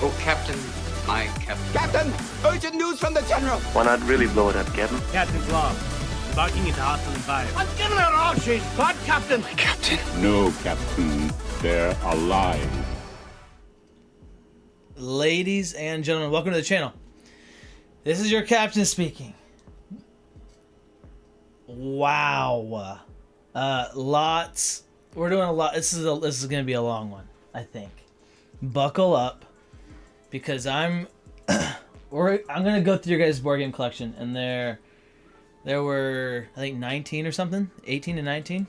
Oh, Captain, my Captain. Captain, urgent news from the General. Why not really blow it up, Captain? Captain's log. Embarking into hostile environment. I'm giving her all she's got, Captain. Captain. No, Captain. They're alive. Ladies and gentlemen, welcome to the channel. This is your captain speaking. Wow. Lots. We're doing a lot. This is going to be a long one, I think. Buckle up, because I'm going to go through your guys' board game collection, and there were, I think, 19 or something, 18 to 19.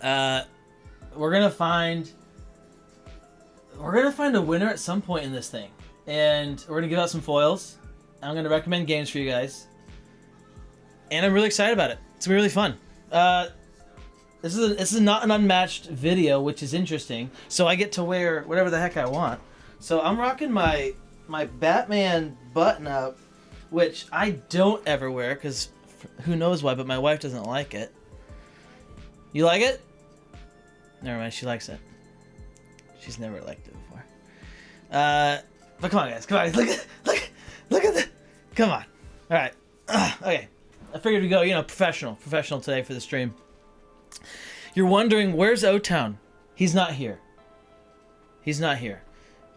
We're gonna find a winner at some point in this thing, and we're gonna give out some foils. I'm gonna recommend games for you guys, and I'm really excited about it. It's gonna be really fun. This is not an unmatched video, which is interesting. So I get to wear whatever the heck I want. So I'm rocking my Batman button up, which I don't ever wear because who knows why, but my wife doesn't like it. You like it? Never mind, she likes it. She's never liked it before. But come on, guys, come on, look at that. Come on. All right. Okay. I figured we'd go, professional today for the stream. You're wondering, where's O-Town? He's not here.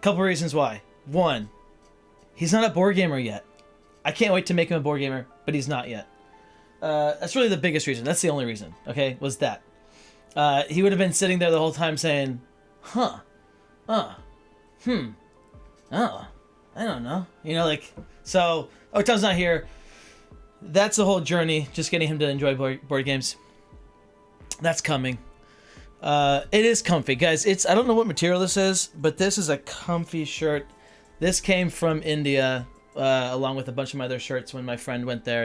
Couple reasons why. One, he's not a board gamer yet. I can't wait to make him a board gamer, but he's not yet. That's really the biggest reason. That's the only reason, okay, was that. He would have been sitting there the whole time saying, I don't know. So O-Town's not here. That's the whole journey, just getting him to enjoy board games. That's coming. It is comfy, guys. I don't know what material this is, but this is a comfy shirt. This came from India, along with a bunch of my other shirts when my friend went there,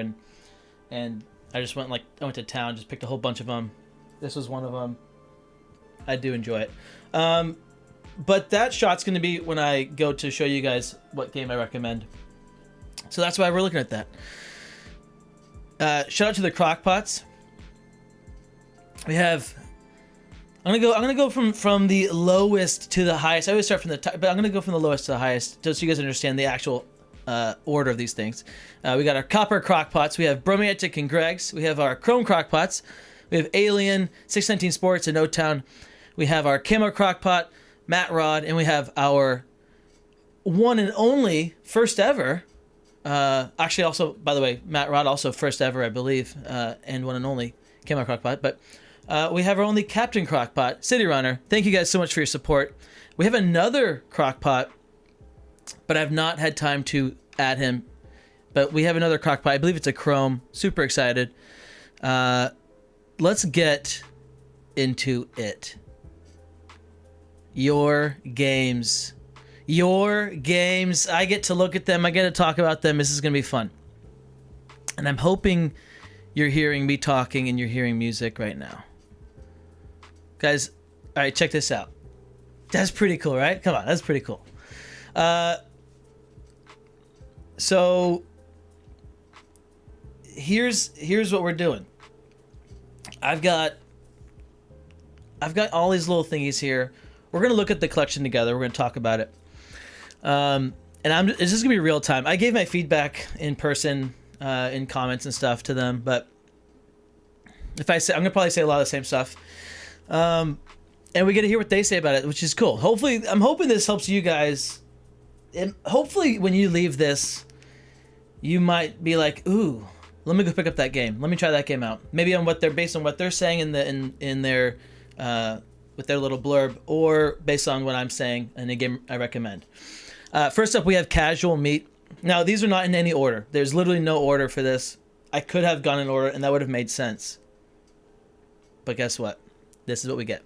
and I just went to town, just picked a whole bunch of them. This was one of them. I do enjoy it. But that shot's going to be when I go to show you guys what game I recommend. So that's why we're looking at that. Shout out to the Crockpots. We have. I'm gonna go from the lowest to the highest. I always start from the top, but I'm gonna go from the lowest to the highest, just so you guys understand the actual order of these things. We got our copper Crockpots. We have Bromantic and Greg's. We have our chrome Crockpots. We have Alien, 619 Sports, and O-Town. We have our camo Crockpot, Matt Rod, and we have our one and only first ever. Actually, also, by the way, Matt Rod also first ever, I believe, and one and only camo Crockpot. But we have our only Captain Crockpot, CityRunner. Thank you guys so much for your support. We have another Crockpot, but I've not had time to add him. But we have another Crockpot. I believe it's a chrome. Super excited. Let's get into it. Your games. I get to look at them. I get to talk about them. This is going to be fun. And I'm hoping you're hearing me talking and you're hearing music right now. Guys, all right, check this out. That's pretty cool, right? Come on, that's pretty cool. So here's what we're doing. I've got all these little thingies here. We're gonna look at the collection together. We're gonna talk about it. And it's just gonna be real time. I gave my feedback in person, in comments and stuff to them, but I'm gonna probably say a lot of the same stuff. And we get to hear what they say about it, which is cool. Hopefully, I'm hoping this helps you guys. And hopefully, when you leave this, you might be like, "Ooh, let me go pick up that game. Let me try that game out." Maybe based on what they're saying in their with their little blurb, or based on what I'm saying in a game I recommend. First up, we have Casual Meat. Now, these are not in any order. There's literally no order for this. I could have gone in order, and that would have made sense. But guess what? This is what we get.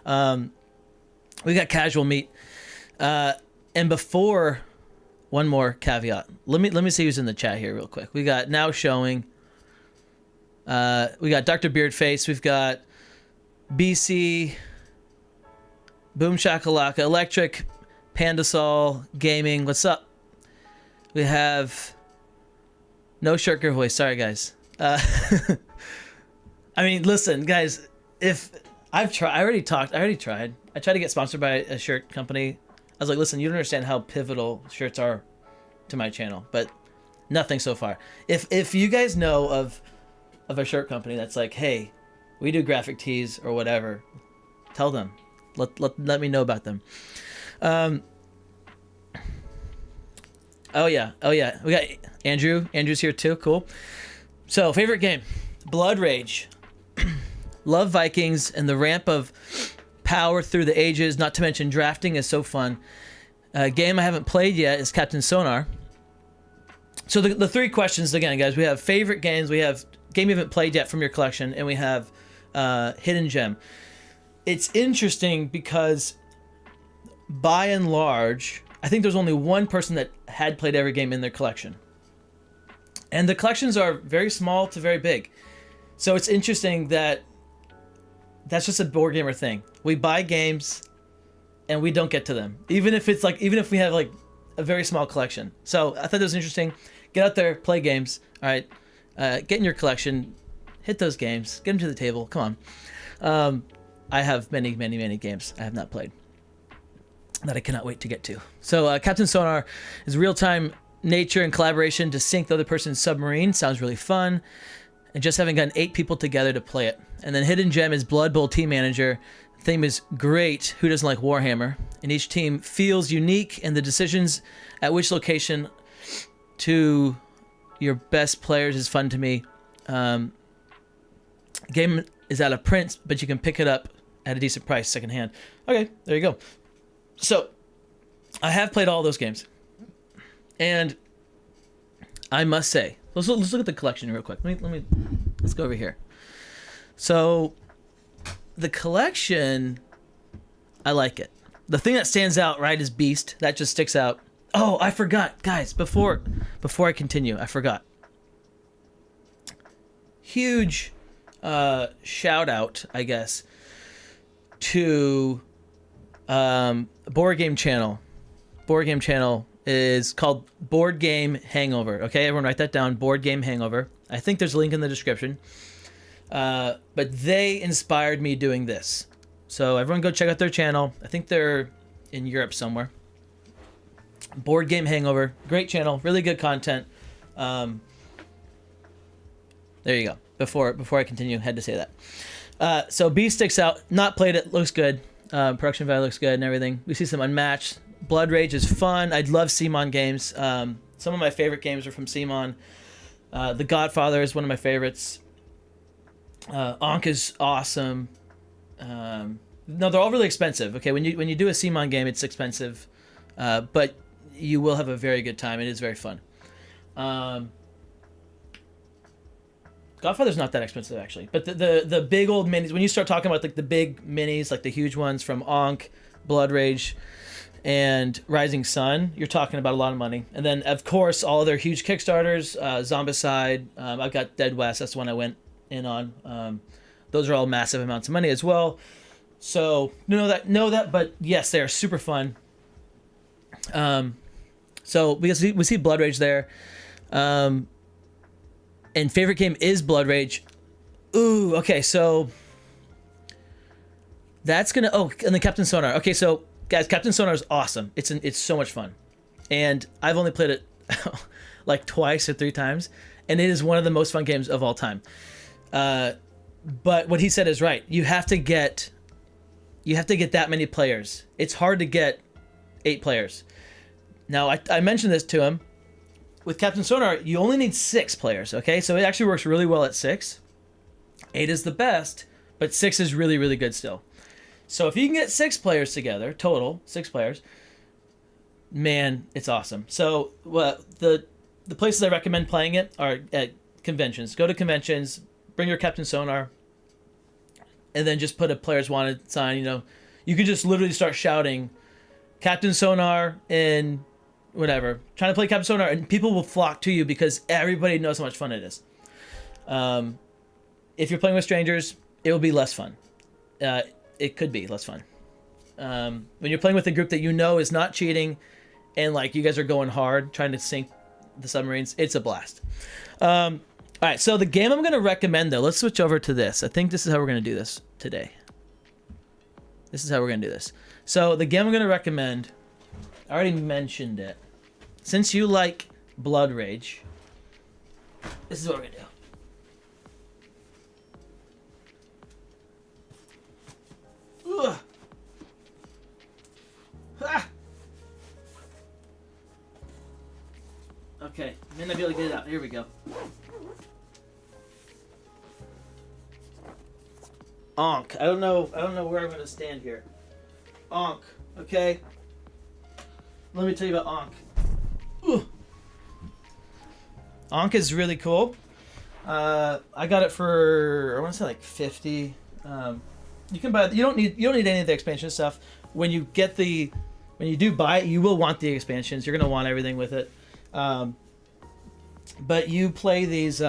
We got Casual Meat. And before, one more caveat. Let me see who's in the chat here real quick. We got Now Showing. We got Dr. Beardface. We've got BC, Boom Shakalaka, Electric, Pandasol, Gaming. What's up? We have No Shirker Voice. Sorry, guys. I mean, listen, guys. If I already tried. I tried to get sponsored by a shirt company. I was like, listen, you don't understand how pivotal shirts are to my channel, but nothing so far. If you guys know of a shirt company that's like, hey, we do graphic tees or whatever, tell them. Let me know about them. Oh yeah. We got Andrew. Andrew's here too. Cool. So, favorite game, Blood Rage. Love Vikings and the ramp of power through the ages. Not to mention drafting is so fun. Game I haven't played yet is Captain Sonar. So the three questions again, guys. We have favorite games. We have game you haven't played yet from your collection, and we have hidden gem. It's interesting because by and large, I think there's only one person that had played every game in their collection. And the collections are very small to very big. So it's interesting that that's just a board gamer thing. We buy games and we don't get to them. Even if we have like a very small collection. So I thought that was interesting. Get out there, play games. All right. Get in your collection, hit those games, get them to the table. Come on. I have many games I have not played that I cannot wait to get to. So Captain Sonar is real-time nature and collaboration to sink the other person's submarine. Sounds really fun. And just having gotten 8 people together to play it. And then Hidden Gem is Blood Bowl Team Manager. The theme is great. Who doesn't like Warhammer? And each team feels unique, and the decisions at which location to your best players is fun to me. Game is out of print, but you can pick it up at a decent price secondhand. Okay, there you go. So I have played all those games. And I must say, let's look at the collection real quick. Let's go over here. So the collection, I like it. The thing that stands out, right, is Beast. That just sticks out. Oh, I forgot, guys. Before I continue, I forgot. Huge shout out, I guess, to Board Game Channel. Board Game Channel is called Board Game Hangover. Okay, everyone write that down. Board Game Hangover. I think there's a link in the description. But they inspired me doing this. So everyone go check out their channel. I think they're in Europe somewhere. Board Game Hangover. Great channel. Really good content. There you go. Before I continue, had to say that. So B sticks out. Not played it. Looks good. Production value looks good and everything. We see some Unmatched. Blood Rage is fun. I love CMON games. Some of my favorite games are from CMON. The Godfather is one of my favorites. Ankh is awesome. No, they're all really expensive. Okay, when you do a CMON game, it's expensive, but you will have a very good time. It is very fun. Godfather's not that expensive actually, but the big old minis. When you start talking about like the big minis, like the huge ones from Ankh, Blood Rage, and Rising Sun, you're talking about a lot of money. And then of course all other huge Kickstarters, Zombicide. I've got Dead West. That's the one I went in on. Those are all massive amounts of money as well. So know that, but yes, they are super fun. So we see Blood Rage there. And favorite game is Blood Rage. Ooh, okay, so that's gonna. Oh, and the Captain Sonar. Okay, so guys, Captain Sonar is awesome. It's so much fun, and I've only played it like twice or 3 times, and it is one of the most fun games of all time. But what he said is right. You have to get that many players. It's hard to get 8 players. Now I mentioned this to him. With Captain Sonar, you only need 6 players, okay? So it actually works really well at 6. 8 is the best, but 6 is really, really good still. So if you can get 6 players together, total, 6 players, man, it's awesome. So the places I recommend playing it are at conventions. Go to conventions, bring your Captain Sonar, and then just put a players wanted sign. You know, you can just literally start shouting Captain Sonar in whatever, trying to play Captain Sonar, and people will flock to you because everybody knows how much fun it is. If you're playing with strangers, it will be less fun. It could be less fun. When you're playing with a group that you know is not cheating, and like you guys are going hard trying to sink the submarines, it's a blast. All right, so the game I'm going to recommend, though, let's switch over to this. I think this is how we're going to do this today. This is how we're going to do this. So the game I'm going to recommend I already mentioned it. Since you like Blood Rage, this is what we're gonna do. Ugh. Ah. Okay, may not be able to get it out. Here we go. Onk. I don't know where I'm gonna stand here. Onk. Okay. Let me tell you about Onk. Ugh. Onk is really cool. I got it for I want to say like 50. You can buy. You don't need any of the expansion stuff. When you do buy it, you will want the expansions. You're gonna want everything with it. But you play these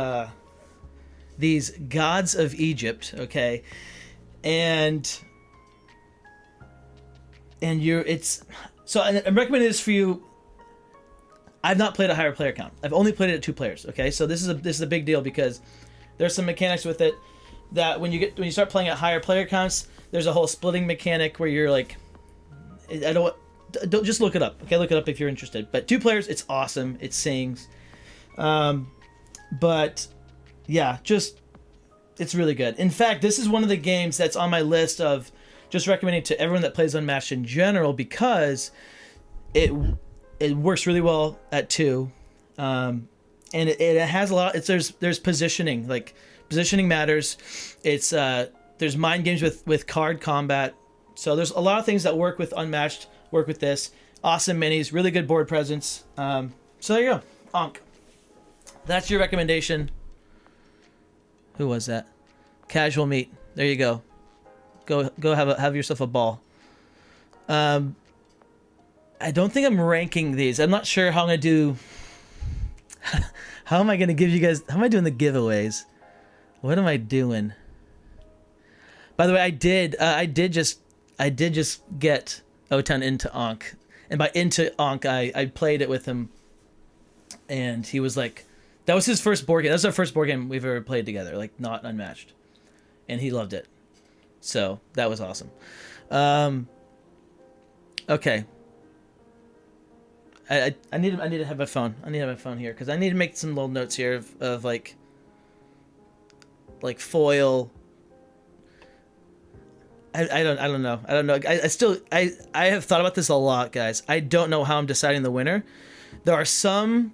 gods of Egypt, okay, and I'm recommending this for you. I've not played a higher player count. I've only played it at 2 players. Okay, so this is a big deal because there's some mechanics with it that when you start playing at higher player counts, there's a whole splitting mechanic where you're like, don't just look it up. Okay, look it up if you're interested. But 2 players, it's awesome. It sings, but yeah, it's really good. In fact, this is one of the games that's on my list of just recommending to everyone that plays Unmatched in general because it works really well at 2, and it has a lot. There's positioning, like positioning matters. It's there's mind games with card combat. So there's a lot of things that work with Unmatched, work with this. Awesome minis, really good board presence. So there you go, Onk. That's your recommendation. Who was that? Casual Meat. There you go. Go have yourself a ball. I don't think I'm ranking these. I'm not sure how I'm gonna do. How am I gonna give you guys? How am I doing the giveaways? What am I doing? By the way, I did just get Otan into Ankh, and by into Ankh, I played it with him, and he was like, that was his first board game. That was our first board game we've ever played together, like not Unmatched, and he loved it. So that was awesome. Okay. I need to have my phone. I need to have my phone here because I need to make some little notes here of like foil. I don't know. I have thought about this a lot, guys. I don't know how I'm deciding the winner. There are some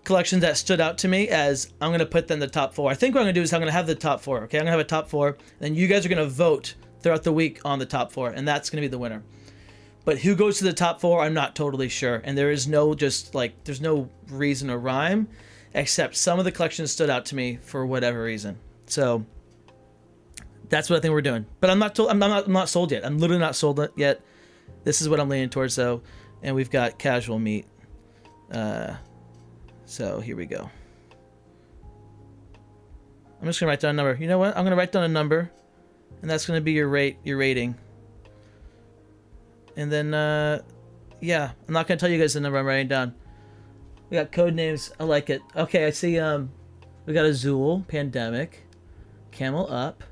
collections that stood out to me as I'm gonna put them in the top 4. I think what I'm gonna do is I'm gonna have the top 4. Okay, I'm gonna have a top 4, and then you guys are gonna vote throughout the week on the top 4, and that's gonna be the winner. But who goes to the top 4, I'm not totally sure. And there is no there's no reason or rhyme, except some of the collections stood out to me for whatever reason. So that's what I think we're doing. But I'm not sold yet. I'm literally not sold yet. This is what I'm leaning towards though. And we've got Casual Meat. So here we go. I'm just gonna write down a number. You know what? I'm gonna write down a number, and that's gonna be your rating. And then, yeah, I'm not gonna tell you guys the number I'm writing down. We got code names. I like it. Okay, I see. We got Azul, Pandemic, Camel Up,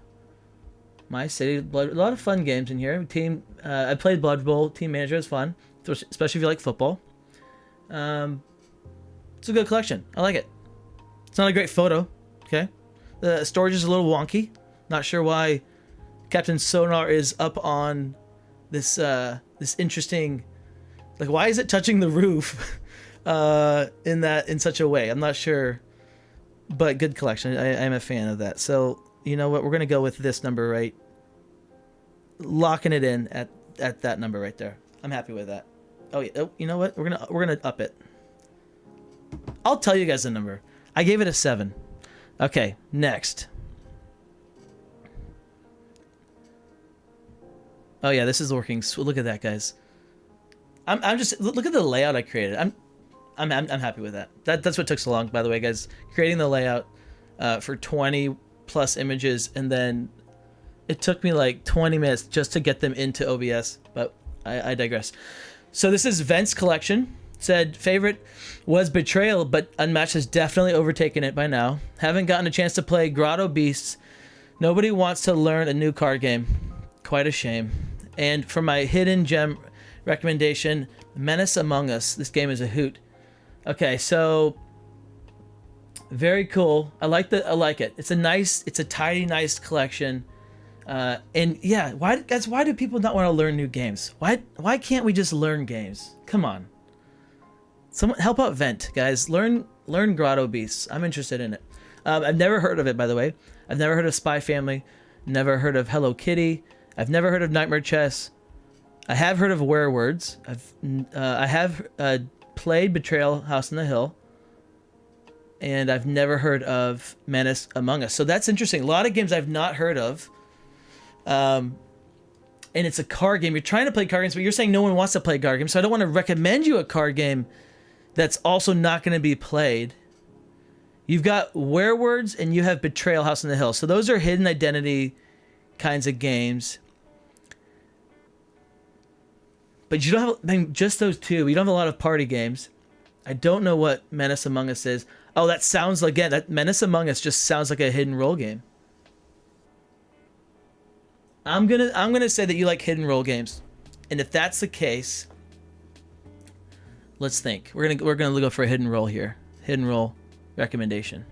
My City, Blood. A lot of fun games in here. Team. I played Blood Bowl. Team Manager is fun, especially if you like football. It's a good collection. I like it. It's not a great photo. Okay, the storage is a little wonky. Not sure why Captain Sonar is up on this this interesting, like, why is it touching the roof in such a way? I'm not sure, but good collection. I'm a fan of that. So you know what, we're gonna go with this number, right? Locking it in at that number right there. I'm happy with that. Oh yeah. Oh, you know what, we're gonna up it. I'll tell you guys the number. I gave it a 7. Okay, next. Oh yeah, this is working. Look at that, guys. I'm just look at the layout I created. I'm happy with that. That's what took so long, by the way, guys. Creating the layout for 20 plus images, and then it took me like 20 minutes just to get them into OBS. But I digress. So this is Vent's collection. Said favorite was Betrayal, but Unmatched has definitely overtaken it by now. Haven't gotten a chance to play Grotto Beasts. Nobody wants to learn a new card game. Quite a shame. And for my hidden gem recommendation, Menace Among Us. This game is a hoot. Okay, so very cool. I like it. It's a tidy, nice collection. And yeah, why do people not want to learn new games? Why can't we just learn games? Come on. Someone help out Vent, guys. Learn Grotto Beasts. I'm interested in it. I've never heard of it, by the way. I've never heard of Spy Family. Never heard of Hello Kitty. I've never heard of Nightmare Chess. I have heard of Werewords. I have played Betrayal House on the Hill. And I've never heard of Menace Among Us. So that's interesting. A lot of games I've not heard of. And it's a card game. You're trying to play card games, but you're saying no one wants to play card games. So I don't want to recommend you a card game that's also not going to be played. You've got Werewords and you have Betrayal House on the Hill. So those are hidden identity kinds of games. But you don't have just those two. You don't have a lot of party games. I don't know what Menace Among Us is. Oh, that sounds like, again, that Menace Among Us just sounds like a hidden role game. I'm gonna say that you like hidden role games. And if that's the case, let's think. We're gonna go for a hidden role here. Hidden role recommendation.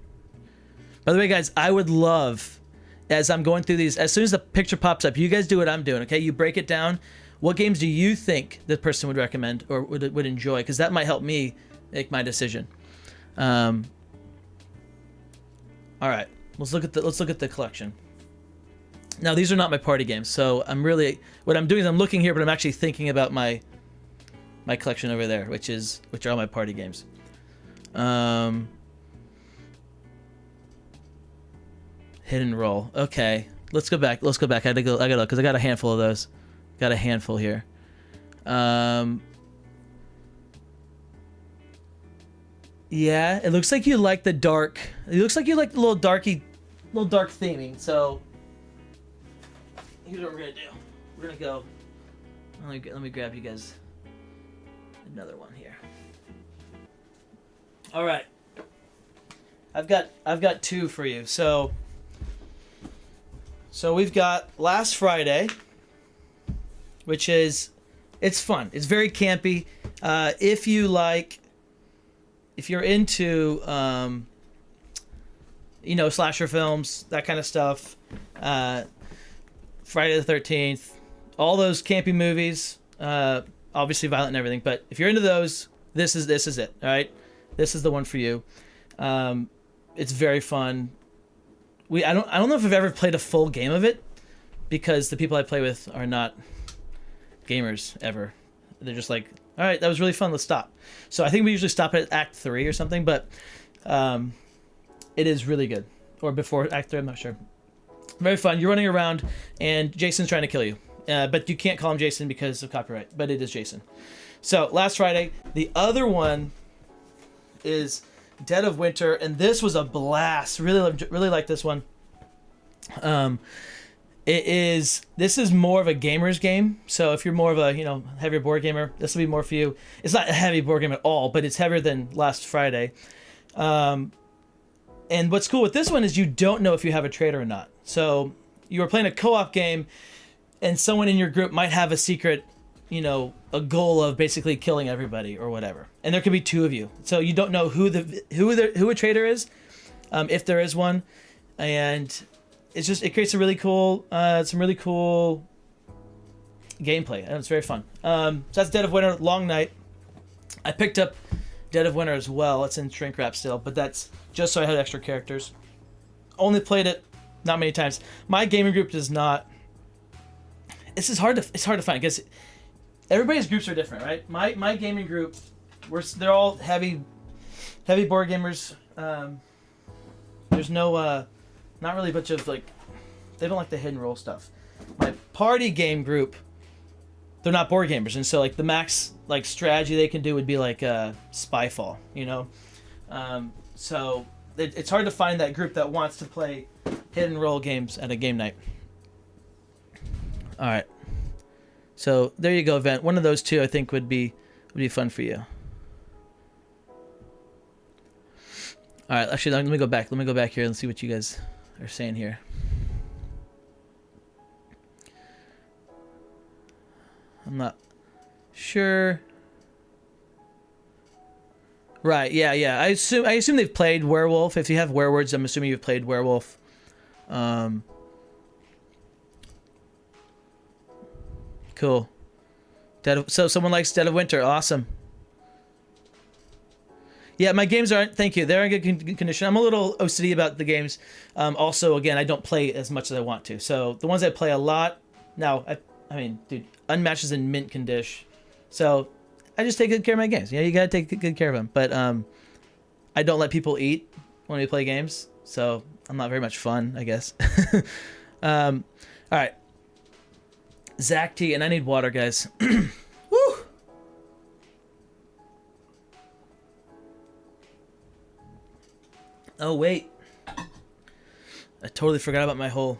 By the way, guys, I would love, as I'm going through these, as soon as the picture pops up, you guys do what I'm doing, okay? You break it down. What games do you think the person would recommend or would enjoy? Because that might help me make my decision. All right, let's look at the collection. Now, these are not my party games, so what I'm doing is I'm looking here, but I'm actually thinking about my collection over there, which are all my party games. Hidden role. Okay, let's go back. I gotta because I got a handful of those. Got a handful here. Yeah, it looks like you like the dark. It looks like you like the little dark theming. So here's what we're gonna do. We're gonna go. Let me grab you guys another one here. All right. I've got two for you. So we've got Last Friday, which is, it's fun. It's very campy. If you're into, slasher films, that kind of stuff, Friday the 13th, all those campy movies, obviously violent and everything, but if you're into those, this is it, all right? This is the one for you. It's very fun. I don't know if I've ever played a full game of it, because the people I play with are not gamers ever. They're just like, all right, that was really fun, let's stop. So I think we usually stop at Act 3 or something, but it is really good. Or before Act 3, I'm not sure. Very fun. You're running around and Jason's trying to kill you. But you can't call him Jason because of copyright, but it is Jason. So Last Friday. The other one is Dead of Winter, and this was a blast. Really like this one. This is more of a gamer's game. So if you're more of a, heavier board gamer, this will be more for you. It's not a heavy board game at all, but it's heavier than Last Friday. And what's cool with this one is you don't know if you have a traitor or not. So you are playing a co-op game, and someone in your group might have a secret, a goal of basically killing everybody or whatever. And there could be two of you. So you don't know who a traitor is, if there is one. And it creates a really cool, some really cool gameplay, and it's very fun. So that's Dead of Winter, Long Night. I picked up Dead of Winter as well. It's in shrink wrap still, but that's just so I had extra characters. Only played it not many times. My gaming group does not. It's hard to find because everybody's groups are different, right? My gaming group, they're all heavy board gamers. There's no. Not really a bunch of, they don't like the hidden role stuff. My party game group, they're not board gamers, and so, the max, strategy they can do would be, Spyfall, So, it's hard to find that group that wants to play hidden role games at a game night. Alright. So, there you go, Vent. One of those two, I think, would be fun for you. Alright, actually, let me go back. Let me go back here and see what you guys are saying here. I'm not Sure. Right, yeah. I assume they've played Werewolf. If you have Werewords, I'm assuming you've played Werewolf. Cool. So someone likes Dead of Winter. Awesome. Yeah, my games aren't. Thank you. They're in good condition. I'm a little OCD about the games. Also, again, I don't play as much as I want to. So the ones I play a lot now. I mean, dude, Unmatched is in mint condition. So I just take good care of my games. You gotta take good care of them. But I don't let people eat when we play games. So I'm not very much fun, I guess. All right. Zach T, and I need water, guys. Woo! Oh wait, I totally forgot about my whole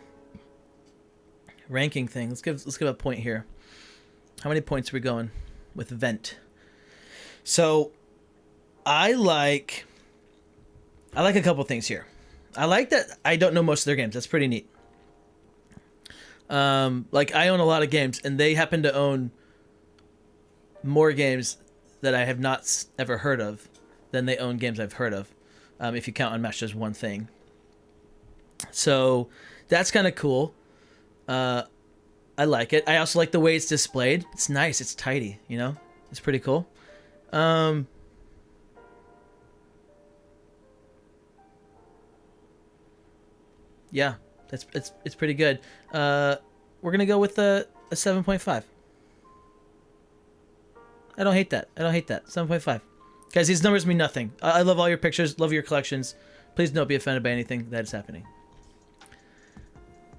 ranking thing. Let's give a point here. How many points are we going with Vent? So I like a couple things here. I like that I don't know most of their games. That's pretty neat. Like I own a lot of games, and they happen to own more games that I have not ever heard of than they own games I've heard of. If you count Unmatched as one thing. So that's kind of cool. I like it. I also like the way it's displayed. It's nice. It's tidy, you know? It's pretty cool. Yeah, it's pretty good. We're going to go with a 7.5. I don't hate that. 7.5. Guys, these numbers mean nothing. I love all your pictures, love your collections. Please don't be offended by anything that is happening.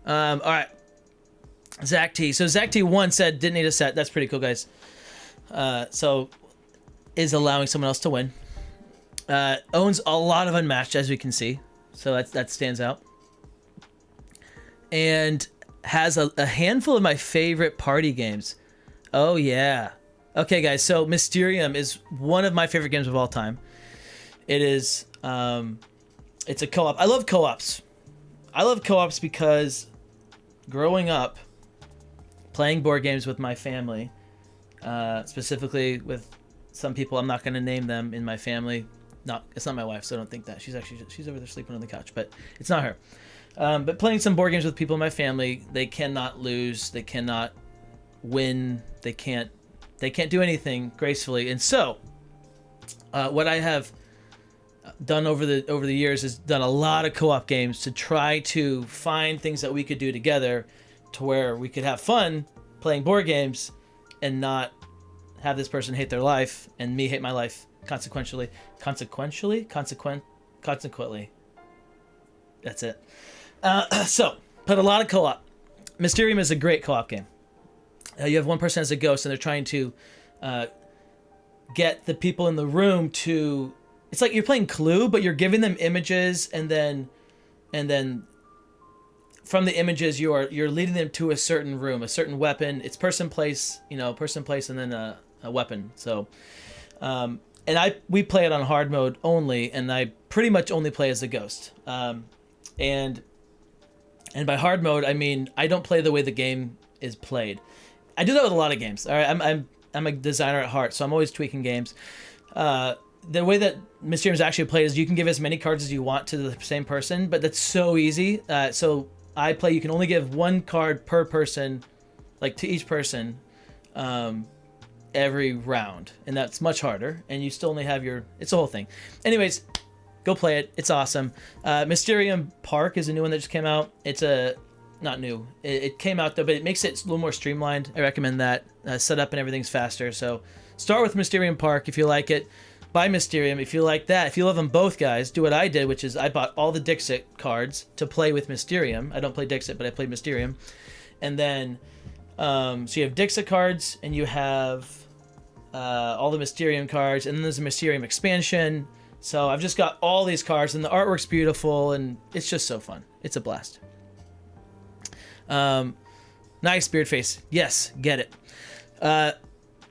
All right. Zach T. So Zach T1 said didn't need a set. That's pretty cool, guys. So is allowing someone else to win. Owns a lot of Unmatched, as we can see. So that stands out. And has a handful of my favorite party games. Oh, yeah. Okay, guys, so Mysterium is one of my favorite games of all time. It is, it's a co-op. I love co-ops. I love co-ops because growing up, playing board games with my family, specifically with some people, I'm not going to name them in my family. It's not my wife, so don't think that. She's over there sleeping on the couch, but it's not her. But playing some board games with people in my family, they cannot lose, they cannot win, they can't do anything gracefully. And so what I have done over the years is done a lot of co-op games to try to find things that we could do together to where we could have fun playing board games and not have this person hate their life and me hate my life consequently. That's it. So put a lot of co-op. Mysterium is a great co-op game. You have one person as a ghost, and they're trying to get the people in the room to. It's like you're playing Clue, but you're giving them images, and then from the images you're leading them to a certain room, a certain weapon. It's person, place, and then a weapon. So, and we play it on hard mode only, and I pretty much only play as a ghost. And by hard mode, I mean I don't play the way the game is played. I do that with a lot of games. All right, I'm a designer at heart, so I'm always tweaking games. The way that Mysterium is actually played is you can give as many cards as you want to the same person, but that's so easy. So I play. You can only give one card per person, like to each person, every round, and that's much harder. And you still only have it's a whole thing. Anyways, go play it. It's awesome. Mysterium Park is a new one that just came out. It's not new. It came out though, but it makes it a little more streamlined. I recommend that. Setup and everything's faster. So start with Mysterium Park if you like it. Buy Mysterium if you like that. If you love them both, guys, do what I did, which is I bought all the Dixit cards to play with Mysterium. I don't play Dixit, but I played Mysterium. And then, so you have Dixit cards, and you have all the Mysterium cards, and then there's a Mysterium expansion. So I've just got all these cards, and the artwork's beautiful, and it's just so fun. It's a blast. Nice beard face. Yes, get it.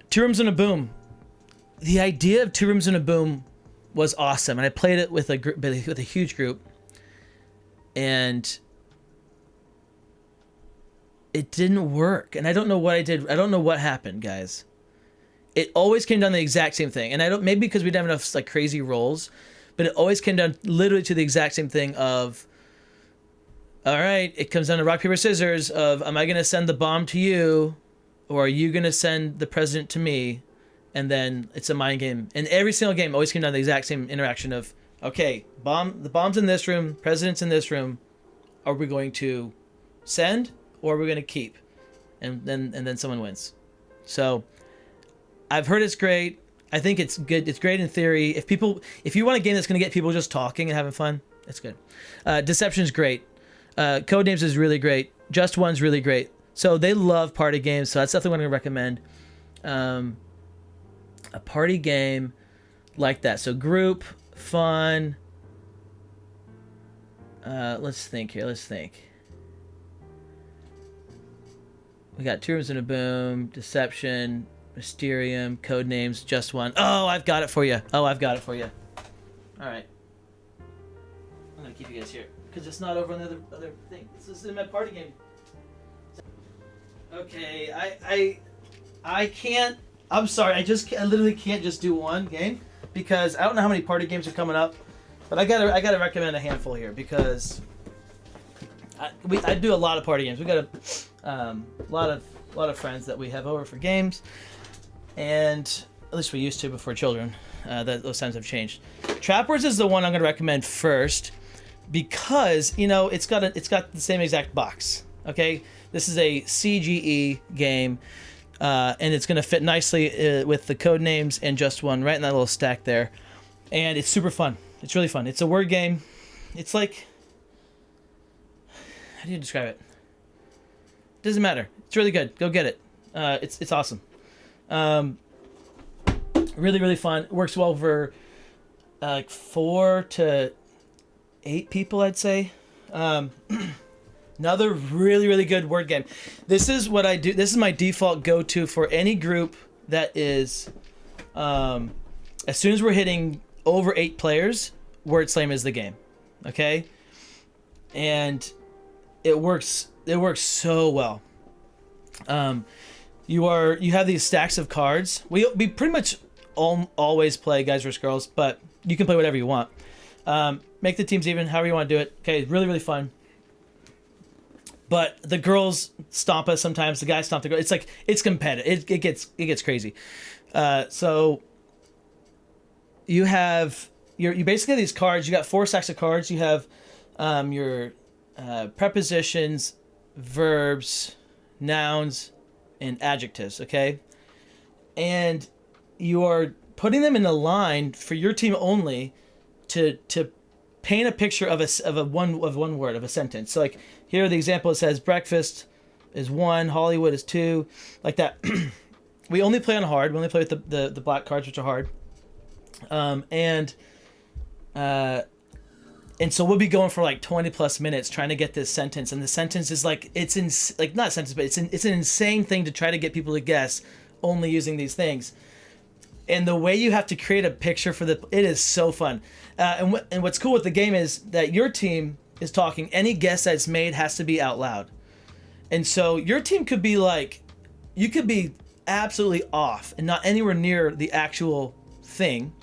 2 Rooms and a Boom. The idea of 2 Rooms and a Boom was awesome, and I played it with a huge group, and it didn't work. And I don't know what I did. I don't know what happened, guys. it always came down to the exact same thing. And I don't, maybe because we didn't have enough like crazy rolls, but it always came down literally to the exact same thing of, all right, it comes down to rock, paper, scissors of, am I going to send the bomb to you, or are you going to send the president to me? And then it's a mind game. And every single game always came down to the exact same interaction of, okay, the bomb's in this room, president's in this room. Are we going to send, or are we going to keep? And then someone wins. So I've heard it's great. I think it's good. It's great in theory. If you want a game that's going to get people just talking and having fun, it's good. Deception's great. Codenames is really great. Just One's really great. So they love party games. So that's definitely what I'm going to recommend. A party game like that. So group, fun. Let's think here. Let's think. We got Two Rooms and a Boom, Deception, Mysterium, Codenames, Just One. Oh, I've got it for you. All right. I'm going to keep you guys here because it's not over on the other thing. This is in my party game. Okay, I can't. I'm sorry. I literally can't just do one game because I don't know how many party games are coming up, but I gotta recommend a handful here because I do a lot of party games. We got a lot of friends that we have over for games, and at least we used to before children. Those times have changed. Trap Wars is the one I'm gonna recommend first because it's got the same exact box. Okay, this is a CGE game. And it's going to fit nicely with the code names and Just One right in that little stack there. And it's super fun. It's really fun. It's a word game. It's like, how do you describe it? Doesn't matter. It's really good. Go get it. It's awesome. Really, really fun. It works well for like 4 to 8 people, I'd say. Another really, really good word game. This is what I do. This is my default go-to for any group that is, as soon as we're hitting over 8 players, Word Slam is the game. Okay? And it works so well. You have these stacks of cards. We pretty much always play Guys vs. Girls, but you can play whatever you want. Make the teams even, however you want to do it. Okay, really, really fun. But the girls stomp us sometimes. The guys stomp the girls. It's like, it's competitive. It gets crazy. So you have you basically have these cards. You got 4 stacks of cards. You have your prepositions, verbs, nouns, and adjectives. Okay, and you are putting them in a line for your team only to paint a picture of one word, of a sentence. So like here, the example, it says breakfast is 1, Hollywood is 2, like that. We only play on hard. We only play with the black cards, which are hard. And so we'll be going for like 20 plus minutes trying to get this sentence, and the sentence is like, not a sentence, but it's an insane thing to try to get people to guess only using these things. And the way you have to create a picture it is so fun. And what's cool with the game is that your team is talking. Any guess that's made has to be out loud. And so your team could be like, you could be absolutely off and not anywhere near the actual thing,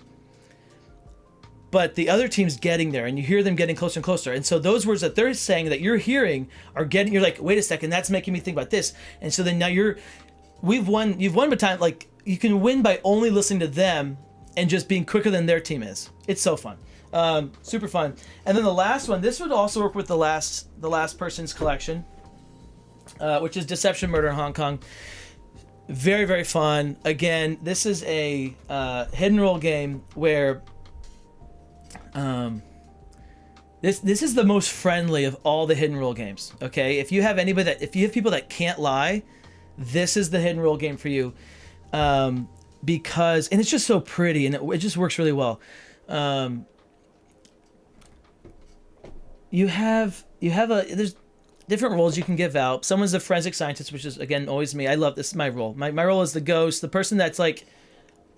but the other team's getting there, and you hear them getting closer and closer. And so those words that they're saying that you're hearing you're like, wait a second, that's making me think about this. And so then now you've won by time, like, you can win by only listening to them and just being quicker than their team is. It's so fun. Super fun. And then the last one, this would also work with the last person's collection, which is Deception, Murder in Hong Kong. Very, very fun. Again, this is a hidden roll game where this is the most friendly of all the hidden roll games. Okay, if you have people that can't lie, this is the hidden roll game for you. Because it's just so pretty, and it just works really well. There's different roles you can give out. Someone's a forensic scientist, which is, again, always me. I love this. Is my role. My role is the ghost, the person that's like,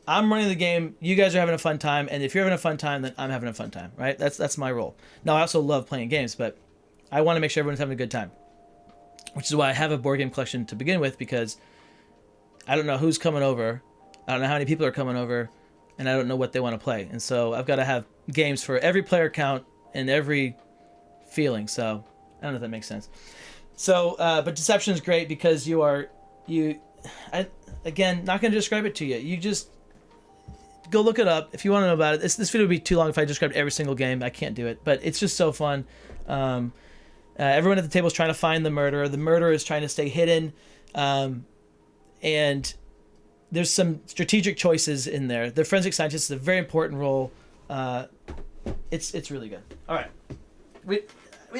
I'm running the game, you guys are having a fun time, and if you're having a fun time, then I'm having a fun time, right? That's my role. Now, I also love playing games, but I want to make sure everyone's having a good time, which is why I have a board game collection to begin with, because I don't know who's coming over. I don't know how many people are coming over, and I don't know what they want to play. And so I've got to have games for every player count and every feeling. So I don't know if that makes sense. So, but Deception is great because again, not going to describe it to you. You just go look it up if you want to know about it. This video would be too long if I described every single game. I can't do it, but it's just so fun. Everyone at the table is trying to find the murderer. The murderer is trying to stay hidden, and there's some strategic choices in there. The forensic scientist is a very important role. It's really good. All right, we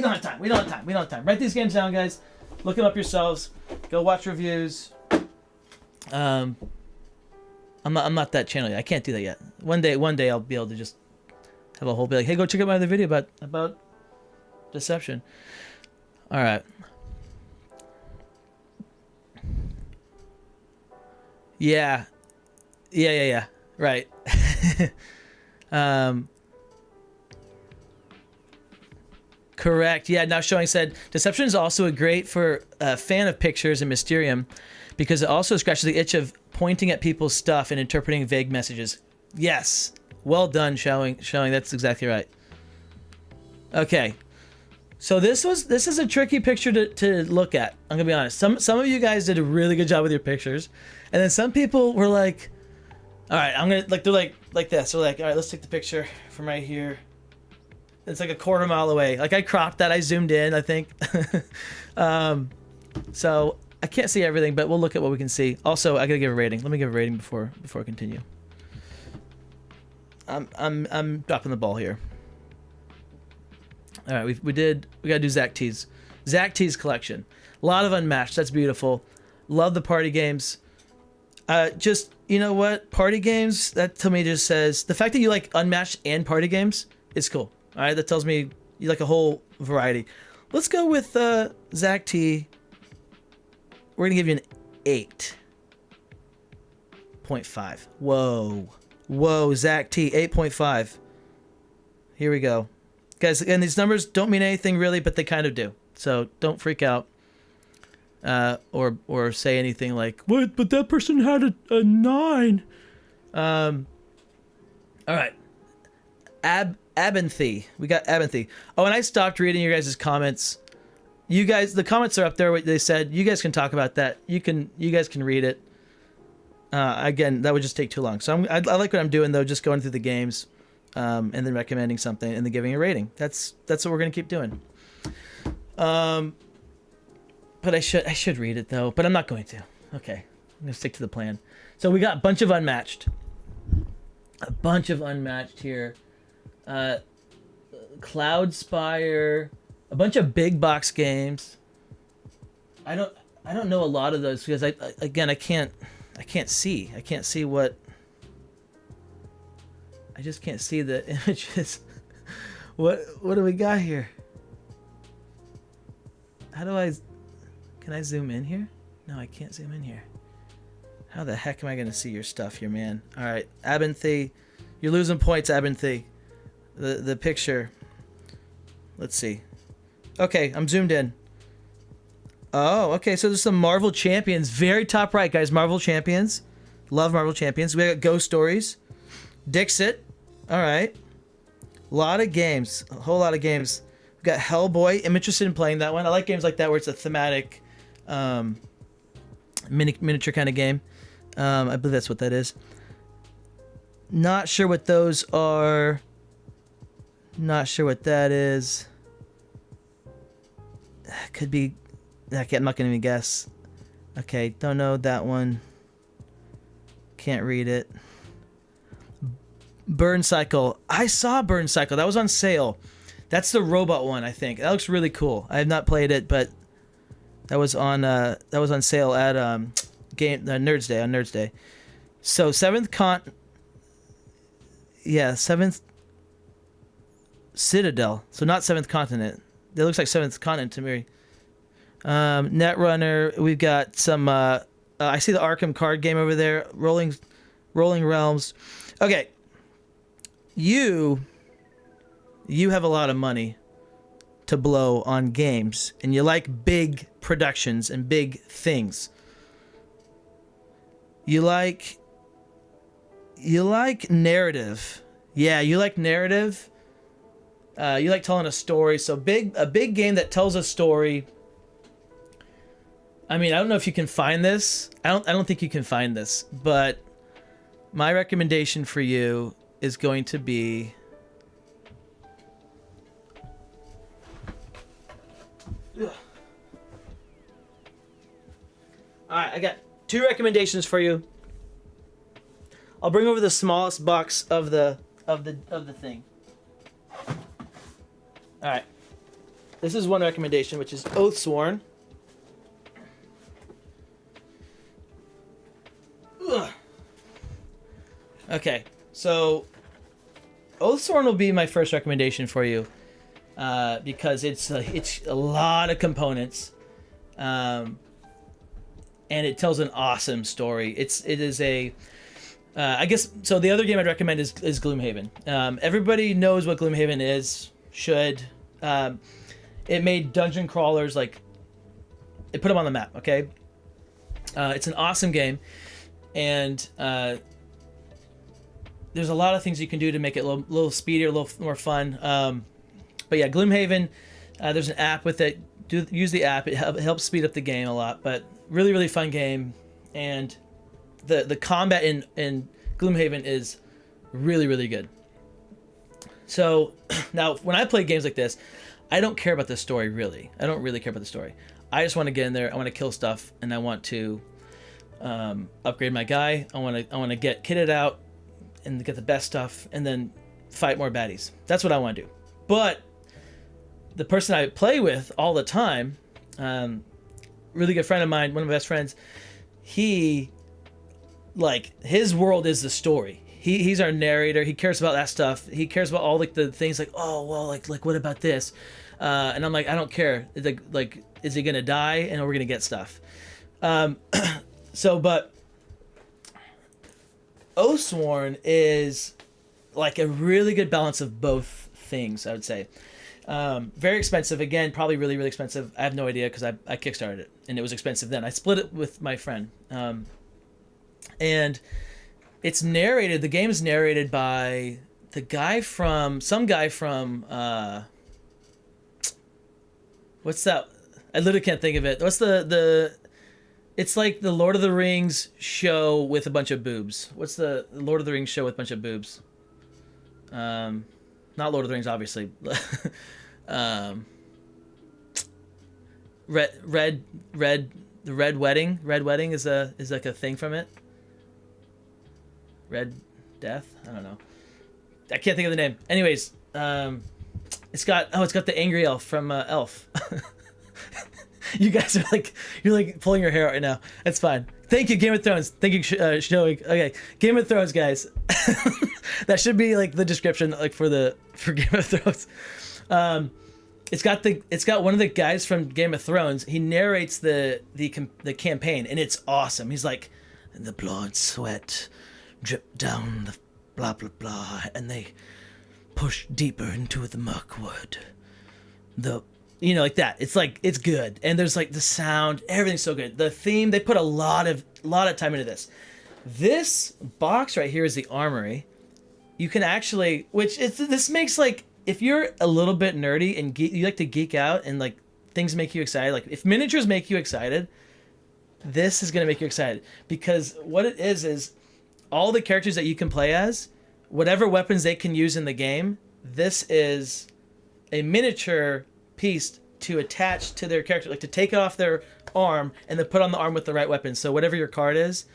don't have time. We don't have time. Write these games down, guys. Look them up yourselves. Go watch reviews. I'm not that channel yet. I can't do that yet. One day I'll be able to just have a whole be like, hey, go check out my other video about Deception. All right. Yeah. Right. Correct. Yeah. Now Showing said Deception is also a great for a fan of pictures and Mysterium because it also scratches the itch of pointing at people's stuff and interpreting vague messages. Yes. Well done, Showing. That's exactly right. Okay. So this is a tricky picture to look at. I'm gonna be honest. Some of you guys did a really good job with your pictures, and then some people were like, "All right, I'm gonna they're like this." So like, "All right, let's take the picture from right here." It's like a quarter mile away. Like I cropped that. I zoomed in. I think. So I can't see everything, but we'll look at what we can see. Also, I gotta give a rating. Let me give a rating before I continue. I'm dropping the ball here. All right, we gotta do Zach T's collection. A lot of Unmatched. That's beautiful. Love the party games. Just, you know what, party games, that to me just says the fact that you like Unmatched and party games is cool. All right, that tells me you like a whole variety. Let's go with Zach T. We're gonna give you an 8.5. Whoa, Zach T, 8.5. Here we go. Guys, again, these numbers don't mean anything really, but they kind of do. So don't freak out or say anything like, "What? But that person had a 9." All right. Abinthy. We got Abinthy. Oh, and I stopped reading your guys' comments. You guys, the comments are up there. What they said. You guys can talk about that. You guys can read it. Again, that would just take too long. So I like what I'm doing though. Just going through the games. And then recommending something and then giving a rating. That's what we're gonna keep doing. But I should read it though, but I'm not going to. Okay, I'm gonna stick to the plan. So we got a bunch of Unmatched here. Cloud Spire, a bunch of big box games. I don't know a lot of those because I can't see. I can't see what. I just can't see the images. What do we got here? Can I zoom in here? No, I can't zoom in here. How the heck am I gonna see your stuff here, man? All right, Abinthy, you're losing points, Abinthy. The picture. Let's see. Okay, I'm zoomed in. Oh, okay, so there's some Marvel Champions, very top right, guys. Marvel Champions, love Marvel Champions. We got Ghost Stories. Dixit. All right. A lot of games. A whole lot of games. We've got Hellboy. I'm interested in playing that one. I like games like that where it's a thematic miniature kind of game. I believe that's what that is. Not sure what those are. Not sure what that is. Could be... Okay, I'm not going to even guess. Okay, don't know that one. Can't read it. Burn Cycle. I saw Burn Cycle. That was on sale. That's the robot one, I think. That looks really cool. I have not played it, but that was on sale at Nerds Day on Nerds Day. So Seventh Citadel. So not Seventh Continent. It looks like Seventh Continent to me. Netrunner. We've got some. I see the Arkham card game over there. Rolling Realms. Okay. You have a lot of money to blow on games, and you like big productions and big things. You like You like narrative. Yeah, you like narrative. You like telling a story. So a big game that tells a story. I mean, I don't know if you can find this. I don't think you can find this, but my recommendation for you is going to be Ugh. All right, I got 2 recommendations for you. I'll bring over the smallest box of the thing. All right. This is one recommendation, which is Oathsworn. Ugh. Okay, so Oathsworn will be my first recommendation for you because it's a lot of components, and it tells an awesome story. It is a I guess so. The other game I'd recommend is Gloomhaven. Everybody knows what Gloomhaven is. Should it made dungeon crawlers, like it put them on the map. Okay, it's an awesome game, and there's a lot of things you can do to make it a little speedier, a little more fun. But yeah, Gloomhaven, there's an app with it. Use the app. It helps speed up the game a lot. But really, really fun game, and the combat in Gloomhaven is really, really good. So now, when I play games like this, I don't care about the story really. I don't really care about the story. I just want to get in there. I want to kill stuff, and I want to upgrade my guy. I want to get kitted out and get the best stuff, and then fight more baddies. That's what I want to do. But the person I play with all the time, really good friend of mine, one of my best friends, he, like, his world is the story. He's our narrator. He cares about that stuff. He cares about all, like, the things like, oh, well, like what about this? And I'm like, I don't care. Like, is he gonna die? And we're gonna get stuff. But Oathsworn is like a really good balance of both things, I would say. Very expensive. Again, probably really, really expensive. I have no idea because I Kickstarted it, and it was expensive then. I split it with my friend. And it's narrated, the game is narrated by some guy from, what's that? I literally can't think of it. What's it's like the Lord of the Rings show with a bunch of boobs. What's the Lord of the Rings show with a bunch of boobs? Not Lord of the Rings, obviously. The Red Wedding. Red Wedding is like a thing from it. Red Death? I don't know. I can't think of the name. Anyways, it's got the angry elf from Elf. You guys are you're pulling your hair out right now. That's fine. Thank you, Game of Thrones. Thank you, showing. Okay, Game of Thrones, guys. That should be like the description, like for Game of Thrones. It's got one of the guys from Game of Thrones. He narrates the campaign, and it's awesome. He's like, the blood, sweat, drip down the blah blah blah, and they push deeper into the Mirkwood. Like that. It's good, and there's like the sound, everything's so good. The theme, they put a lot of time into this. This box right here is the armory. You can actually, this makes, like, if you're a little bit nerdy and you like to geek out and like things make you excited, like if miniatures make you excited, this is gonna make you excited, because what it is all the characters that you can play as, whatever weapons they can use in the game, this is a miniature piece to attach to their character, like to take it off their arm and then put on the arm with the right weapon. So whatever your card is,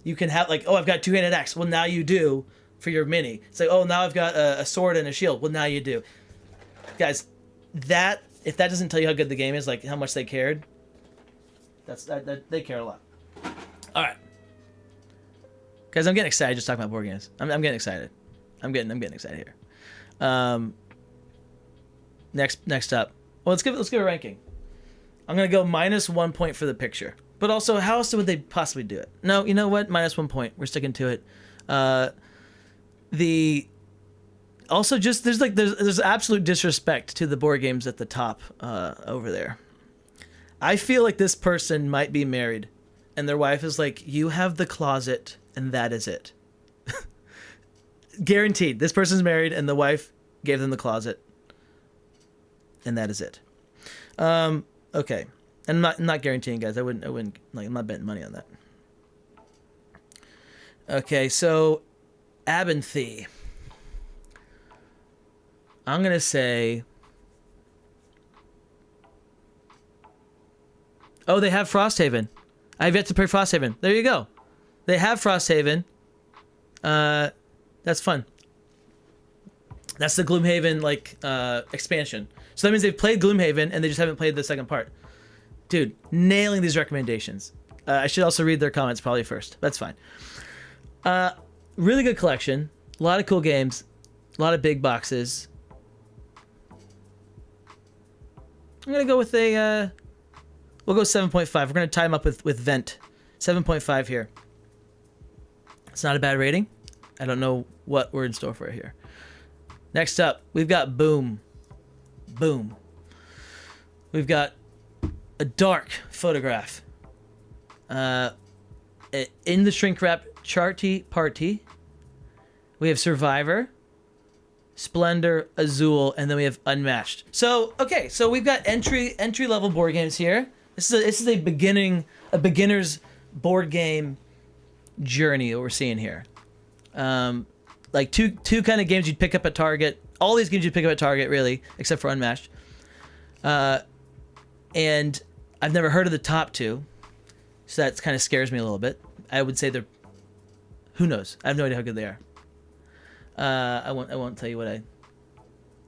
you can have, like, oh, I've got two-handed axe. Well, now you do for your mini. It's like, oh, now I've got a sword and a shield. Well, now you do. Guys, if that doesn't tell you how good the game is, like how much they cared, they care a lot. All right, guys, I'm getting excited just talking about board games. I'm getting excited. I'm getting excited here. Next up. Well, let's give a ranking. I'm gonna go -1 point for the picture. But also, how else would they possibly do it? No, you know what? -1 point. We're sticking to it. There's absolute disrespect to the board games at the top over there. I feel like this person might be married, and their wife is like, "You have the closet, and that is it." guaranteed. This person's married, and the wife gave them the closet, and that is it. Okay, and I'm not guaranteeing, guys. I wouldn't like. I'm not betting money on that. Okay, so Abinthy. I'm gonna say. Oh, they have Frosthaven. I've yet to play Frosthaven. There you go. They have Frosthaven. That's fun. That's the Gloomhaven expansion. So that means they've played Gloomhaven and they just haven't played the second part. Dude, nailing these recommendations. I should also read their comments probably first. That's fine. Really good collection. A lot of cool games. A lot of big boxes. I'm gonna go with a. We'll go 7.5. We're gonna tie them up with Vent. 7.5 here. It's not a bad rating. I don't know what we're in store for here. Next up, we've got Boom. Boom. We've got a dark photograph. In the shrink wrap Charty Party. We have Survivor, Splendor, Azul, and then we have Unmatched. So, okay, so we've got entry level board games here. This is a beginner's board game journey that we're seeing here. Like two kind of games you'd pick up at Target. All these games you'd pick up at Target, really, except for Unmatched. And I've never heard of the top two, so that kind of scares me a little bit. I would say they're, who knows? I have no idea how good they are. I won't tell you what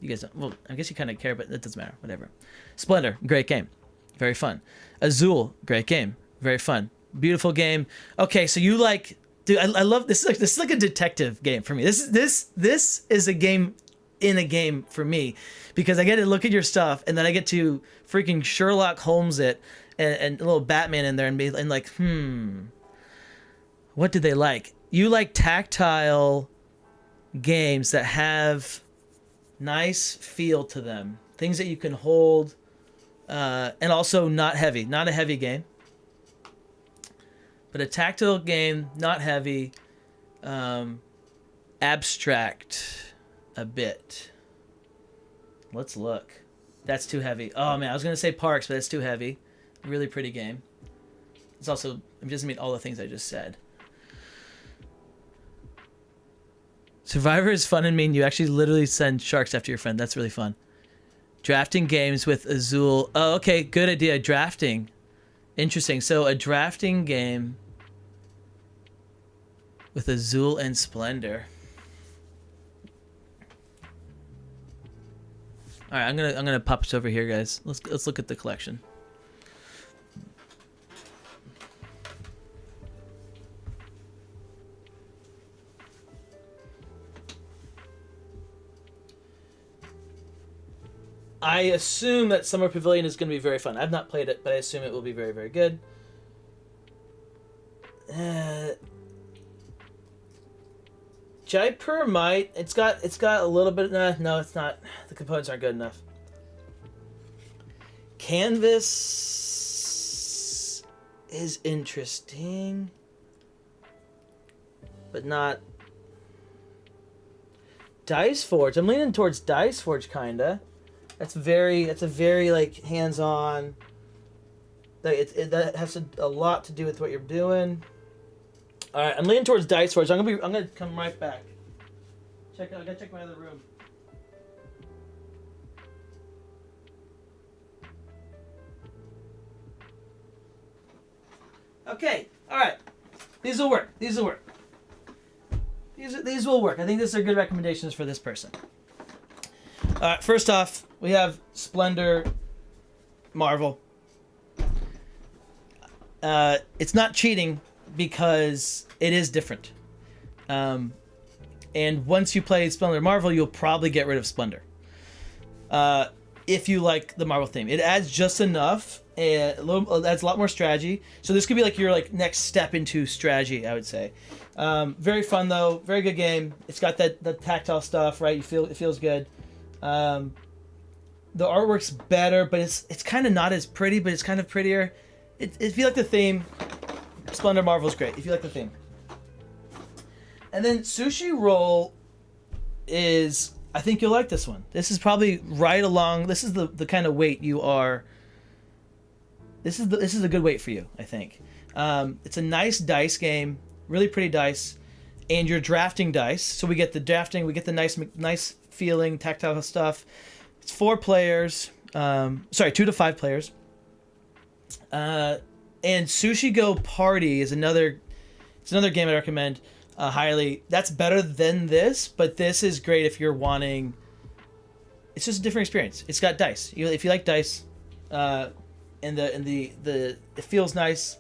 you guys don't, well, I guess you kind of care, but that doesn't matter. Whatever. Splendor, great game, very fun. Azul, great game, very fun. Beautiful game. Okay, so you like, dude, I love this. This is like a detective game for me. This is a game in a game for me, because I get to look at your stuff and then I get to freaking Sherlock Holmes it and a little Batman in there and like, what do they like? You like tactile games that have nice feel to them, things that you can hold, and also not heavy. Not a heavy game, but a tactile game, not heavy, abstract a bit. Let's look. That's too heavy. Oh man, I was gonna say Parks, but that's too heavy. Really pretty game. It's also, it doesn't mean all the things I just said. Survivor is fun and mean. You actually literally send sharks after your friend. That's really fun. Drafting games with Azul. Oh, okay, good idea. Drafting. Interesting. So a drafting game with Azul and Splendor. All right, I'm gonna pop this over here, guys. Let's look at the collection. I assume that Summer Pavilion is going to be very fun. I've not played it, but I assume it will be very, very good. Jaipur might. It's got a little bit. No, it's not. The components aren't good enough. Canvas is interesting, but not. Dice Forge. I'm leaning towards Dice Forge, kinda. That's a very like hands-on. That has a lot to do with what you're doing. All right, I'm leaning towards Dice Forge. I'm gonna come right back. I gotta check my other room. Okay, all right. These will work. These will work. I think these are good recommendations for this person. First off, we have Splendor Marvel. It's not cheating because it is different. And once you play Splendor Marvel, you'll probably get rid of Splendor. If you like the Marvel theme. It adds just enough. It adds a lot more strategy. So this could be like your next step into strategy, I would say. Very fun though. Very good game. It's got the tactile stuff, right? It feels good. The artwork's better, but it's kind of not as pretty, but it's kind of prettier. If you like the theme, Splendor Marvel is great. If you like the theme. And then Sushi Roll is, I think you'll like this one. This is probably right along. This is the kind of weight you are. This is a good weight for you, I think. It's a nice dice game, really pretty dice, and you're drafting dice. So we get the drafting, we get the nice feeling, tactile stuff. It's 4 players. 2 to 5 players. And Sushi Go Party is another. It's another game I recommend highly. That's better than this, but this is great if you're wanting. It's just a different experience. It's got dice. If you like dice, and the it feels nice.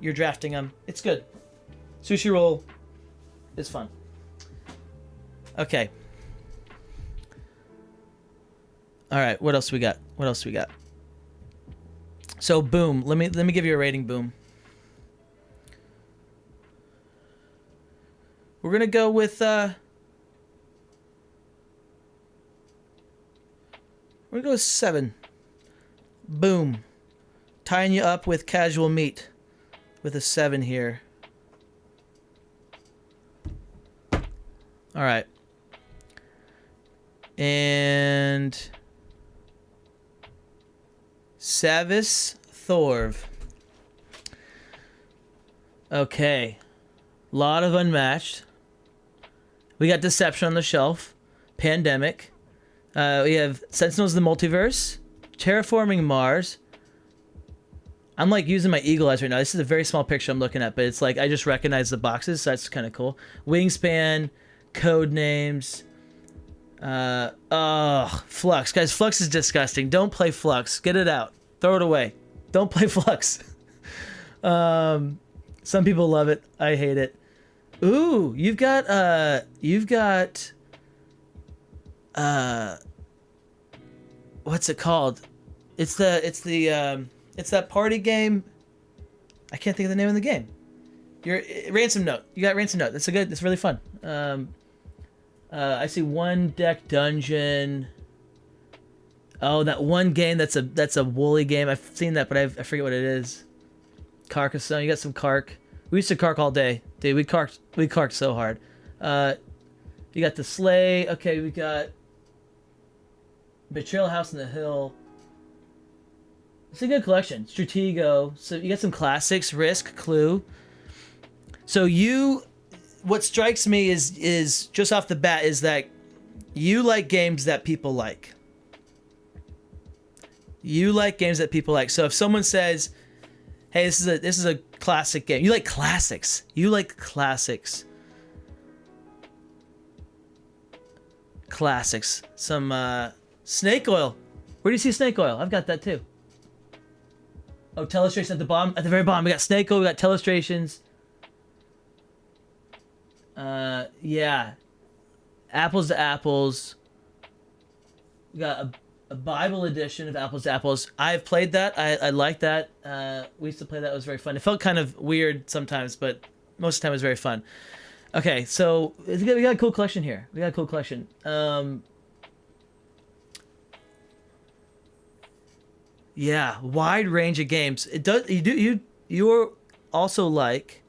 You're drafting them. It's good. Sushi Roll is fun. Okay. All right. What else we got? So Boom. Let me give you a rating. Boom. We're gonna go with we're gonna go with 7. Boom. Tying you up with casual meat with a 7 here. All right. And Savis Thorv. Okay. Lot of Unmatched. We got Deception on the shelf. Pandemic. We have Sentinels of the Multiverse. Terraforming Mars. I'm like using my eagle eyes right now. This is a very small picture I'm looking at, but it's like I just recognize the boxes, so that's kind of cool. Wingspan. Code Names. Flux. Guys, Flux is disgusting. Don't play Flux. Get it out. Throw it away. Don't play Flux. Some people love it. I hate it. Ooh, you've got what's it called? It's that party game. I can't think of the name of the game. Ransom Note. You got Ransom Note. That's really fun. I see One Deck Dungeon. Oh, that one game that's a woolly game. I've seen that, but I forget what it is. Carcassonne. You got some Cark. We used to Cark all day, dude. We carked so hard. You got the Slay. Okay, we got Betrayal House on the Hill. It's a good collection. Stratego. So you got some classics. Risk, Clue. So what strikes me is just off the bat is that you like games that people like. You like games that people like. So if someone says, "Hey, this is a classic game," you like classics. You like classics. Classics. Some snake oil. Where do you see snake oil? I've got that too. Oh, Telestration at the bottom. At the very bottom, we got snake oil. We got Telestrations. Yeah. Apples to Apples. We got a Bible edition of Apples to Apples. I've played that. I like that. We used to play that. It was very fun. It felt kind of weird sometimes, but most of the time it was very fun. Okay, so we got a cool collection here. Yeah, wide range of games. It does. You also like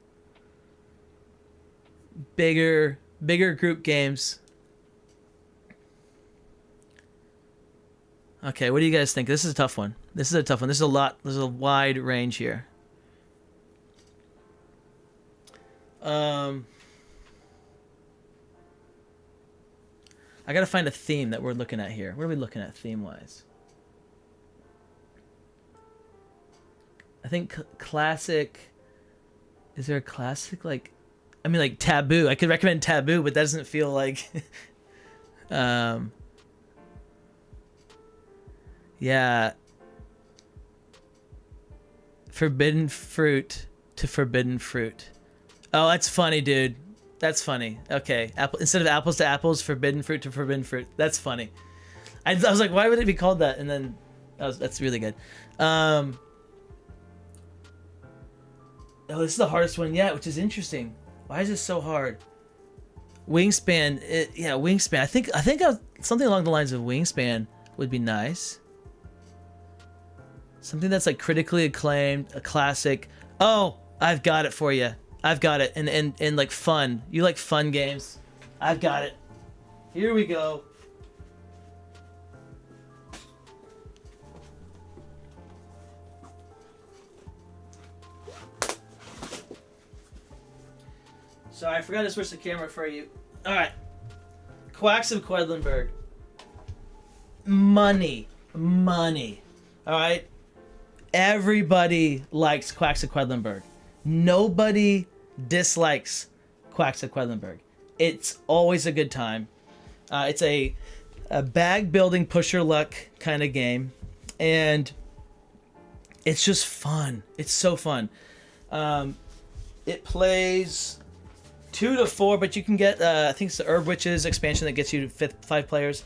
bigger group games. Okay, what do you guys think? This is a tough one. This is a lot. There's a wide range here. I gotta find a theme that we're looking at here. What are we looking at theme-wise? I think classic. Is there a classic like? I mean, like Taboo. I could recommend Taboo, but that doesn't feel like. Yeah. Forbidden Fruit to Forbidden Fruit. Oh, that's funny, dude. That's funny. Okay, instead of Apples to Apples, Forbidden Fruit to Forbidden Fruit. That's funny. I was like, why would it be called that? And then that's really good. Oh, this is the hardest one yet, which is interesting. Why is this so hard? Wingspan. Wingspan. I think something along the lines of Wingspan would be nice. Something that's like critically acclaimed, a classic. Oh, I've got it for you. I've got it. And like fun. You like fun games. I've got it. Here we go. Sorry, I forgot to switch the camera for you. All right. Quacks of Quedlinburg. Money. All right. Everybody likes Quacks of Quedlinburg. Nobody dislikes Quacks of Quedlinburg. It's always a good time. It's a bag building push your luck kind of game, and it's just fun. It's so fun. It plays 2 to 4, but you can get I think it's the Herb Witches expansion that gets you to 5 players.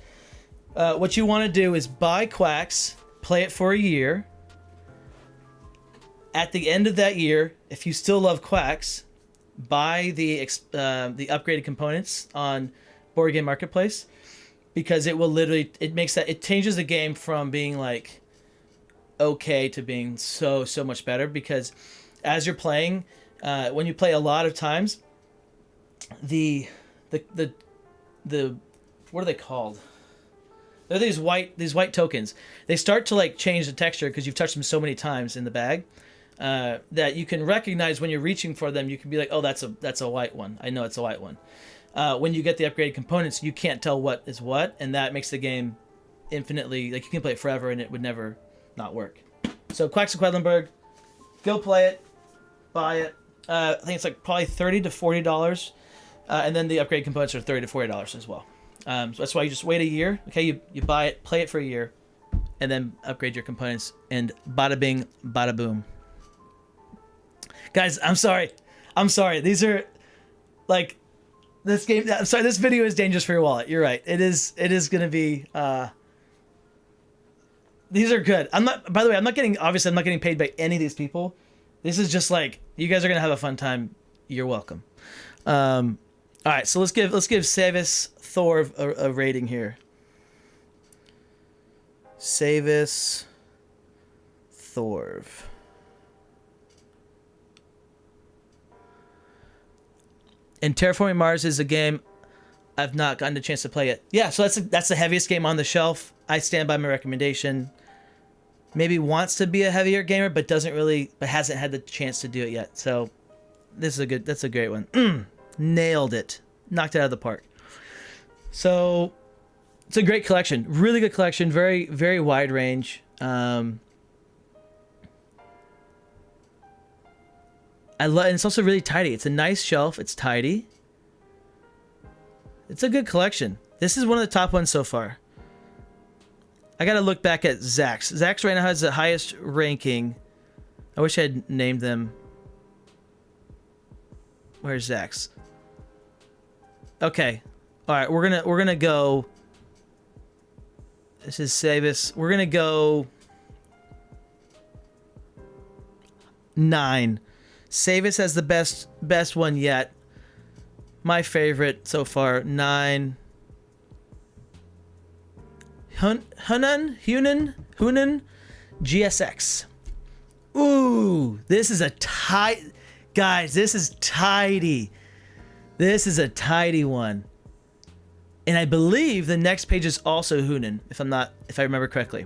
What you want to do is buy Quacks, play it for a year. At the end of that year, if you still love Quacks, buy the upgraded components on Board Game Marketplace, because it will literally it changes the game from being like okay to being so much better, because as you're playing, when you play a lot of times, the what are they called? They're these white tokens. They start to like change the texture because you've touched them so many times in the bag, that you can recognize when you're reaching for them. You can be like, oh, that's a white one. I know it's a white one. When you get the upgraded components, you can't tell what is what, and that makes the game infinitely, like, you can play it forever and it would never not work. So Quacks of Quedlinburg, go play it, buy it. I think it's like probably $30 to $40, and then the upgrade components are $30 to $40 as well. So that's why you just wait a year. Okay, you buy it, play it for a year, and then upgrade your components, and bada bing, bada boom. Guys, I'm sorry. These are like this game. I'm sorry. This video is dangerous for your wallet. You're right. It is gonna be. These are good. By the way, I'm not getting paid by any of these people. This is just like, you guys are gonna have a fun time. You're welcome. All right, so let's give Savis Thor a rating here. Savis Thorv. And Terraforming Mars is a game I've not gotten a chance to play yet. Yeah, so that's the heaviest game on the shelf. I stand by my recommendation. Maybe wants to be a heavier gamer, but hasn't had the chance to do it yet. So that's a great one. Nailed it. Knocked it out of the park. So it's a great collection. Really good collection. Very, very wide range. And it's also really tidy. It's a nice shelf. It's tidy. It's a good collection. This is one of the top ones so far. I gotta look back at Zach's. Zach's right now has the highest ranking. I wish I had named them. Where's Zach's? Okay. All right, we're gonna go. This is Savis. We're gonna go 9. Savis has the best one yet. My favorite so far, 9. Hunan, GSX. Ooh, this is a guys, this is tidy. This is a tidy one. And I believe the next page is also Hunan, if I remember correctly.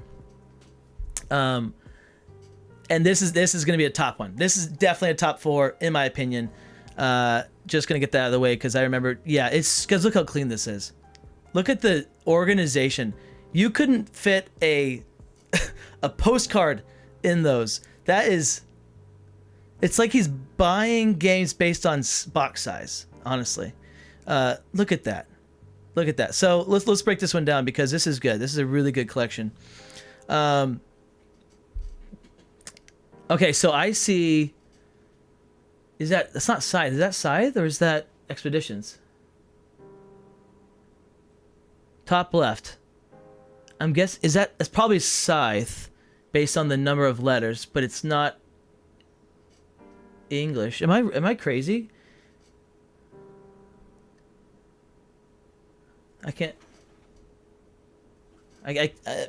And this is going to be a top one. This is definitely a top 4 in my opinion. Just going to get that out of the way because I remember, yeah, because look how clean this is. Look at the organization. You couldn't fit a postcard in those. It's like he's buying games based on box size, honestly. Look at that. Look at that. So let's break this one down because this is good. This is a really good collection. Okay, so I see. That's not Scythe. Is that Scythe or is that Expeditions? Top left. I'm guessing it's probably Scythe, based on the number of letters, but it's not English. Am I crazy? I can't.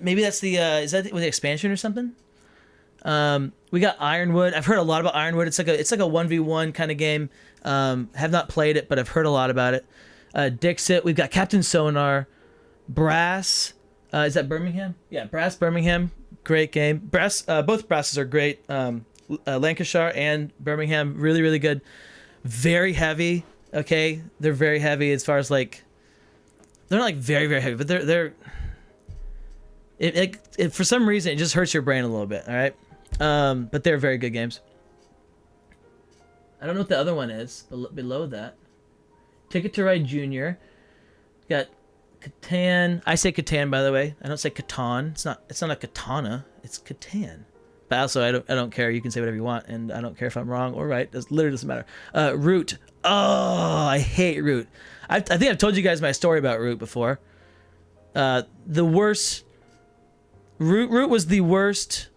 Maybe that's the is that with the expansion or something? We got Ironwood. I've heard a lot about Ironwood. It's like a 1v1 kind of game. Have not played it, but I've heard a lot about it. Dixit. We've got Captain Sonar, Brass. Is that Birmingham? Yeah, Brass Birmingham. Great game. Brass. Both Brasses are great. Lancashire and Birmingham, really, really good. Very heavy. Okay, they're very heavy as far as like. They're not like very, very heavy, but they're. It for some reason it just hurts your brain a little bit. All right, but they're very good games. I don't know what the other one is below that. Ticket to Ride Junior. Got Catan. I say Catan, by the way. I don't say Catan. It's not a katana. It's Catan. But also, I don't care. You can say whatever you want, and I don't care if I'm wrong or right. It literally doesn't matter. Root. Oh, I hate Root. I think I've told you guys my story about Root before. The worst. Root was the worst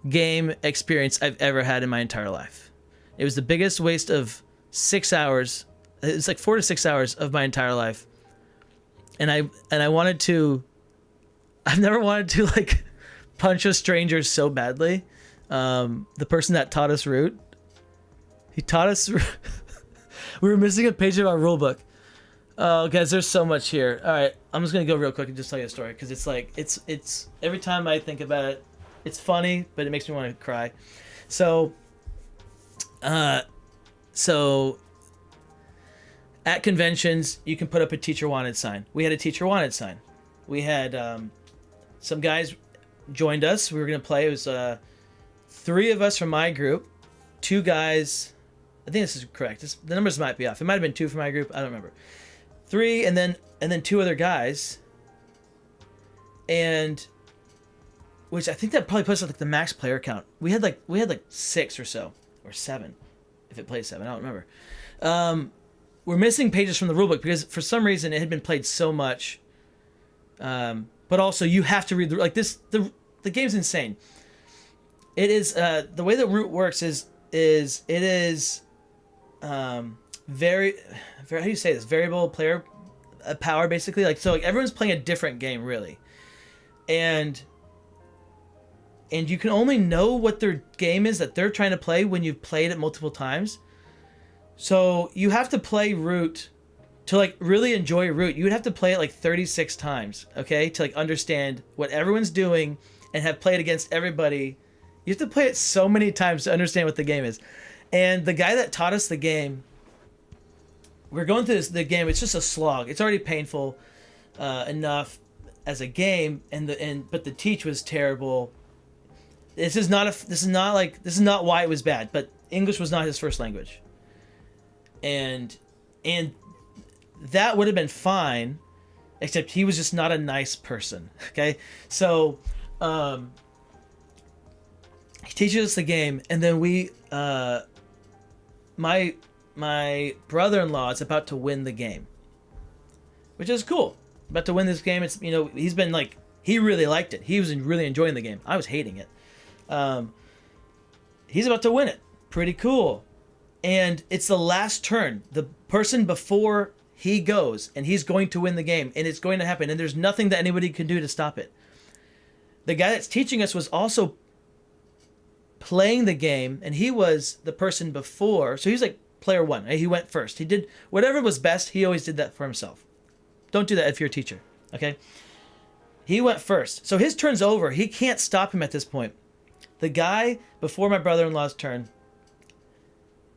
game experience I've ever had in my entire life. It was the biggest waste of 6 hours. It's like 4 to 6 hours of my entire life. And I wanted to. I've never wanted to like punch a stranger so badly. The person that taught us Root, he taught us. We were missing a page of our rule book. Oh, guys, there's so much here. All right, I'm just gonna go real quick and just tell you a story because it's like it's every time I think about it, it's funny, but it makes me want to cry. So at conventions, you can put up a teacher wanted sign. We had a teacher wanted sign. We had some guys joined us. We were gonna play. It was 3 of us from my group, 2 guys. I think this is correct. The numbers might be off. It might have been 2 from my group. I don't remember. 3 and then 2 other guys. And which I think that probably puts us like the max player count. We had like 6 or so, or 7, if it plays 7. I don't remember. We're missing pages from the rulebook because for some reason it had been played so much. But also you have to read the game's insane. It is the way that Root works is it is very how do you say this, variable player power, basically. Like, so like everyone's playing a different game really, and you can only know what their game is that they're trying to play when you've played it multiple times. So you have to play Root to like really enjoy Root. You would have to play it like 36 times, okay, to like understand what everyone's doing and have played against everybody. You have to play it so many times to understand what the game is. And the guy that taught us the game, we're going through the game. It's just a slog. It's already painful enough as a game, but the teach was terrible. This is not why it was bad. But English was not his first language, and that would have been fine, except he was just not a nice person. Okay, so he teaches us the game, and then we my brother-in-law is about to win the game, which is cool. About to win this game. It's, he's been like, he really liked it. He was really enjoying the game. I was hating it. He's about to win it. Pretty cool. And it's the last turn. The person before he goes, and he's going to win the game, and it's going to happen, and there's nothing that anybody can do to stop it. The guy that's teaching us was also playing the game, and he was the person before, so he was like player 1. He went first. He did whatever was best. He always did that for himself. Don't do that if you're a teacher, okay? He went first, so his turn's over. He can't stop him at this point. The guy before my brother-in-law's turn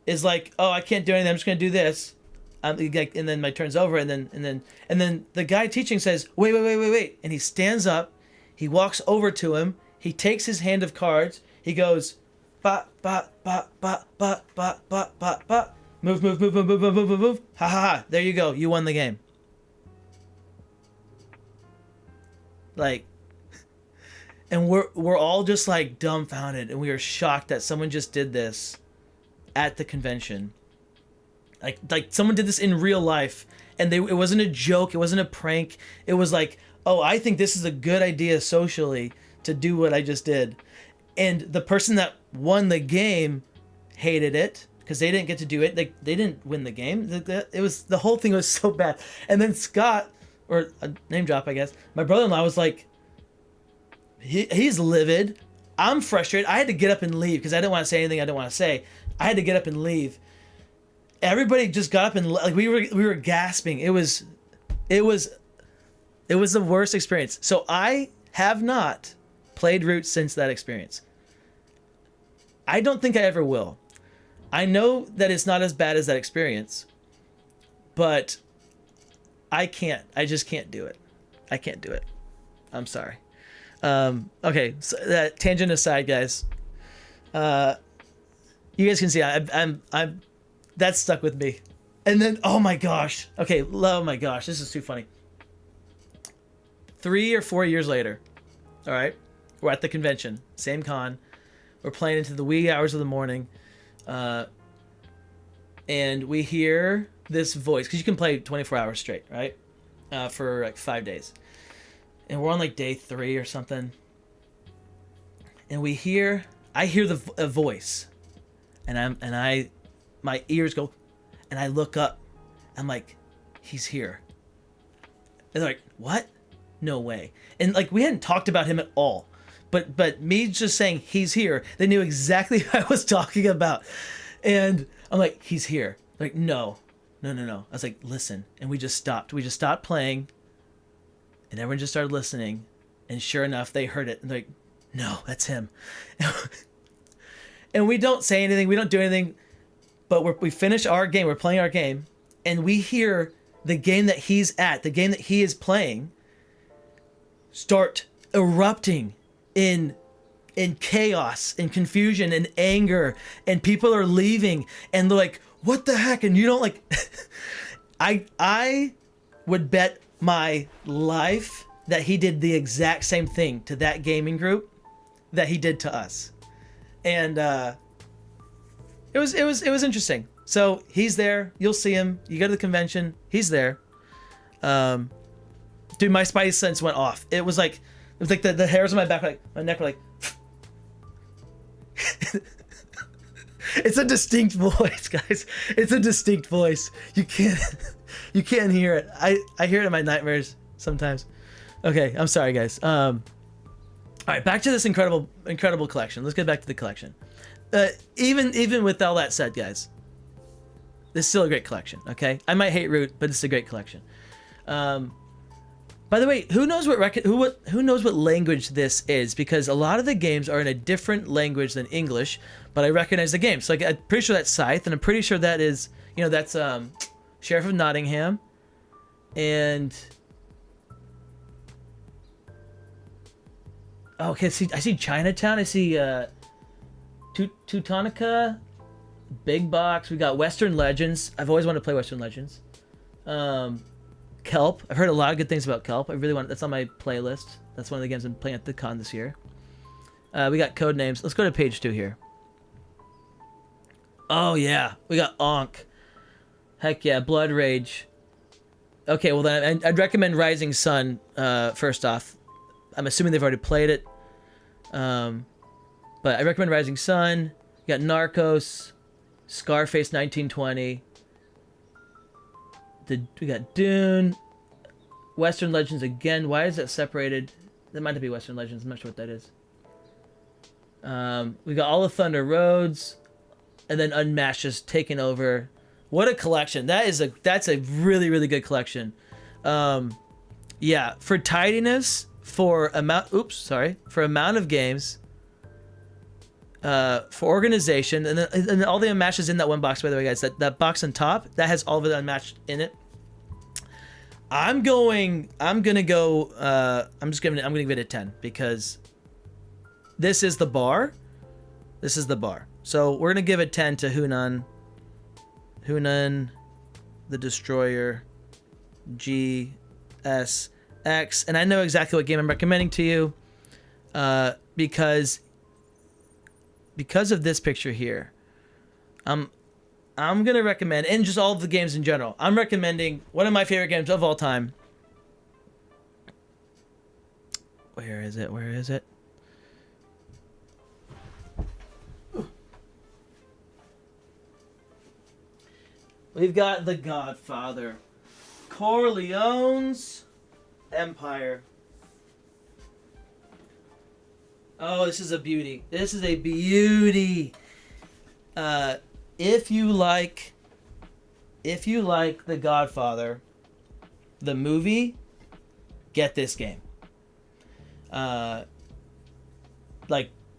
is like, "Oh, I can't do anything. I'm just gonna do this," and then my turn's over, and then the guy teaching says, "Wait," and he stands up. He walks over to him. He takes his hand of cards. He goes, ba ba ba ba ba ba ba ba ba. Move. Ha ha ha. There you go. You won the game. Like, and we're all just like dumbfounded, and we are shocked that someone just did this at the convention. Like someone did this in real life, and it wasn't a joke. It wasn't a prank. It was like, oh, I think this is a good idea socially to do what I just did. And the person that won the game hated it because they didn't get to do it. They didn't win the game. It was, the whole thing was so bad. And then Scott, or a name drop, I guess, my brother-in-law was like, he's livid. I'm frustrated. I had to get up and leave because I didn't want to say anything I didn't want to say. I had to get up and leave. everybody just got up and like we were gasping. It was the worst experience. So I have not played Root since that experience. I don't think I ever will. I know that it's not as bad as that experience, but I just can't do it. I can't do it. I'm sorry. Okay, so that tangent aside, guys. You guys can see I'm that stuck with me. And then oh my gosh. Okay, oh my gosh, this is too funny. 3 or 4 years later, all right, we're at the convention, same con. We're playing into the wee hours of the morning, and we hear this voice because you can play 24 hours straight, right? For like 5 days, and we're on like day 3 or something, and I hear a voice, and my ears go, and I look up, I'm like, he's here. And they're like, what? No way. And like we hadn't talked about him at all, but me just saying he's here, they knew exactly what I was talking about. And I'm like, he's here. Like, no. I was like, listen. And we just stopped playing, and everyone just started listening, and sure enough they heard it, and they're like, no, that's him. And we don't say anything, we don't do anything, but we finish our game, we're playing our game, and we hear the game that he's at, the game that he is playing, start erupting in chaos and confusion and anger, and people are leaving, and they're like, what the heck? And you don't like I would bet my life that he did the exact same thing to that gaming group that he did to us. And it was interesting. So he's there, you'll see him, you go to the convention, he's there. Dude, my spidey sense went off. It was like the hairs on my back, like my neck were like. It's a distinct voice, guys. It's a distinct voice. You can't hear it. I hear it in my nightmares sometimes. Okay, I'm sorry, guys. All right, back to this incredible collection. Let's get back to the collection. Even with all that said, guys, this is still a great collection. Okay, I might hate Root, but it's a great collection. By the way, who knows what language this is? Because a lot of the games are in a different language than English, but I recognize the game. So like, I'm pretty sure that's Scythe, and I'm pretty sure that is, that's Sheriff of Nottingham, and okay, I see Chinatown. I see Teutonica, Big Box. We got Western Legends. I've always wanted to play Western Legends. Kelp. I've heard a lot of good things about Kelp. That's on my playlist. That's one of the games I'm playing at the con this year. We got code names. Let's go to page 2 here. Oh yeah, we got Ankh. Heck yeah, Blood Rage. Okay, well then I'd recommend Rising Sun first off. I'm assuming they've already played it. But I recommend Rising Sun. You got Narcos, Scarface 1920. We got Dune, Western Legends again. Why is that separated? That might not be Western Legends. I'm not sure what that is. We got all of Thunder Roads, and then Unmatched just taking over. What a collection! That's a really, really good collection. Yeah, for tidiness, for amount of games, for organization, and all the Unmatched is in that one box, by the way, guys. That box on top, that has all of the Unmatched in it. I'm gonna give it a 10 because this is the bar. So we're gonna give it 10 to Hunan, the Destroyer, GSX, and I know exactly what game I'm recommending to you, because of this picture here. I'm gonna recommend, and just all of the games in general, I'm recommending one of my favorite games of all time. Where is it? We've got The Godfather, Corleone's Empire. Oh, this is a beauty. If you like if you like The Godfather, the movie, get this game. Like,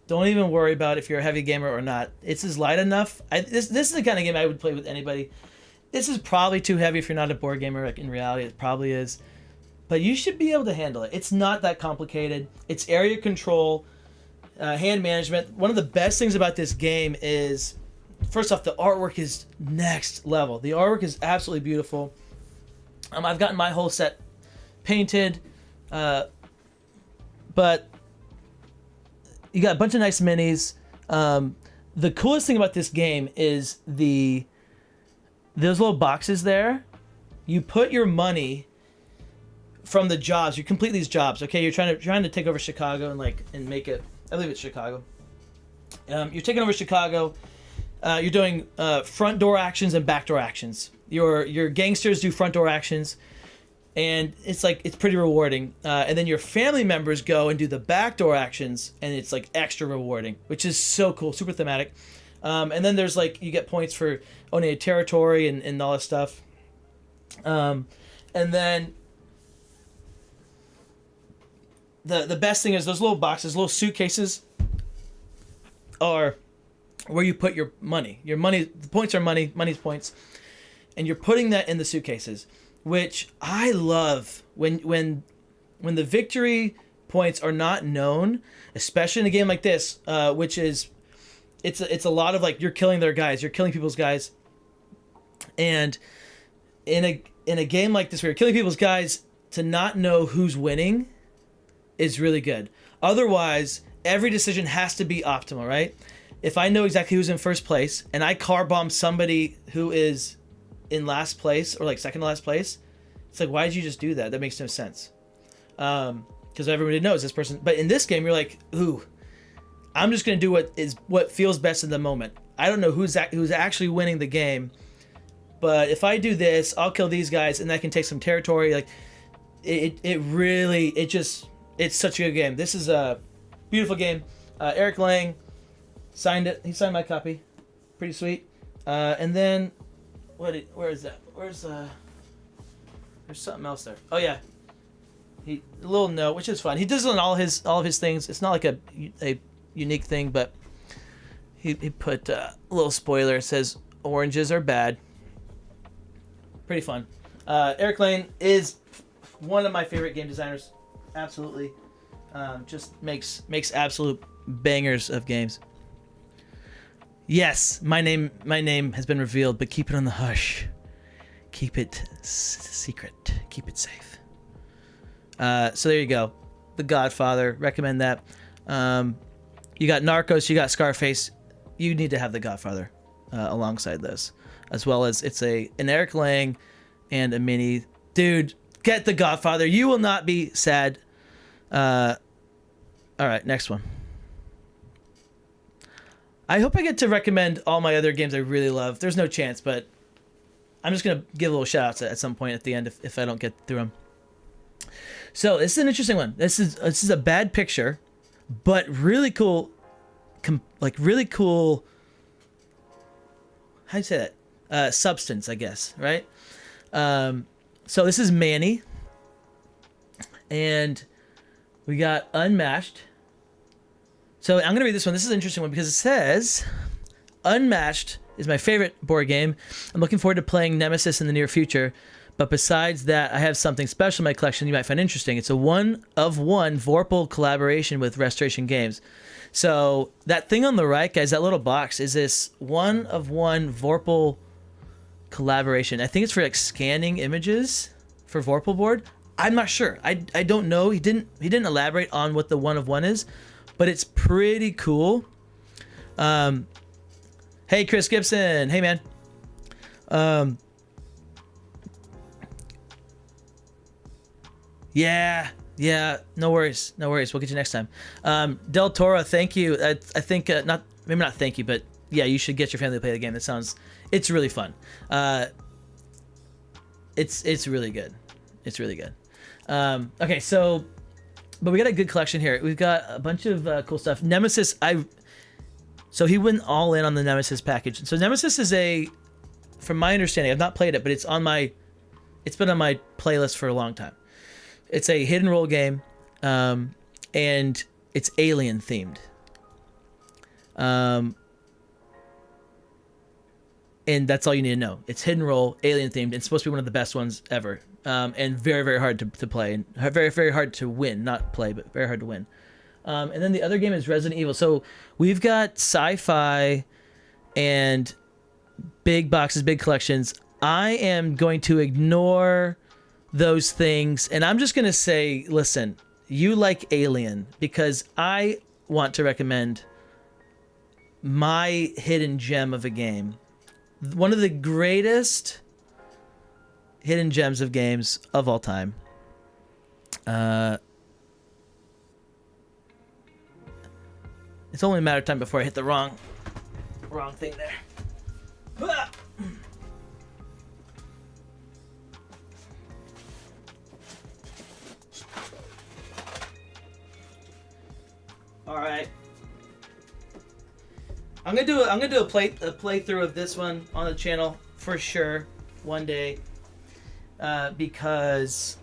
don't even worry about if you're a heavy gamer or not. It's just light enough. This is the kind of game I would play with anybody. This is probably too heavy if you're not a board gamer. Like, in reality, it probably is. But you should be able to handle it. It's not that complicated. It's area control, hand management. One of the best things about this game is, first off, the artwork is next level. The artwork is absolutely beautiful. I've gotten my whole set painted, but you got a bunch of nice minis. The coolest thing about this game is those little boxes there. You put your money from the jobs. You complete these jobs. Okay, you're trying to take over Chicago and make it. I believe it's Chicago. You're taking over Chicago. You're doing front door actions and back door actions. Your gangsters do front door actions, and it's pretty rewarding. And then your family members go and do the back door actions, and it's like extra rewarding, which is so cool, super thematic. And then there's you get points for owning a territory and all this stuff. And then the best thing is those little boxes, little suitcases, are where you put your money. Your money, the points are money, money's points, and you're putting that in the suitcases, which I love when the victory points are not known, especially in a game like this, which is it's a lot of you're killing their guys, you're killing people's guys, and in a game like this where you're killing people's guys, to not know who's winning is really good. Otherwise, every decision has to be optimal, right? If I know exactly who's in first place and I car bomb somebody who is in last place or second to last place, it's why did you just do that? That makes no sense. Because everybody knows this person. But in this game, you're ooh, I'm just gonna do what feels best in the moment. I don't know who's actually winning the game, but if I do this, I'll kill these guys and I can take some territory. It's such a good game. This is a beautiful game. Eric Lang signed it. He signed my copy. Pretty sweet. And then, where is that? There's something else there. Oh yeah, a little note, which is fun. He does it on all of his things. It's not a unique thing, but he put a little spoiler. It says oranges are bad. Pretty fun. Eric Lane is one of my favorite game designers. Absolutely. Just makes absolute bangers of games. Yes, my name has been revealed, but keep it on the hush. Keep it secret. Keep it safe. So there you go. The Godfather. Recommend that. You got Narcos. You got Scarface. You need to have The Godfather alongside this, as well as it's an Eric Lang and a mini. Dude, get The Godfather. You will not be sad. All right, next one. I hope I get to recommend all my other games I really love. There's no chance, but I'm just going to give a little shout outs at some point at the end if I don't get through them. So this is an interesting one. This is a bad picture, but really cool, really cool, how do you say that? Substance, I guess, right? So this is Manny, and we got Unmatched. So I'm going to read this one. This is an interesting one because it says, Unmatched is my favorite board game. I'm looking forward to playing Nemesis in the near future. But besides that, I have something special in my collection you might find interesting. It's a one-of-one Vorpal collaboration with Restoration Games. So that thing on the right, guys, that little box, is this one-of-one Vorpal collaboration. I think it's for scanning images for Vorpal board. I'm not sure. I don't know. He didn't elaborate on what the one-of-one is. But it's pretty cool. Hey, Chris Gibson. Hey, man. Yeah. No worries. We'll get you next time. Del Toro, thank you. I think maybe not thank you, but yeah, you should get your family to play the game. It's really fun. It's really good. It's really good. Okay, so. But we got a good collection here. We've got a bunch of cool stuff. Nemesis, so he went all in on the Nemesis package. So Nemesis is from my understanding, I've not played it, but it's been on my playlist for a long time. It's a hidden role game, and it's alien themed. And that's all you need to know. It's hidden role, alien themed. It's supposed to be one of the best ones ever, and very, very hard to play, and very, very hard to win. Not play, but very hard to win. And then the other game is Resident Evil. So we've got sci-fi and big boxes, big collections. I am going to ignore those things, and I'm just going to say, listen, you like Alien, because I want to recommend my hidden gem of a game. One of the greatest hidden gems of games of all time. It's only a matter of time before I hit the wrong thing there. All right. I'm gonna do a playthrough of this one on the channel for sure one day, because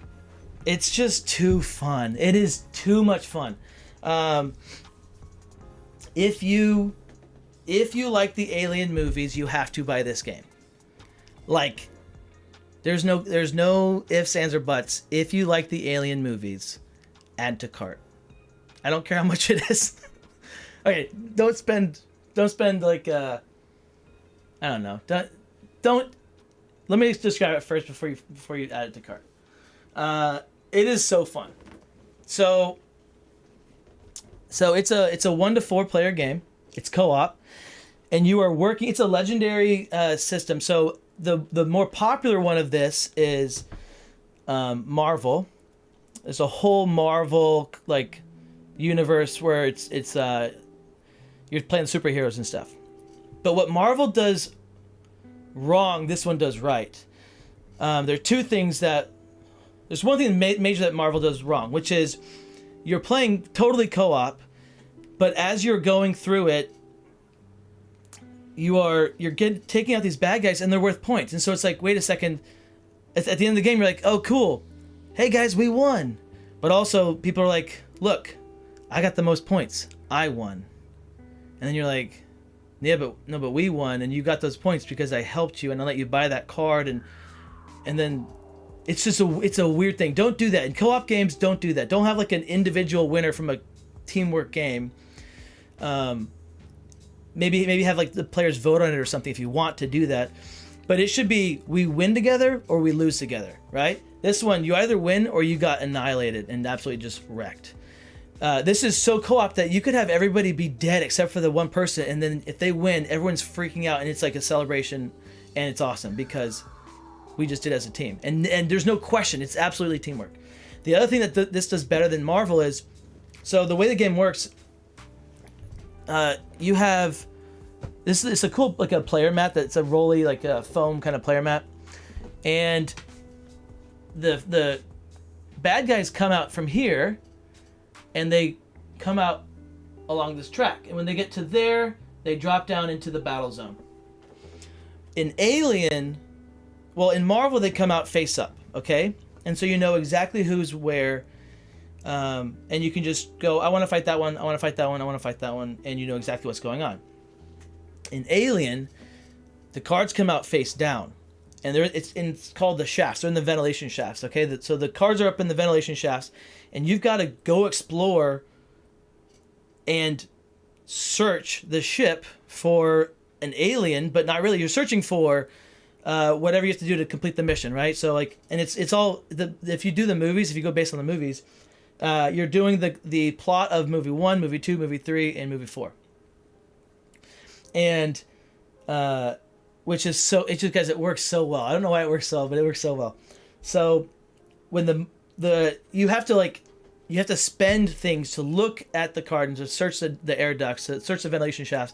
it's just too fun. It is too much fun. If you like the Alien movies, you have to buy this game. Like, there's no ifs, ands, or buts. If you like the Alien movies, add to cart. I don't care how much it is. Okay, don't spend like I don't know. Don't. Let me describe it first before you add it to cart. It is so fun. So it's a 1 to 4 player game. It's co-op, and you are working. It's a legendary system. So the more popular one of this is Marvel. There's a whole Marvel like universe where it's you're playing superheroes and stuff. But what Marvel does wrong, this one does right. There are two things that... There's one thing major that Marvel does wrong, which is you're playing totally co-op, but as you're going through it, you're taking out these bad guys, and they're worth points. And so it's like, wait a second. At the end of the game, you're like, oh, cool. Hey, guys, we won. But also, people are like, look, I got the most points. I won. And then you're like, yeah, but we won, and you got those points because I helped you, and I let you buy that card, and then it's a weird thing. Don't do that. In co-op games, don't do that. Don't have like an individual winner from a teamwork game. Maybe have like the players vote on it or something if you want to do that. But it should be we win together or we lose together, right? This one, you either win or you got annihilated and absolutely just wrecked. This is so co-op that you could have everybody be dead except for the one person, and then if they win, everyone's freaking out, and it's like a celebration, and it's awesome because we just did as a team. And there's no question, it's absolutely teamwork. The other thing that this does better than Marvel is, so the way the game works, you have this is a cool like a player mat that's a rolly like a foam kind of player mat, and the bad guys come out from here, and they come out along this track, and when they get to there, they drop down into the battle zone. In Alien, well, in Marvel they come out face up, okay, and so you know exactly who's where. And you can just go, I want to fight that one, I want to fight that one, I want to fight that one, and you know exactly what's going on. In Alien, the cards come out face down, and it's called the shafts. They're in the ventilation shafts, okay? So the cards are up in the ventilation shafts, and you've got to go explore and search the ship for an alien, but not really. You're searching for whatever you have to do to complete the mission, right? So like, and it's all if you do the movies, if you go based on the movies, you're doing the plot of movie 1, movie 2, movie 3, and movie 4. And which is so, it's just guys, it works so well. I don't know why it works so well, but it works so well. So when you have to spend things to look at the card and to search the air ducts, to search the ventilation shafts,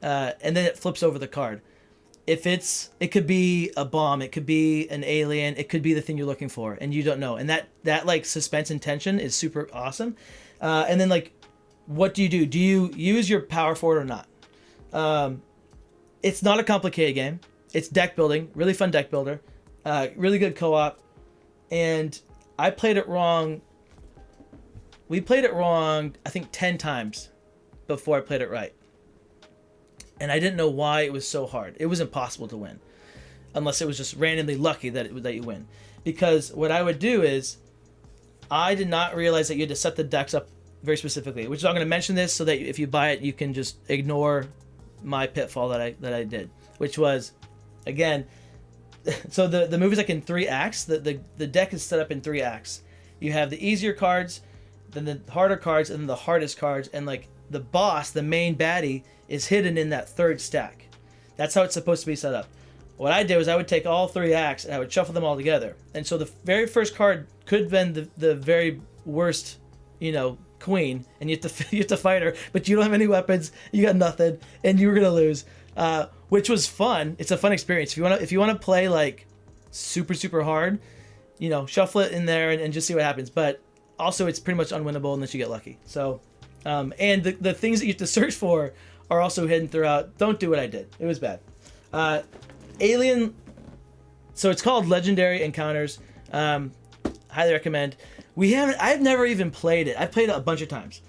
and then it flips over the card. It could be a bomb, it could be an alien, it could be the thing you're looking for, and you don't know. And that like suspense and tension is super awesome. And then like, what do you do? Do you use your power for it or not? It's not a complicated game. It's deck building, really fun deck builder, really good co-op, and I played it wrong. We played it wrong, I think 10 times before I played it right. And I didn't know why it was so hard. It was impossible to win, unless it was just randomly lucky that you win. Because what I would do is, I did not realize that you had to set the decks up very specifically, which is I'm going to mention this so that if you buy it, you can just ignore my pitfall that I did, which was, again, so the movie's like in 3 acts. The deck is set up in 3 acts. You have the easier cards, then the harder cards, and then the hardest cards, and like the boss, the main baddie, is hidden in that 3rd stack. That's how it's supposed to be set up. What I did was I would take all 3 acts and I would shuffle them all together. And so the very first card could have been the very worst, queen, and you have to fight her, but you don't have any weapons, you got nothing, and you were gonna lose. Which was fun. It's a fun experience. If you wanna play like super hard, shuffle it in there and just see what happens. But also it's pretty much unwinnable unless you get lucky. So, and the things that you have to search for are also hidden throughout. Don't do what I did. It was bad. Alien. So it's called Legendary Encounters. Highly recommend. I've never even played it. I've played it a bunch of times.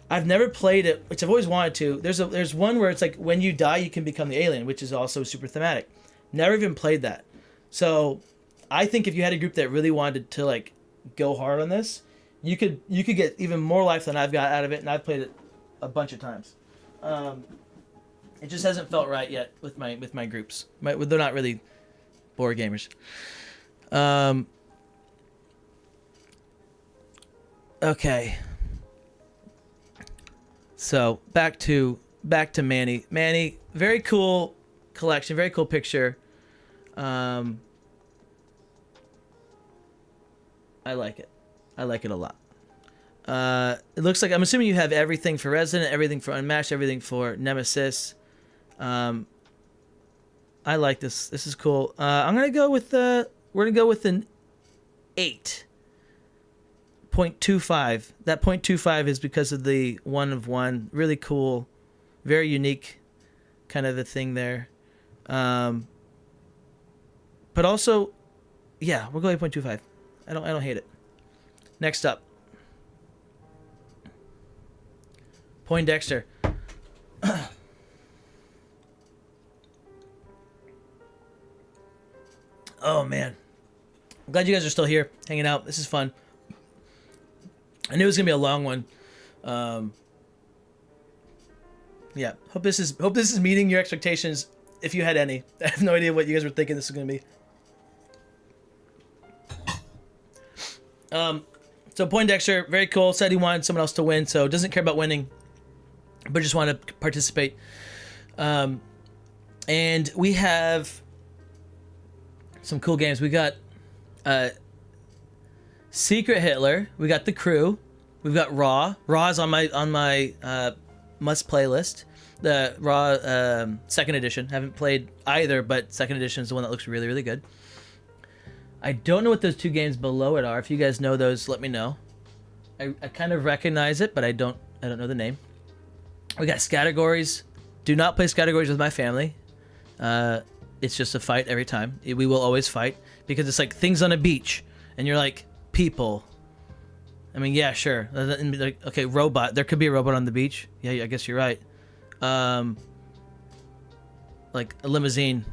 I've never played it, which I've always wanted to. There's one where it's like when you die, you can become the alien, which is also super thematic. Never even played that. So I think if you had a group that really wanted to like go hard on this, you could get even more life than I've got out of it, and I've played it a bunch of times. It just hasn't felt right yet with my groups. They're not really board gamers. Okay. So back to Manny. Manny, very cool collection, very cool picture. I like it. I like it a lot. It looks like, I'm assuming you have everything for Resident, everything for Unmatched, everything for Nemesis. I like this. This is cool. I'm gonna go with we're gonna go with an 8.25. That 0.25 is because of the 1 of 1. Really cool, very unique, kind of a thing there. But also, yeah, we'll go 8.25. I don't hate it. Next up, Poindexter. Oh man, I'm glad you guys are still here, hanging out. This is fun. I knew it was gonna be a long one. Yeah, hope this is meeting your expectations, if you had any. I have no idea what you guys were thinking this was gonna be. So Poindexter, very cool. Said he wanted someone else to win, so doesn't care about winning, but just wanted to participate. And we have some cool games. We got Secret Hitler. We got The Crew. We've got Raw. Raw is on my must play list. The Raw 2nd edition. Haven't played either, but 2nd edition is the one that looks really, really good. I don't know what those 2 games below it are. If you guys know those, let me know. I kind of recognize it, but I don't know the name. We got Categories. Do not play Categories with my family. It's just a fight every time. We will always fight because it's like things on a beach, and you're like, people. I mean, yeah, sure. Like, okay, robot. There could be a robot on the beach. Yeah, I guess you're right. Like a limousine.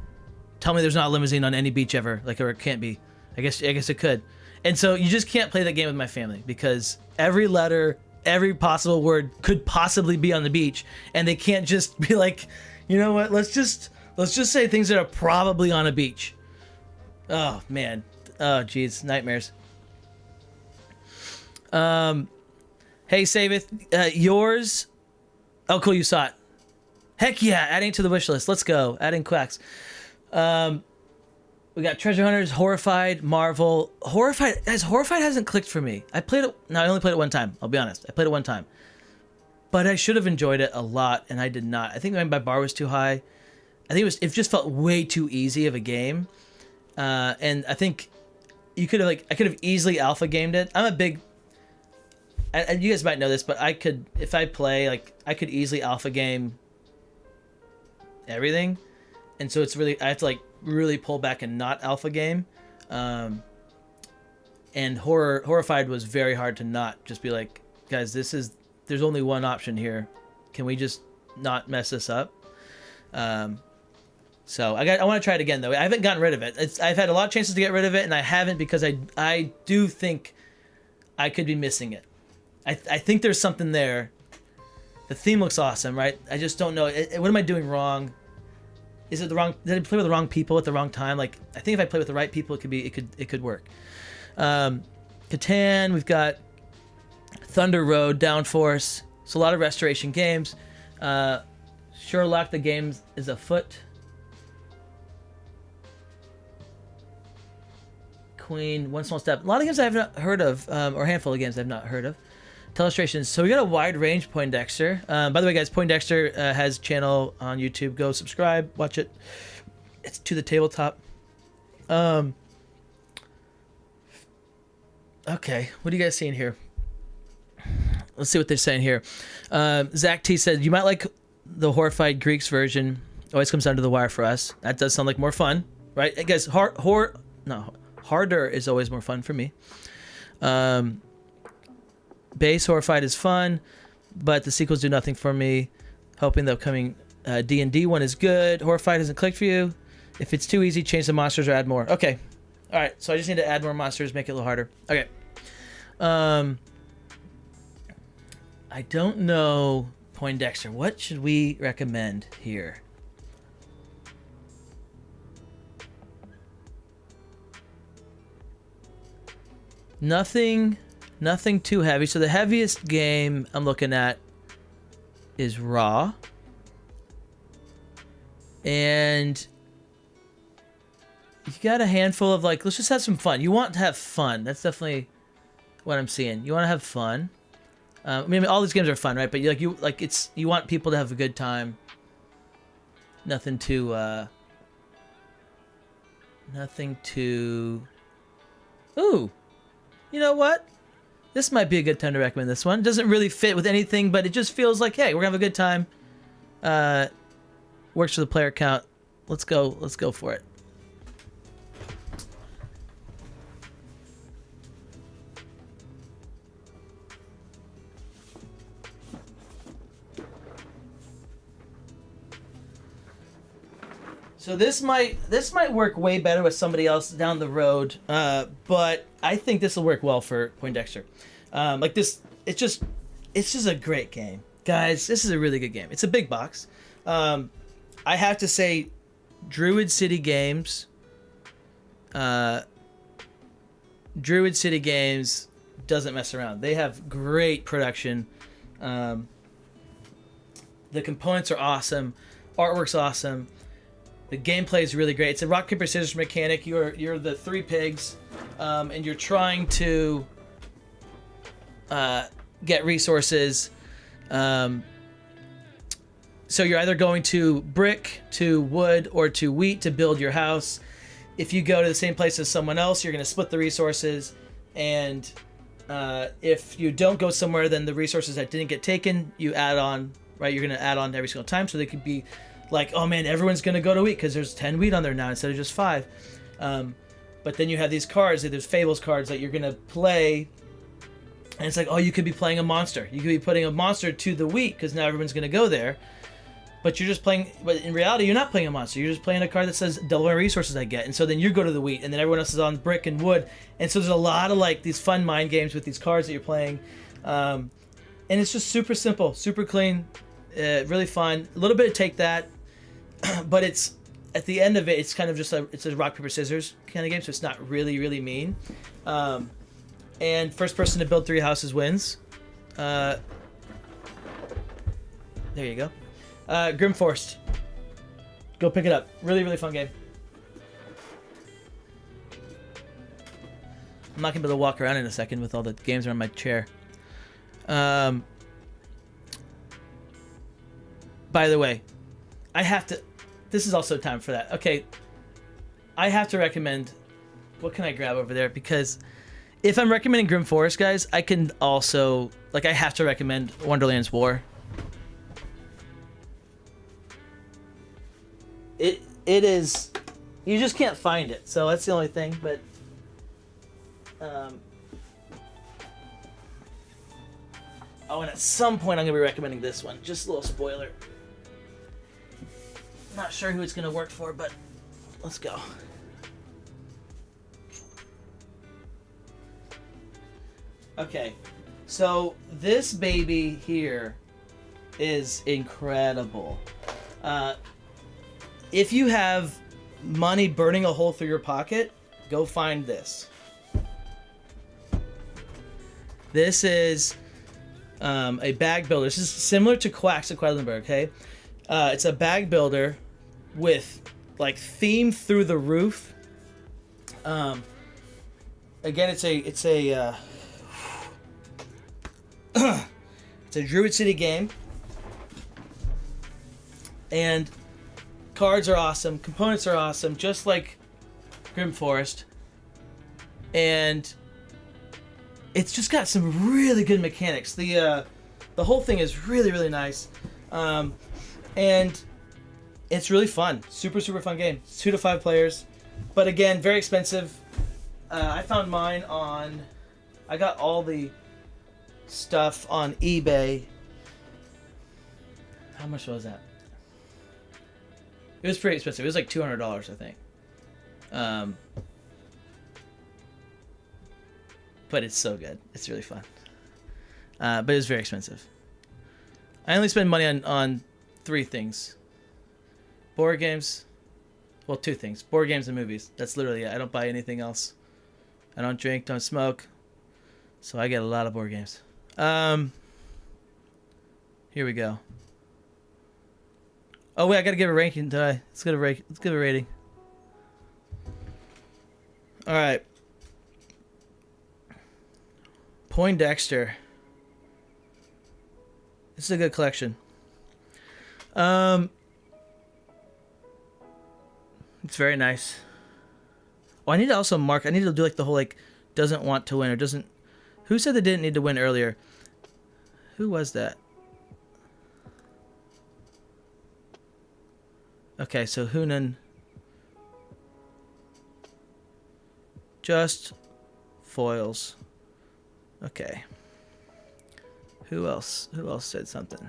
Tell me there's not a limousine on any beach ever. Like, or it can't be. I guess it could. And so you just can't play that game with my family because every letter, every possible word could possibly be on the beach, and they can't just be like, you know what? Let's just say things that are probably on a beach. Oh man. Oh geez, nightmares. Hey Savith, yours. Oh cool, you saw it. Heck yeah, adding to the wish list. Let's go. Adding quacks. We got Treasure Hunters, Horrified, Marvel. Horrified, guys, Horrified hasn't clicked for me. I only played it one time. I'll be honest. I played it one time. But I should have enjoyed it a lot, and I did not. I think my bar was too high. I think it just felt way too easy of a game. And I think I could have easily alpha gamed it. I'm a big, and you guys might know this, but if I play, I could easily alpha game everything. And so it's really, I have to really pull back and not alpha game. And Horrified was very hard to not just be like, guys, there's only one option here. Can we just not mess this up? So I want to try it again though. I haven't gotten rid of it. I've had a lot of chances to get rid of it, and I haven't because I do think I could be missing it. I think there's something there. The theme looks awesome, right? I just don't know. What am I doing wrong? Is it the wrong? Did I play with the wrong people at the wrong time? Like, I think if I play with the right people, it could work. Catan, we've got Thunder Road, Downforce. So a lot of restoration games. Sherlock the Games is afoot. Queen, One Small Step. A lot of games I have not heard of, or a handful of games I've not heard of. Telestrations. So we got a wide range, Poindexter. By the way, guys, Poindexter has a channel on YouTube. Go subscribe, watch it. It's To the Tabletop. Okay, what are you guys seeing here? Let's see what they're saying here. Zach T said, you might like the Horrified Greeks version. Always comes down to the wire for us. That does sound like more fun, right? I guess harder is always more fun for me. Base Horrified is fun, but the sequels do nothing for me. Hoping the upcoming D&D one is good. Horrified hasn't clicked for you. If it's too easy, change the monsters or add more. Okay. All right, so I just need to add more monsters, make it a little harder. Okay. I don't know, Poindexter. What should we recommend here? Nothing too heavy. So the heaviest game I'm looking at is Raw. And you got a handful of, like, let's just have some fun. You want to have fun. That's definitely what I'm seeing. You want to have fun. I mean, all these games are fun, right? But you want people to have a good time. Nothing too Ooh. You know what? This might be a good time to recommend this one. It doesn't really fit with anything, but it just feels like, hey, we're gonna have a good time. Works for the player count. Let's go for it. So this might work way better with somebody else down the road, but I think this will work well for Poindexter. Like this, it's just a great game, guys. This is a really good game. It's a big box. I have to say, Druid City Games. Druid City Games doesn't mess around. They have great production. The components are awesome. Artwork's awesome. The gameplay is really great. It's a rock, paper, scissors mechanic. You're the three pigs, and you're trying to get resources. So you're either going to brick, to wood, or to wheat to build your house. If you go to the same place as someone else, you're going to split the resources. And if you don't go somewhere, then the resources that didn't get taken, you add on, right? You're going to add on every single time. So they could be like, oh man, everyone's going to go to wheat because there's 10 wheat on there now instead of just 5. But then you have these cards, there's Fables cards that you're going to play. And it's like, oh, you could be playing a monster. You could be putting a monster to the wheat because now everyone's going to go there. But you're just playing, but in reality, you're not playing a monster. You're just playing a card that says double my resources I get. And so then you go to the wheat, and then everyone else is on brick and wood. And so there's a lot of like these fun mind games with these cards that you're playing. And it's just super simple, super clean, really fun. A little bit of take that, but it's at the end of it, it's kind of just it's a rock, paper, scissors kind of game. So it's not really, really mean. And first person to build 3 houses wins. There you go. Grimforced. Go pick it up. Really, really fun game. I'm not going to be able to walk around in a second with all the games around my chair. By the way, I have to... This is also time for that. Okay. I have to recommend... What can I grab over there? Because if I'm recommending Grimforest, guys, I can also... Like, I have to recommend Wonderland's War. It is You just can't find it, so that's the only thing. But oh, and at some point I'm gonna be recommending this one. Just a little spoiler. Not sure who it's gonna work for, but let's go. Okay, so this baby here is incredible. If you have money burning a hole through your pocket, go find this. This is a bag builder. This is similar to Quacks at Quedlinburg, okay? It's a bag builder with like theme through the roof. Again, it's a it's a Druid City game, and cards are awesome, components are awesome, just like Grim Forest, and it's just got some really good mechanics. The whole thing is really nice, and it's really fun. Super fun game. It's 2 to 5 players, but again, very expensive. I found mine on. I got all the stuff on eBay. How much was that? It was pretty expensive. It was like $200, I think. But it's so good. It's really fun. But it was very expensive. I only spend money on 3 things. Board games. Well, 2 things. Board games and movies. That's literally it. I don't buy anything else. I don't drink, don't smoke. So I get a lot of board games. Here we go. Oh wait, I gotta give a ranking, don't I? Let's give a rating. All right. Poindexter. This is a good collection. It's very nice. Oh, I need to also mark. I need to do like the whole like doesn't want to win or doesn't. Who said they didn't need to win earlier? Who was that? Okay, so Hunan. Just foils. Okay. Who else? Who else said something?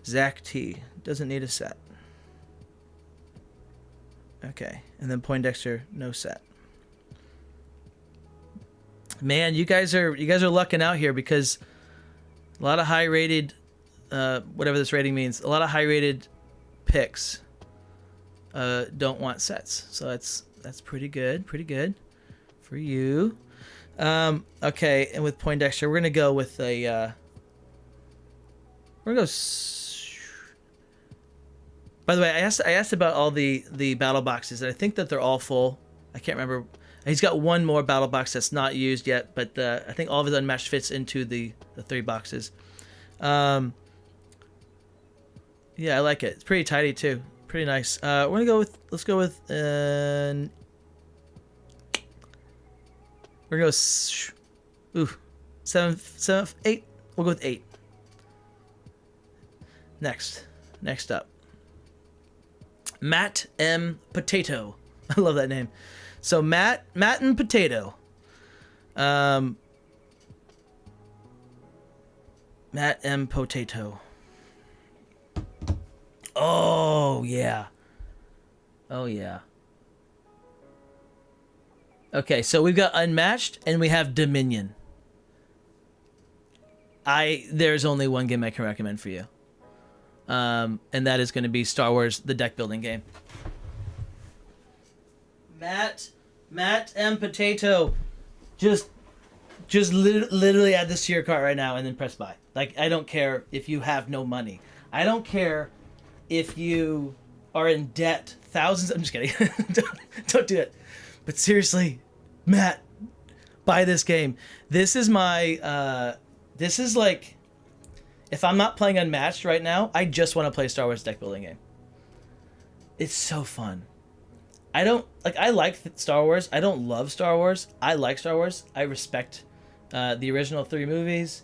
Zach T. Doesn't need a set. Okay. And then Poindexter, no set. Man, you guys are lucking out here because a lot of high rated whatever this rating means, a lot of high rated picks don't want sets. So that's pretty good for you. Okay, and with Poindexter, we're gonna go with a by the way, I asked about all the battle boxes, and I think that they're all full. I can't remember. He's got one more battle box that's not used yet, but I think all of his Unmatched fits into the 3 boxes. Yeah, I like it. It's pretty tidy too. Pretty nice. We're gonna go with. Let's go with. We're gonna go. 7, 8. We'll go with 8. Next up. Matt M. Potato. I love that name. So Matt and Potato. Matt M. Potato. Oh yeah. Oh yeah. Okay, so we've got Unmatched and we have Dominion. There's only one game I can recommend for you. And that is going to be Star Wars, the deck building game. Matt M. Potato, just literally add this to your cart right now and then press buy. Like, I don't care if you have no money. I don't care if you are in debt, thousands. I'm just kidding. don't do it. But seriously, Matt, buy this game. This is my. This is like. If I'm not playing Unmatched right now, I just want to play a Star Wars deck building game. It's so fun. I like Star Wars. I don't love Star Wars. I like Star Wars. I respect the original 3 movies.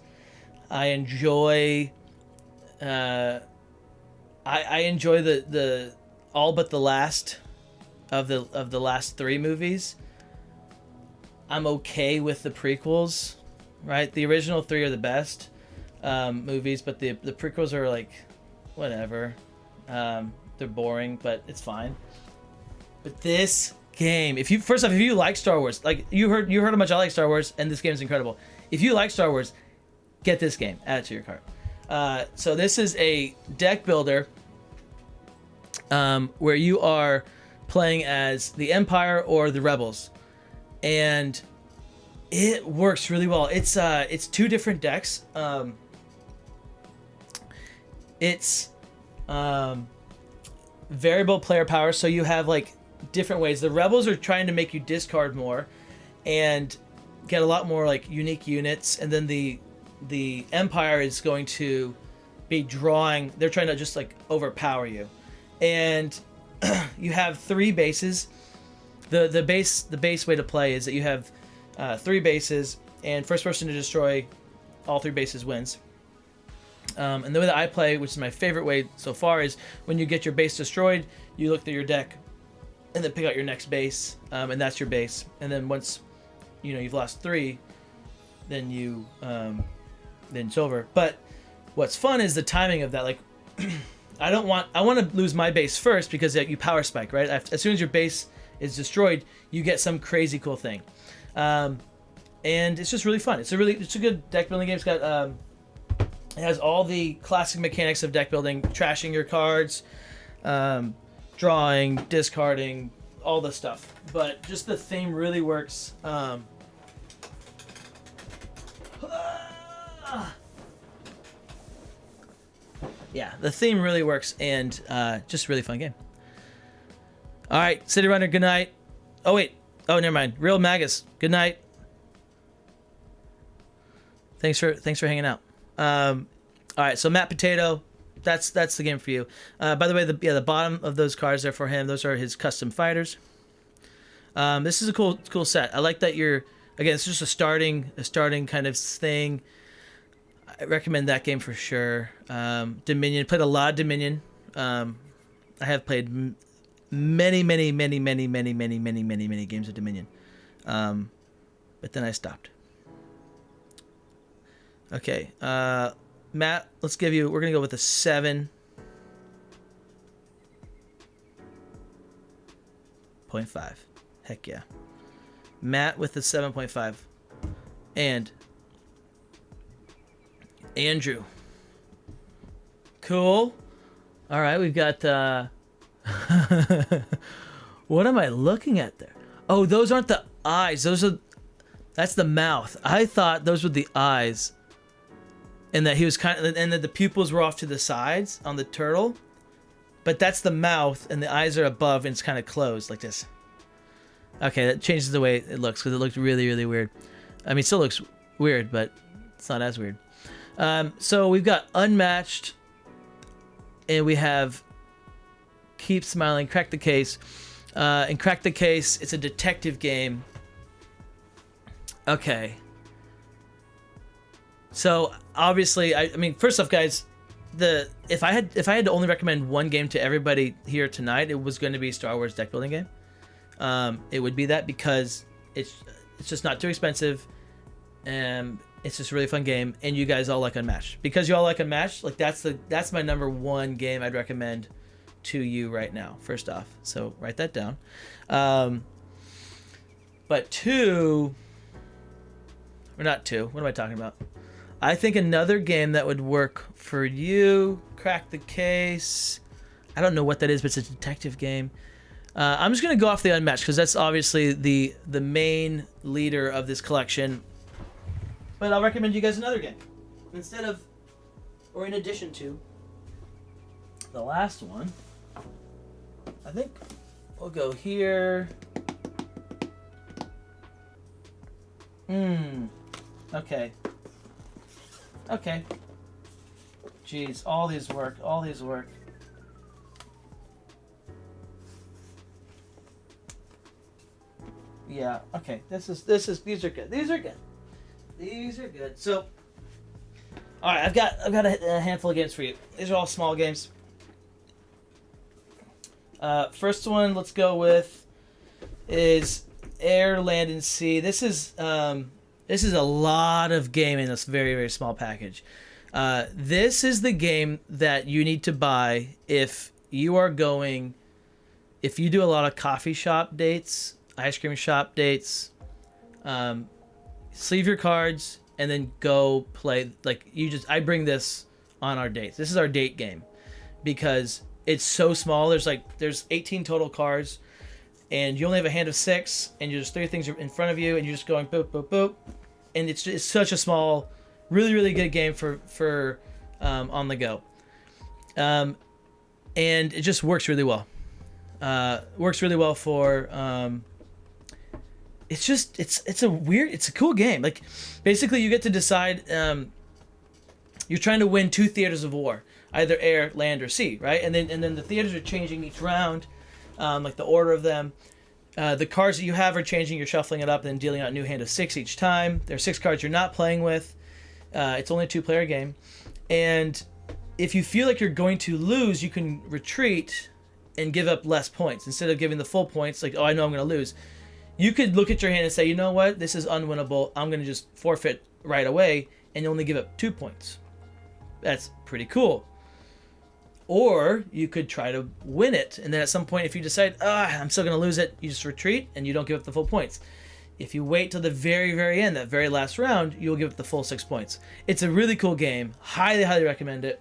I enjoy I enjoy the all but the last of the last 3 movies. I'm okay with the prequels, right? The original 3 are the best movies, but the prequels are like whatever. They're boring, but it's fine. But this game, if you like Star Wars, like you heard how much I like Star Wars, and this game is incredible. If you like Star Wars, get this game, add it to your cart. So this is a deck builder where you are playing as the Empire or the Rebels, and it works really well. It's 2 different decks. It's variable player power, so you have like different ways. The Rebels are trying to make you discard more and get a lot more like unique units, and then the Empire is going to be drawing. They're trying to just like overpower you, and you have 3 bases. The base way to play is that you have 3 bases, and first person to destroy all 3 bases wins. And the way that I play, which is my favorite way so far, is when you get your base destroyed, you look through your deck and then pick out your next base, and that's your base. And then once you've lost 3, then then it's over. But what's fun is the timing of that. Like I want to lose my base first, because you power spike, right? As soon as your base is destroyed, you get some crazy cool thing, and it's just really fun. It's a good deck building game. It's got it has all the classic mechanics of deck building: trashing your cards, drawing, discarding, all the stuff. But just the theme really works. Yeah, the theme really works, and just a really fun game. All right, CityRunner, good night. Oh wait, never mind. Real Magus, good night. Thanks for hanging out. All right, so Matt Potato, that's the game for you. By the way, the bottom of those cards are for him. Those are his custom fighters. This is a cool set. I like that it's just a starting kind of thing. I recommend that game for sure. Dominion, played a lot of Dominion. I have played many games of Dominion. But then I stopped. Okay, Matt, we're gonna go with a 7.5. Heck yeah. Matt with the 7.5. And Andrew. Cool. All right, we've got what am I looking at there? Oh, those aren't the eyes. That's the mouth. I thought those were the eyes. And that he was and that the pupils were off to the sides on the turtle. But that's the mouth, and the eyes are above, and it's kind of closed like this. Okay, that changes the way it looks, because it looked really, really weird. I mean, it still looks weird, but it's not as weird. So we've got Unmatched, and we have Keep Smiling, Crack the Case. And Crack the Case, it's a detective game. Okay. So obviously, I mean, first off, guys, if I had to only recommend one game to everybody here tonight, it was going to be a Star Wars deck building game. It would be that, because it's just not too expensive, and it's just a really fun game. And you guys all like Unmatched, because you all like Unmatched. Like that's my number 1 game I'd recommend to you right now. First off, so write that down. But 2, or not 2. What am I talking about? I think another game that would work for you, Crack the Case. I don't know what that is, but it's a detective game. I'm just going to go off the Unmatched, because that's obviously the main leader of this collection. But I'll recommend you guys another game. Instead of, or in addition to, the last one. I think we'll go here. Okay. Jeez, all these work. Yeah, okay. These are good. So, All right, I've got a handful of games for you. These are all small games. First one, let's go with is Air, Land, and Sea. This is a lot of game in this very, very small package. This is the game that you need to buy if you do a lot of coffee shop dates, ice cream shop dates. Sleeve your cards and then go play. I bring this on our dates. This is our date game because it's so small. There's 18 total cards, and you only have a hand of 6, and there's 3 things in front of you, and you're just going boop boop boop, and it's such a small, really really good game for on the go, and it just works really well. Works really well for. It's a cool game. Like, basically you get to decide. You're trying to win 2 theaters of war, either air, land, or sea, right? And then the theaters are changing each round, like the order of them. The cards that you have are changing. You're shuffling it up and then dealing out a new hand of 6 each time. There are 6 cards you're not playing with. It's only a 2-player game, and if you feel like you're going to lose, you can retreat and give up less points instead of giving the full points. Like, oh, I know I'm going to lose. You could look at your hand and say, you know what, this is unwinnable. I'm going to just forfeit right away and only give up 2 points. That's pretty cool. Or you could try to win it, and then at some point, if you decide, I'm still going to lose it, you just retreat and you don't give up the full points. If you wait till the very, very end, that very last round, you'll give up the full 6 points. It's a really cool game. Highly, highly recommend it.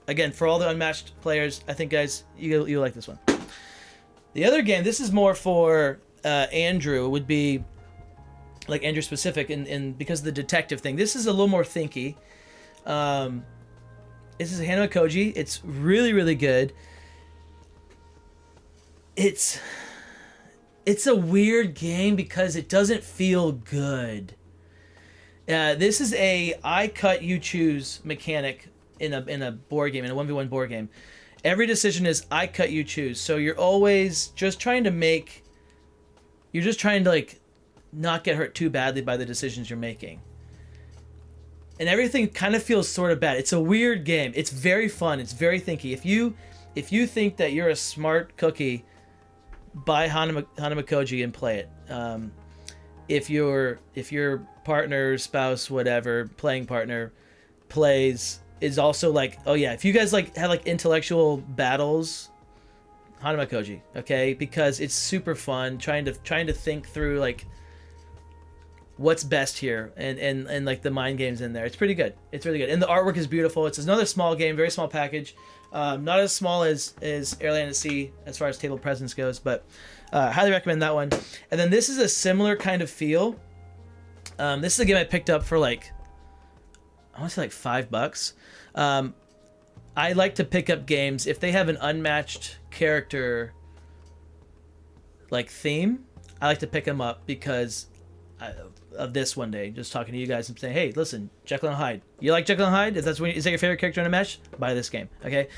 Again, for all the Unmatched players, I think, guys, you like this one. The other game, this is more for Andrew. It would be like Andrew specific, and because of the detective thing, this is a little more thinky. This is Hanama Koji. It's really, really good. It's a weird game because it doesn't feel good. This is a I cut you choose mechanic in a board game, in a 1v1 board game. Every decision is I cut you choose. So you're always just trying to like not get hurt too badly by the decisions you're making. And everything kind of feels sort of bad. It's a weird game. It's very fun. It's very thinky. If you think that you're a smart cookie, buy Hanama Koji and play it. If your partner, spouse, whatever, playing partner is also like, oh yeah, if you guys like have like intellectual battles, Hanama Koji, okay? Because it's super fun trying to think through like what's best here and like the mind games in there. It's pretty good. It's really good. And the artwork is beautiful. It's another small game, very small package. Not as small as Airland and Sea as far as table presence goes, but highly recommend that one. And then this is a similar kind of feel. This is a game I picked up for like, I want to say like $5. I like to pick up games if they have an unmatched character like theme. I like to pick them up because of this one day. Just talking to you guys and saying, hey, listen, Jekyll and Hyde. You like Jekyll and Hyde? Is that your favorite character in Unmatched? Buy this game. Okay.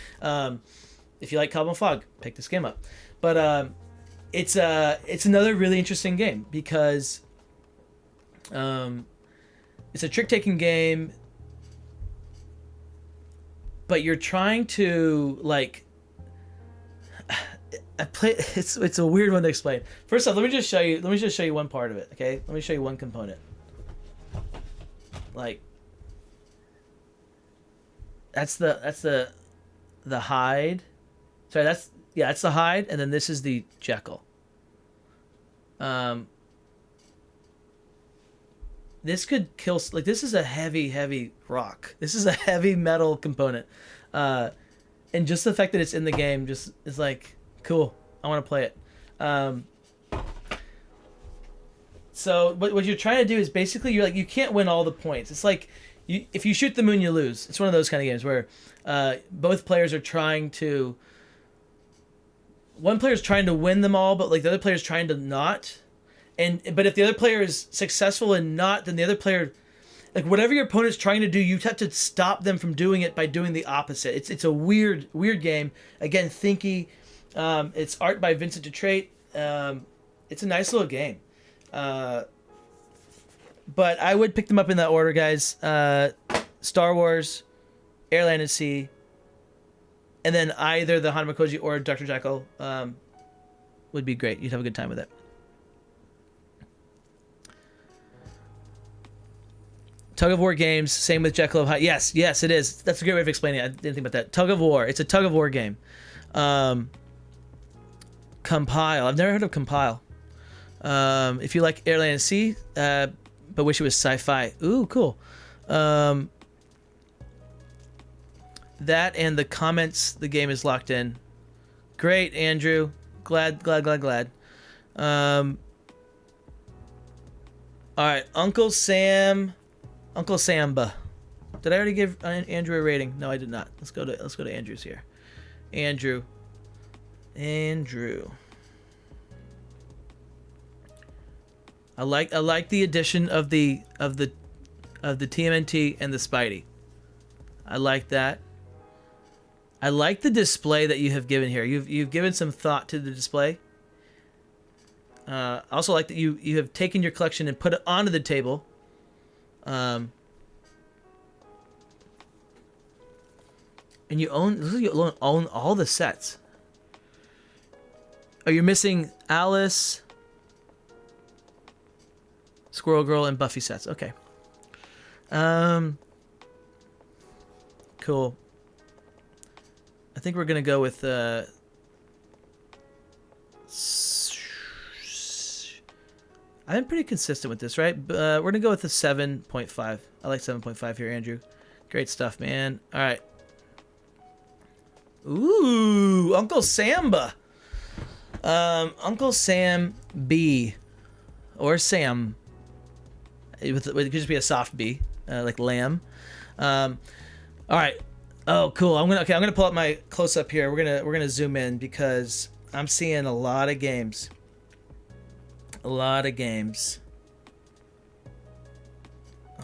If you like Cobble Fog, pick this game up. But it's another really interesting game because it's a trick-taking game, but you're trying to like it's a weird one to explain. First off, let me just show you one part of it, okay? Let me show you one component. Like that's the hide. Sorry, that's the hide, and then this is the Jekyll. This could kill, like, this is a heavy rock. This is a heavy metal component. And just the fact that it's in the game just is like, cool. I want to play it. So what you're trying to do is basically you can't win all the points. It's like if you shoot the moon, you lose. It's one of those kind of games where both players are trying to. One player's trying to win them all, but like the other player's trying to not. But if the other player is successful and not, then the other player, like whatever your opponent's trying to do, you have to stop them from doing it by doing the opposite. It's a weird game. Again, thinky. It's art by Vincent Dutrait. It's a nice little game. But I would pick them up in that order, guys. Star Wars, Airland and Sea, and then either the Hanamakoji or Dr. Jekyll would be great. You'd have a good time with it. Tug of War games, same with Jekyll of Hyde. Yes, it is. That's a great way of explaining it. I didn't think about that. Tug of War. It's a tug of war game. Compile. I've never heard of Compile. If you like Airland and Sea, but wish it was sci-fi. Ooh, cool. That and the comments, the game is locked in. Great, Andrew. Glad. All right, Uncle Samba. Did I already give Andrew a rating? No, I did not. Let's go to Andrew's here. Andrew. I like the addition of the TMNT and the Spidey. I like that. I like the display that you have given here. You've given some thought to the display. I also like that you have taken your collection and put it onto the table. And you own all the sets. Oh, you're missing Alice, Squirrel Girl, and Buffy sets. Okay. Cool. I think we're gonna go with I've been pretty consistent with this, right? We're gonna go with the 7.5. I like 7.5 here, Andrew. Great stuff, man. All right. Ooh, Uncle Samba. Uncle Sam B, or Sam. It could just be a soft B, like lamb. All right. Oh, cool. I'm gonna pull up my close up here. We're gonna zoom in because I'm seeing a lot of games.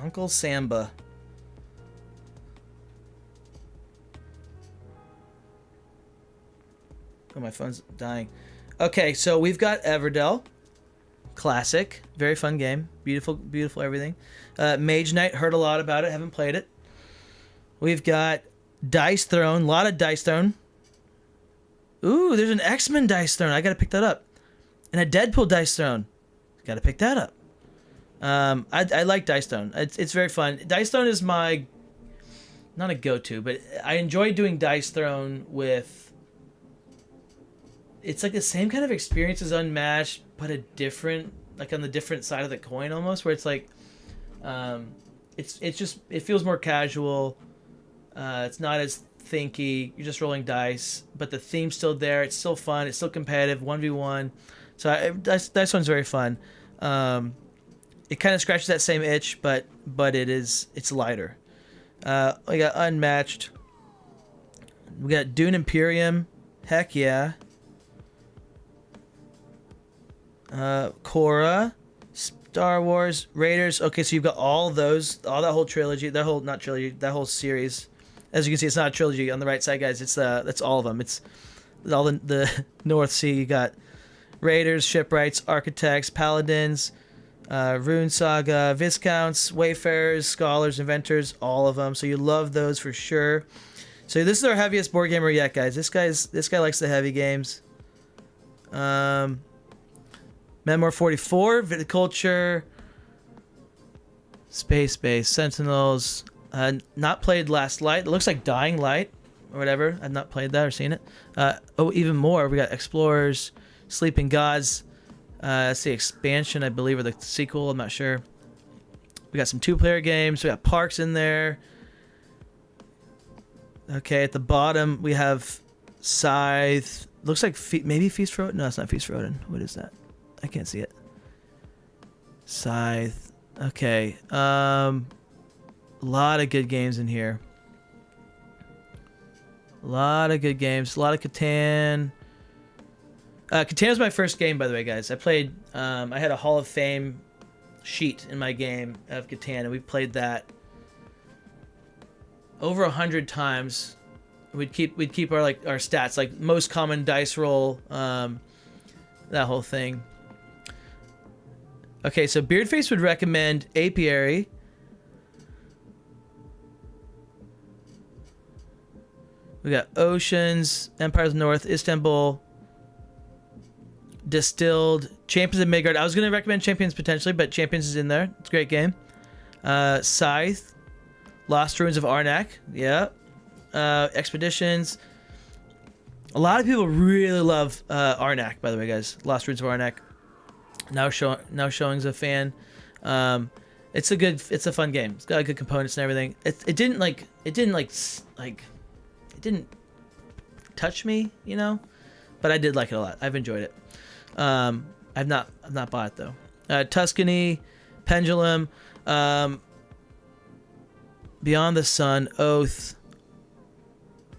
Uncle Samba. Oh, my phone's dying. Okay, so we've got Everdell. Classic. Very fun game. Beautiful everything. Mage Knight, heard a lot about it. Haven't played it. We've got Dice Throne. A lot of Dice Throne. Ooh, there's an X-Men Dice Throne. I gotta pick that up. And a Deadpool Dice Throne. Gotta pick that up. I like Dice Throne. It's very fun. Dice Throne is my... not a go-to, but I enjoy doing Dice Throne with... It's like the same kind of experience as Unmatched, but a different, like on the different side of the coin almost, where it's like, it feels more casual. It's not as thinky. You're just rolling dice, but the theme's still there. It's still fun. It's still competitive, 1v1. So Dice One's very fun. It kind of scratches that same itch, but it's lighter. We got Unmatched. We got Dune Imperium. Heck yeah. Korra, Star Wars, Raiders. Okay, so you've got all that whole trilogy, that whole series. As you can see, it's not a trilogy on the right side, guys. It's that's all of them. It's all the North Sea. You got Raiders, Shipwrights, Architects, Paladins, Rune Saga, Viscounts, Wayfarers, Scholars, Inventors, all of them. So you love those for sure. So this is our heaviest board gamer yet, guys. This guy likes the heavy games. Memoir 44, Viticulture, Space Base, Sentinels. Not played Last Light. It looks like Dying Light or whatever. I've not played that or seen it. Even more. We got Explorers, Sleeping Gods. That's the expansion, I believe, or the sequel. I'm not sure. We got some two-player games. We got Parks in there. Okay, at the bottom we have Scythe. Looks like maybe Feast for Odin. No, it's not Feast for Odin. What is that? I can't see it. Scythe. Okay. A lot of good games in here. A lot of good games. A lot of Catan. Catan was my first game, by the way, guys. I played... I had a Hall of Fame sheet in my game of Catan, and we played that over 100 times. We'd keep our stats, like most common dice roll, that whole thing. Okay, so Beardface would recommend Apiary. We got Oceans, Empires North, Istanbul, Distilled, Champions of Midgard. I was going to recommend Champions potentially, but Champions is in there. It's a great game. Scythe, Lost Ruins of Arnak. Yeah. Expeditions. A lot of people really love Arnak, by the way, guys. Lost Ruins of Arnak. Now showing's a fan. It's a fun game. It's got good components and everything. It didn't touch me, you know, but I did like it a lot. I've enjoyed it. I've not bought it though. Tuscany, Pendulum, Beyond the Sun, Oath,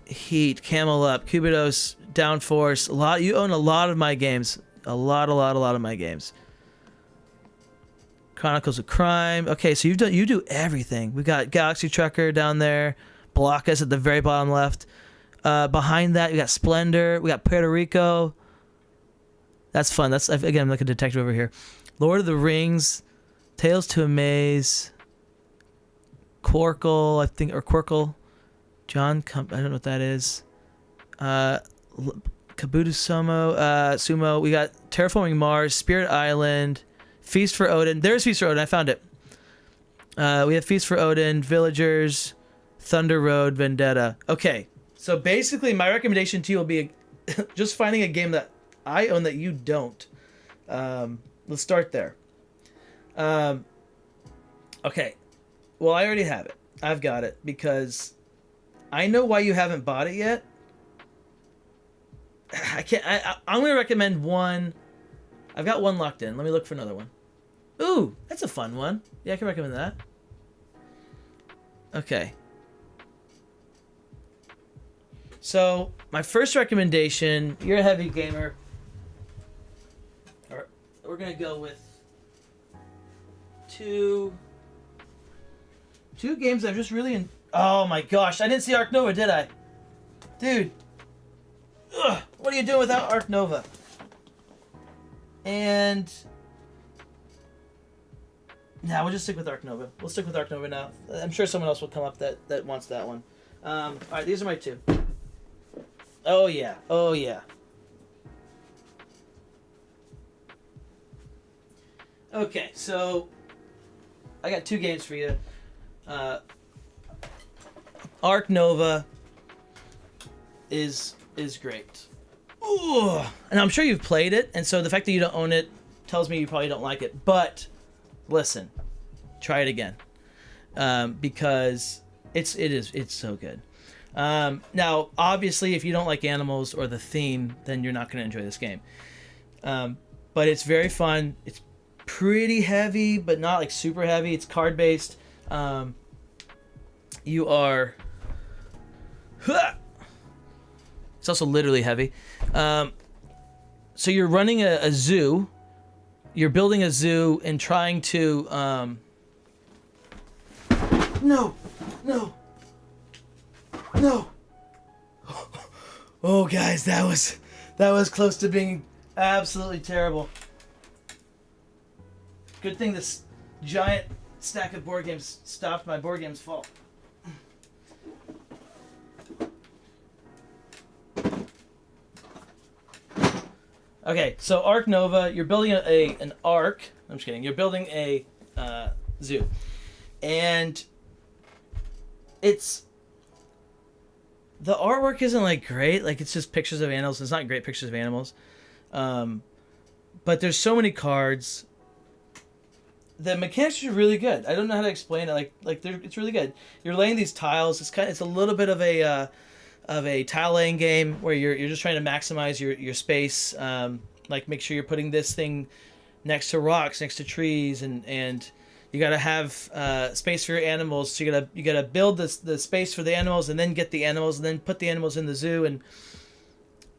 Heat, Camel Up, Cubidos, Downforce. You own a lot of my games. A lot of my games. Chronicles of Crime. Okay, so you do everything. We got Galaxy Trucker down there. Block us at the very bottom left. Behind that, we got Splendor. We got Puerto Rico. That's fun. That's, again, I'm like a detective over here. Lord of the Rings, Tales to Amaze, Quarkle, I think, or Quirkle. I don't know what that is. Kabuto Sumo. We got Terraforming Mars, Spirit Island, Feast for Odin. There's Feast for Odin. I found it. We have Feast for Odin, Villagers, Thunder Road, Vendetta. Okay, so basically my recommendation to you will be just finding a game that I own that you don't. Let's start there. Okay, well, I already have it. I've got it because I know why you haven't bought it yet. I'm going to recommend one. I've got one locked in. Let me look for another one. Ooh, that's a fun one. Yeah, I can recommend that. Okay. So, my first recommendation, you're a heavy gamer. We're going to go with two games I've just really... Oh my gosh, I didn't see Ark Nova, did I? Dude. Ugh, what are you doing without Ark Nova? And... Nah, we'll just stick with Ark Nova. We'll stick with Ark Nova now. I'm sure someone else will come up that wants that one. Alright, these are my two. Oh yeah, oh yeah. Okay, so I got two games for you. Ark Nova is great. Ooh, and I'm sure you've played it, and so the fact that you don't own it tells me you probably don't like it. But listen, try it again, because it's so good. Now, obviously, if you don't like animals or the theme, then you're not going to enjoy this game. But it's very fun. It's pretty heavy, but not like super heavy. It's card based. You are... It's also literally heavy. So you're running a zoo. You're building a zoo and trying to... No! Oh, guys, that was close to being absolutely terrible. Good thing this giant stack of board games stopped my board games fall. Okay, so Ark Nova, you're building an ark. I'm just kidding. You're building a zoo, and the artwork isn't like great. Like, it's just pictures of animals. It's not great pictures of animals, but there's so many cards. The mechanics are really good. I don't know how to explain it. It's really good. You're laying these tiles. It's a little bit of a tile laying game where you're just trying to maximize your space. Like, make sure you're putting this thing next to rocks, next to trees, and you gotta have space for your animals. So you gotta build the space for the animals, and then get the animals, and then put the animals in the zoo, and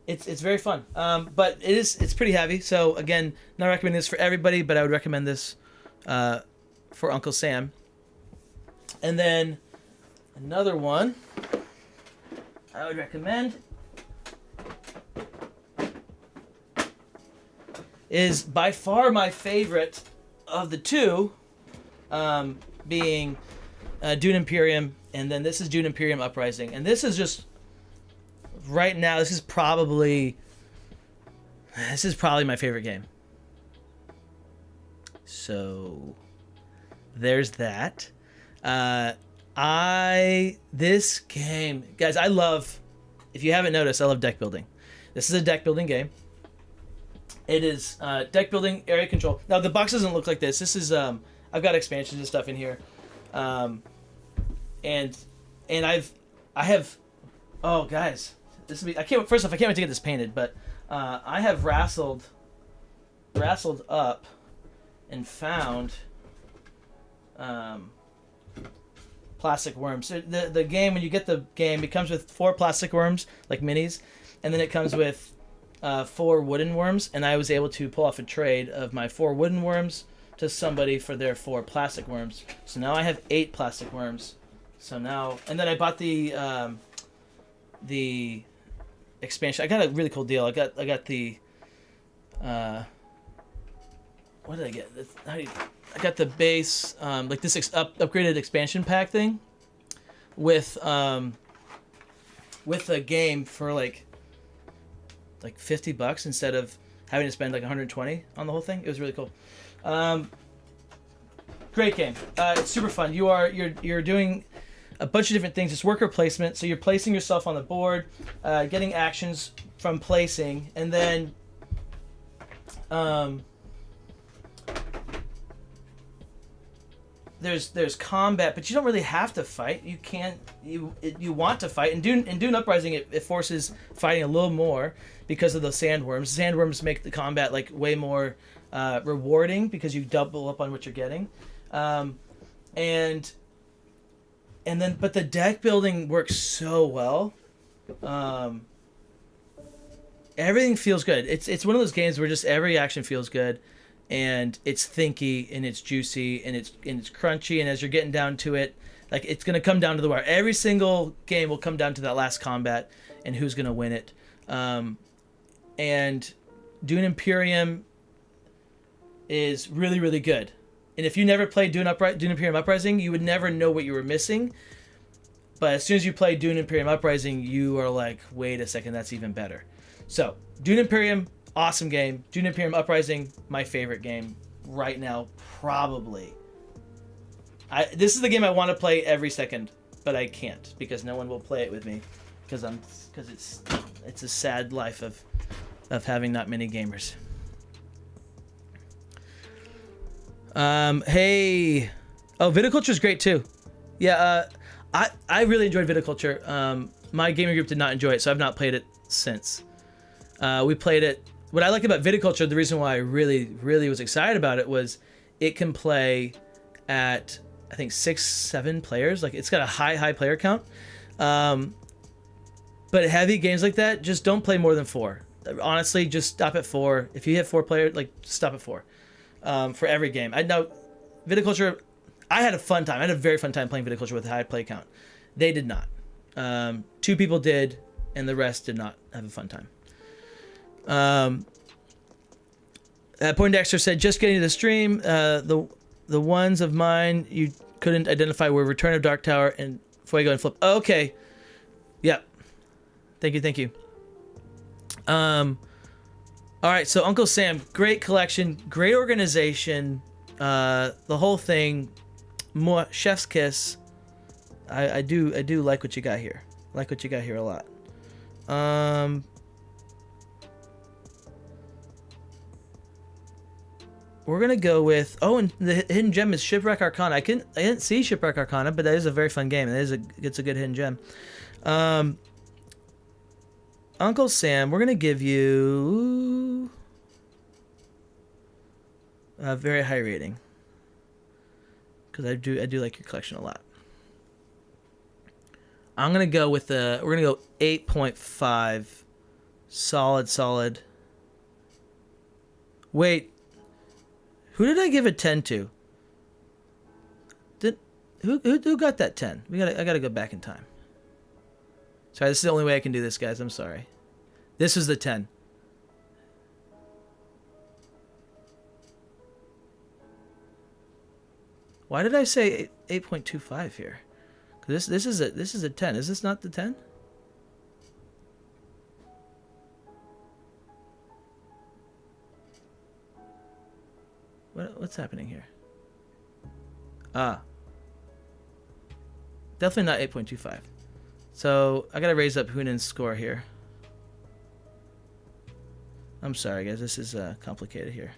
it's very fun. But it's pretty heavy. So again, not recommending this for everybody, but I would recommend this for Uncle Sam. And then another one I would recommend is by far my favorite of the two, being Dune Imperium, and then this is Dune Imperium Uprising. And this is just right now, this is probably my favorite game. So there's that. This game, guys, I love, if you haven't noticed, I love deck building. This is a deck building game. It is deck building, area control. Now the box doesn't look like this. This is I've got expansions and stuff in here, and I have, oh guys, this will be, first off, I can't wait to get this painted, but I have rassled up and found plastic worms. So the game, when you get the game, it comes with 4 plastic worms, like minis, and then it comes with 4 wooden worms, and I was able to pull off a trade of my 4 wooden worms to somebody for their 4 plastic worms. So now I have 8 plastic worms. So now, and then I bought the expansion. I got a really cool deal. I got the what did I get? I got the base, like this upgraded expansion pack thing with a game for like $50 instead of having to spend like 120 on the whole thing. It was really cool. Great game. It's super fun. You're doing a bunch of different things. It's worker placement, so you're placing yourself on the board, getting actions from placing, and then there's combat, but you don't really have to fight. You can't. You want to fight. And Dune Uprising, it forces fighting a little more because of the sandworms. Sandworms make the combat like way more rewarding because you double up on what you're getting, and then but the deck building works so well. Everything feels good. It's one of those games where just every action feels good, and it's thinky and it's juicy and it's crunchy, and as you're getting down to it, like it's gonna come down to the wire. Every single game will come down to that last combat and who's gonna win it. And Dune Imperium is really, really good. And if you never played Dune Imperium Uprising, you would never know what you were missing. But as soon as you play Dune Imperium Uprising, you are like, wait a second, that's even better. So, Dune Imperium, awesome game. Dune Imperium Uprising, my favorite game right now, probably. This is the game I want to play every second, but I can't because no one will play it with me because it's a sad life of having not many gamers. Hey, Viticulture is great too. Yeah, I really enjoyed Viticulture. My gaming group did not enjoy it, so I've not played it since. We played it. What I like about Viticulture, the reason why I really, really was excited about it was it can play at, I think, 6-7 players. Like, it's got a high player count. But heavy games like that, just don't play more than 4. Honestly, just stop at 4. If you hit 4 players, like, stop at 4. For every game. I know Viticulture, I had a fun time. I had a very fun time playing Viticulture with a high play count. They did not. 2 people did, and the rest did not have a fun time. Poindexter said, just getting to the stream, the ones of mine you couldn't identify were Return of Dark Tower and Fuego and Flip. Oh, okay. Yep. Thank you. All right, so Uncle Sam, great collection, great organization, the whole thing, more chef's kiss. I do like what you got here. Like what you got here a lot. We're gonna go with, and the hidden gem is Shipwreck Arcana. I didn't see Shipwreck Arcana, but that is a very fun game. It's a good hidden gem. Uncle Sam, we're gonna give you a very high rating because I do like your collection a lot. I'm gonna go with we're gonna go 8.5, solid. Wait, who did I give a 10 to? Who got that 10? I gotta go back in time. Sorry, this is the only way I can do this, guys. I'm sorry. This is the 10. Why did I say 8.25 here? This is a 10. Is this not the 10? What's happening here? Definitely not 8.25. So I gotta raise up Hunan's score here. I'm sorry, guys. This is complicated here.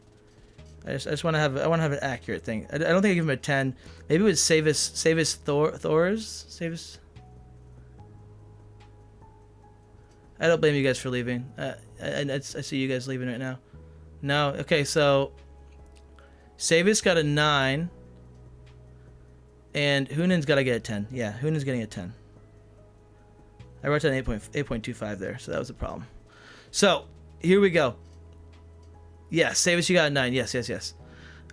I just want to have an accurate thing. I don't think I give him a 10. Maybe it was Savis Thors. Savis. I don't blame you guys for leaving. I see you guys leaving right now. No. Okay, so Savis got a 9. And Hunan's got to get a 10. Yeah, Hunan's getting a 10. I wrote down 8.25 there, so that was a problem. So, here we go. Yeah, Savis, you got a 9. Yes.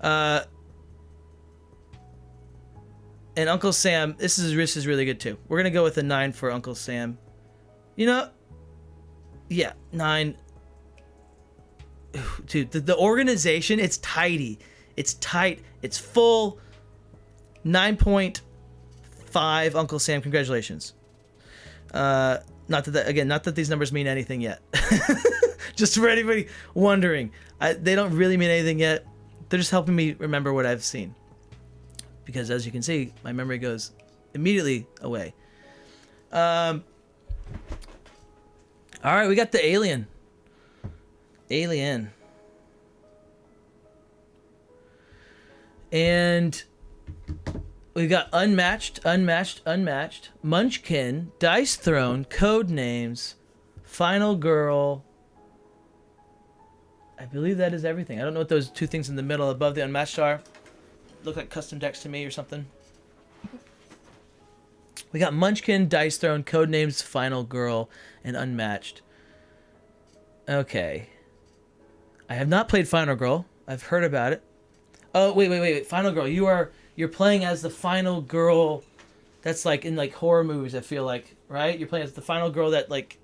And Uncle Sam, this is really good too. We're going to go with a 9 for Uncle Sam. You know, yeah, 9. Dude, the organization, it's tidy. It's tight. It's full. 9.5, Uncle Sam. Congratulations. Not that these numbers mean anything yet. Just for anybody wondering, they don't really mean anything yet. They're just helping me remember what I've seen. Because as you can see, my memory goes immediately away. All right, we got the Alien. And we got Unmatched, Munchkin, Dice Throne, Code Names, Final Girl. I believe that is everything. I don't know what those two things in the middle above the Unmatched are. Look like custom decks to me or something. We got Munchkin, Dice Throne, Code Names, Final Girl, and Unmatched. Okay. I have not played Final Girl. I've heard about it. Oh, wait. Final Girl. You're playing as the final girl. That's like in like horror movies, I feel like, right? You're playing as the final girl that like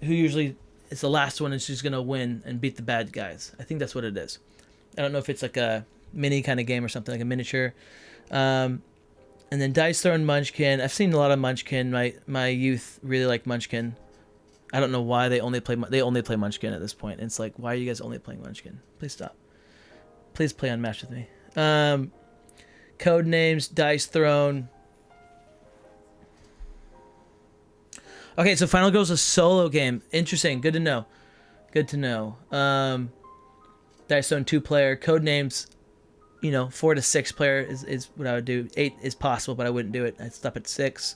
who usually is the last one and she's going to win and beat the bad guys. I think that's what it is. I don't know if it's like a mini kind of game or something, like a miniature. And then Dice Throne, Munchkin. I've seen a lot of Munchkin. My youth really like Munchkin. I don't know why they only play Munchkin at this point. It's like, why are you guys only playing Munchkin? Please stop. Please play Unmatched with me. Code Names, Dice Throne. Okay, so Final Girl's a solo game. Interesting. Good to know. Dice Throne 2-player. Code Names, 4 to 6 player is what I would do. 8 is possible, but I wouldn't do it. I'd stop at 6.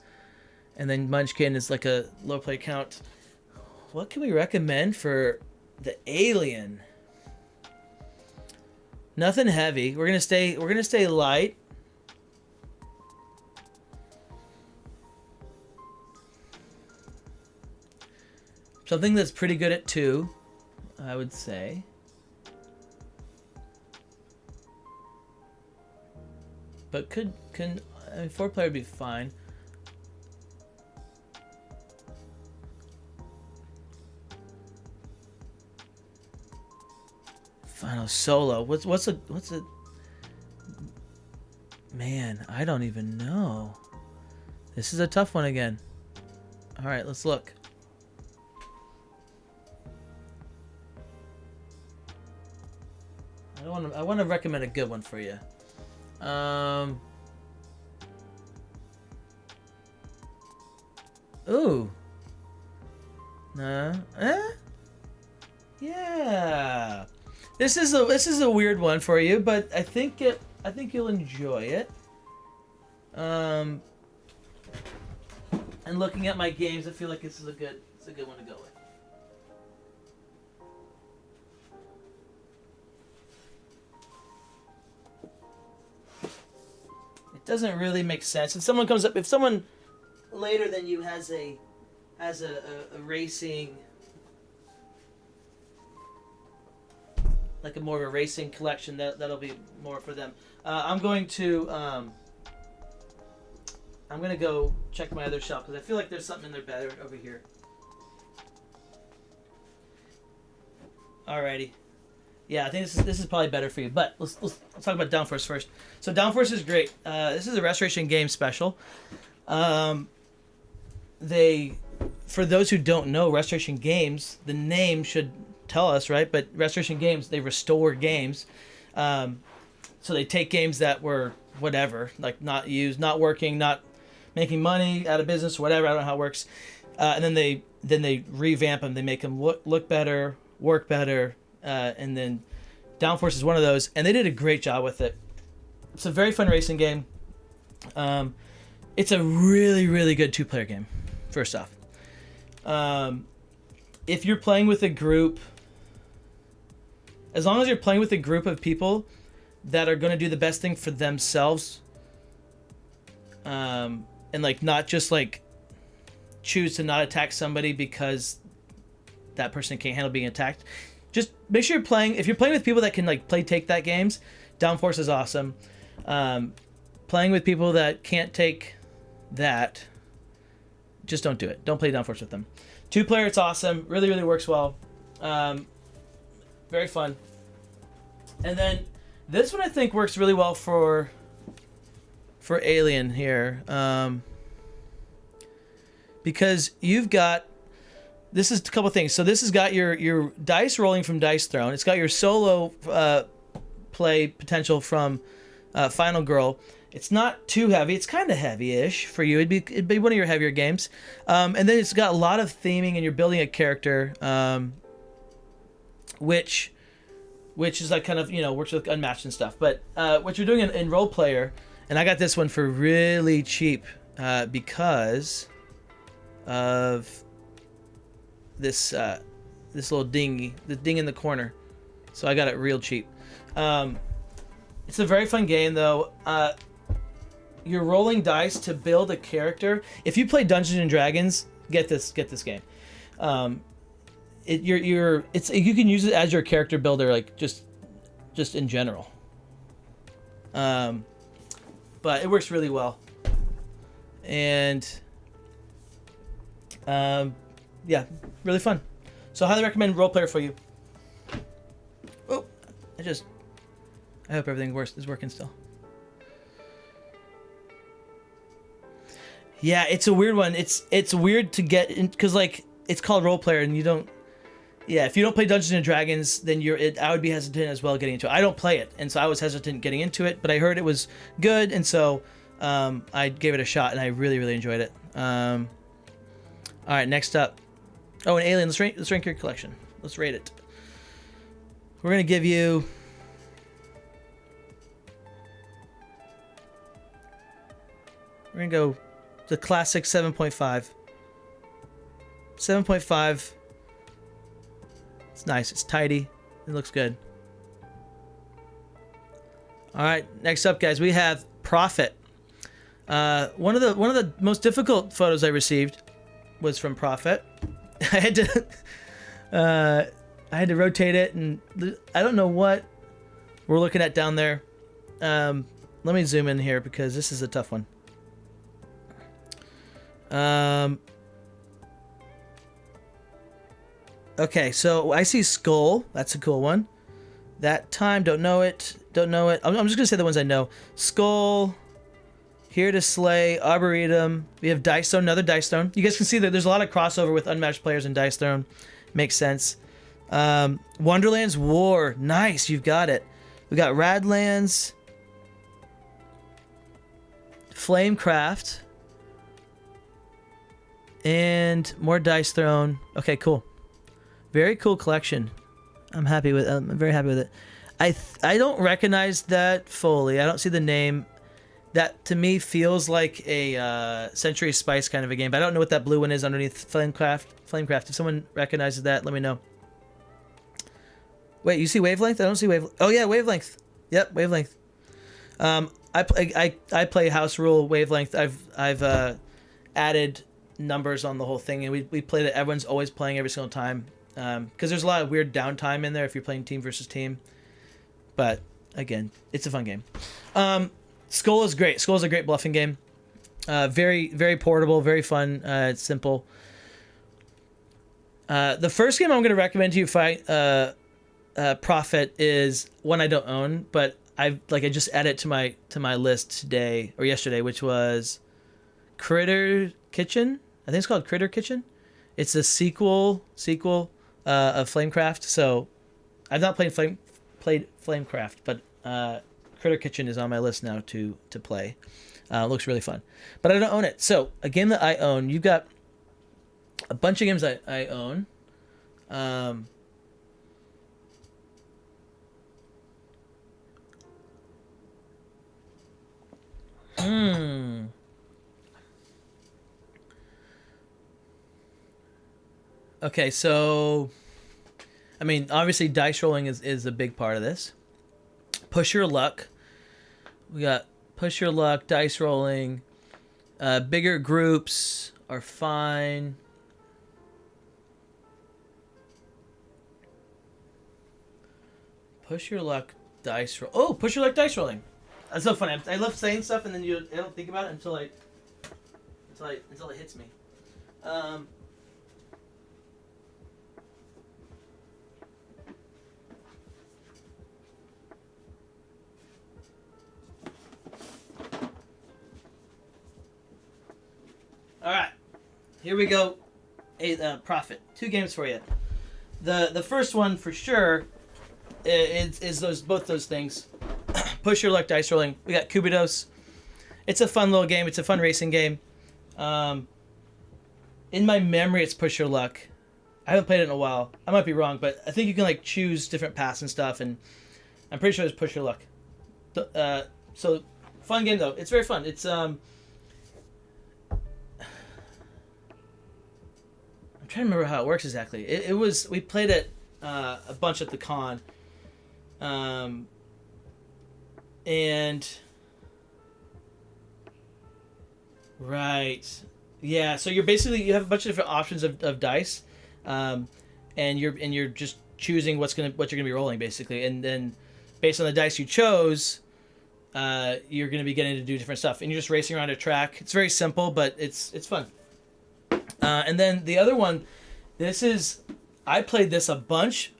And then Munchkin is like a low play count. What can we recommend for the Alien? Nothing heavy. We're gonna stay light. Something that's pretty good at 2, I would say. But 4-player would be fine. Final solo. What's a man? I don't even know. This is a tough one again. All right, let's look. I want to recommend a good one for you. Ooh. Nah. Yeah. This is a weird one for you, but I think you'll enjoy it. And looking at my games, I feel like this is a good one to go with. It doesn't really make sense. If someone later than you has a racing, like a more of a racing collection, that'll be more for them. I'm going to go check my other shop because I feel like there's something in there better over here. Alrighty. Yeah, I think this is probably better for you. But let's talk about Downforce first. So Downforce is great. This is a Restoration Games special. For those who don't know, Restoration Games, the name should tell us, right? But Restoration Games, they restore games. So they take games that were whatever, like not used, not working, not making money, out of business, whatever. I don't know how it works. And then they revamp them. They make them look better, work better, and then Downforce is one of those. And they did a great job with it. It's a very fun racing game. It's a really, really good 2-player game, first off. If you're playing with a group, as long as you're playing with a group of people that are going to do the best thing for themselves, and like not just like choose to not attack somebody because that person can't handle being attacked, just make sure you're playing. If you're playing with people that can like play take that games, Downforce is awesome. Playing with people that can't take that, just don't do it. Don't play Downforce with them. 2-player, it's awesome. Really, really works well. Very fun. And then this one I think works really well for Alien here, because you've got, this is a couple things. So this has got your dice rolling from Dice Throne. It's got your solo play potential from Final Girl. It's not too heavy. It's kind of heavy-ish for you. It'd be one of your heavier games. And then it's got a lot of theming, and you're building a character, which is like kind of, works with Unmatched and stuff. But what you're doing in Role Player, and I got this one for really cheap because of this little dinghy, the ding in the corner. So I got it real cheap. It's a very fun game, though. You're rolling dice to build a character. If you play Dungeons and Dragons, get this game. You can use it as your character builder, like just in general. But it works really well. And yeah, really fun. So I highly recommend Role Player for you. Oh, I hope everything is working still. Yeah, it's a weird one. It's weird to get in because like it's called Role Player and you don't. Yeah, if you don't play Dungeons and Dragons, then I would be hesitant as well getting into it. I don't play it, and so I was hesitant getting into it. But I heard it was good, and so I gave it a shot, and I really, really enjoyed it. All right, next up. Oh, an Alien. Let's rank your collection. Let's rate it. We're gonna give you. We're gonna go the classic 7.5. 7.5. It's nice. It's tidy. It looks good. All right. Next up, guys, we have Prophet. One of the most difficult photos I received was from Prophet. I had to rotate it, and I don't know what we're looking at down there. Let me zoom in here because this is a tough one. Okay, so I see Skull. That's a cool one. That Time, don't know it. I'm just gonna say the ones I know. Skull, Here to Slay, Arboretum. We have Dice Throne, another Dice Throne. You guys can see that there's a lot of crossover with Unmatched players and Dice Throne. Makes sense. Wonderland's War, nice, you've got it. We got Radlands, Flamecraft, and more Dice Throne. Okay, cool. Very cool collection. I'm very happy with it. I don't recognize that fully. I don't see the name. That to me feels like a Century Spice kind of a game, but I don't know what that blue one is underneath Flamecraft. If someone recognizes that, let me know. Wait, you see Wavelength? I don't see Wavelength. Oh yeah, Wavelength. Yep, Wavelength. I play House Rule Wavelength. I've added numbers on the whole thing, and we play that everyone's always playing every single time. Because there's a lot of weird downtime in there if you're playing team versus team. But again, it's a fun game. Skull is great. Skull is a great bluffing game. Very, very portable, very fun. It's simple. The first game I'm going to recommend to you, Prophet, is one I don't own, but I just added it to my list today or yesterday, which was Critter Kitchen. I think it's called Critter Kitchen. It's a sequel of Flamecraft. So I've not played played Flamecraft, but Critter Kitchen is on my list now to play. Looks really fun, but I don't own it. So a game that I own, you've got a bunch of games I own. Okay, so I mean, obviously dice rolling is a big part of this. Push Your Luck. We got Push Your Luck, dice rolling. Bigger groups are fine. Push Your Luck, dice roll. Oh, Push Your Luck, dice rolling. That's so funny. I love saying stuff and then I don't think about it until it hits me. All right, here we go. Profit. 2 games for you. The first one for sure is both those things. Push Your Luck, dice rolling. We got Kubidos. It's a fun little game. It's a fun racing game. In my memory, it's Push Your Luck. I haven't played it in a while. I might be wrong, but I think you can like choose different paths and stuff, and I'm pretty sure it's Push Your Luck. So fun game though. It's very fun. It's I'm trying to remember how it works exactly. It was, we played it a bunch at the con. And right, yeah. So you have a bunch of different options of dice, and you're just choosing what you're gonna be rolling basically, and then based on the dice you chose, you're gonna be getting to do different stuff, and you're just racing around a track. It's very simple, but it's fun. And then the other one, I played this a bunch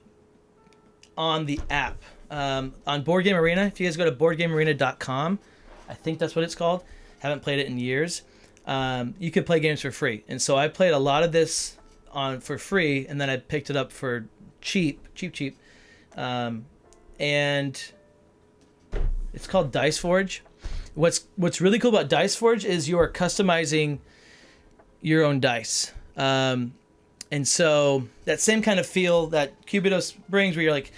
on the app. On Board Game Arena. If you guys go to boardgamearena.com, I think that's what it's called. Haven't played it in years. You could play games for free. And so I played a lot of this for free, and then I picked it up for cheap. And it's called Dice Forge. What's really cool about Dice Forge is you are customizing your own dice. And so that same kind of feel that Kubidos brings, where you're like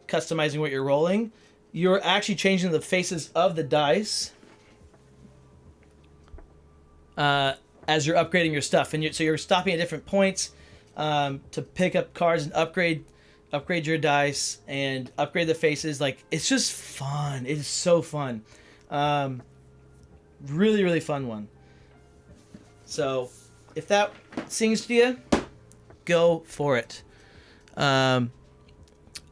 customizing what you're rolling, you're actually changing the faces of the dice as you're upgrading your stuff, and so you're stopping at different points to pick up cards and upgrade your dice and upgrade the faces. Like, it's just fun. It is so fun. Really, really fun one. So if that sings to you, go for it.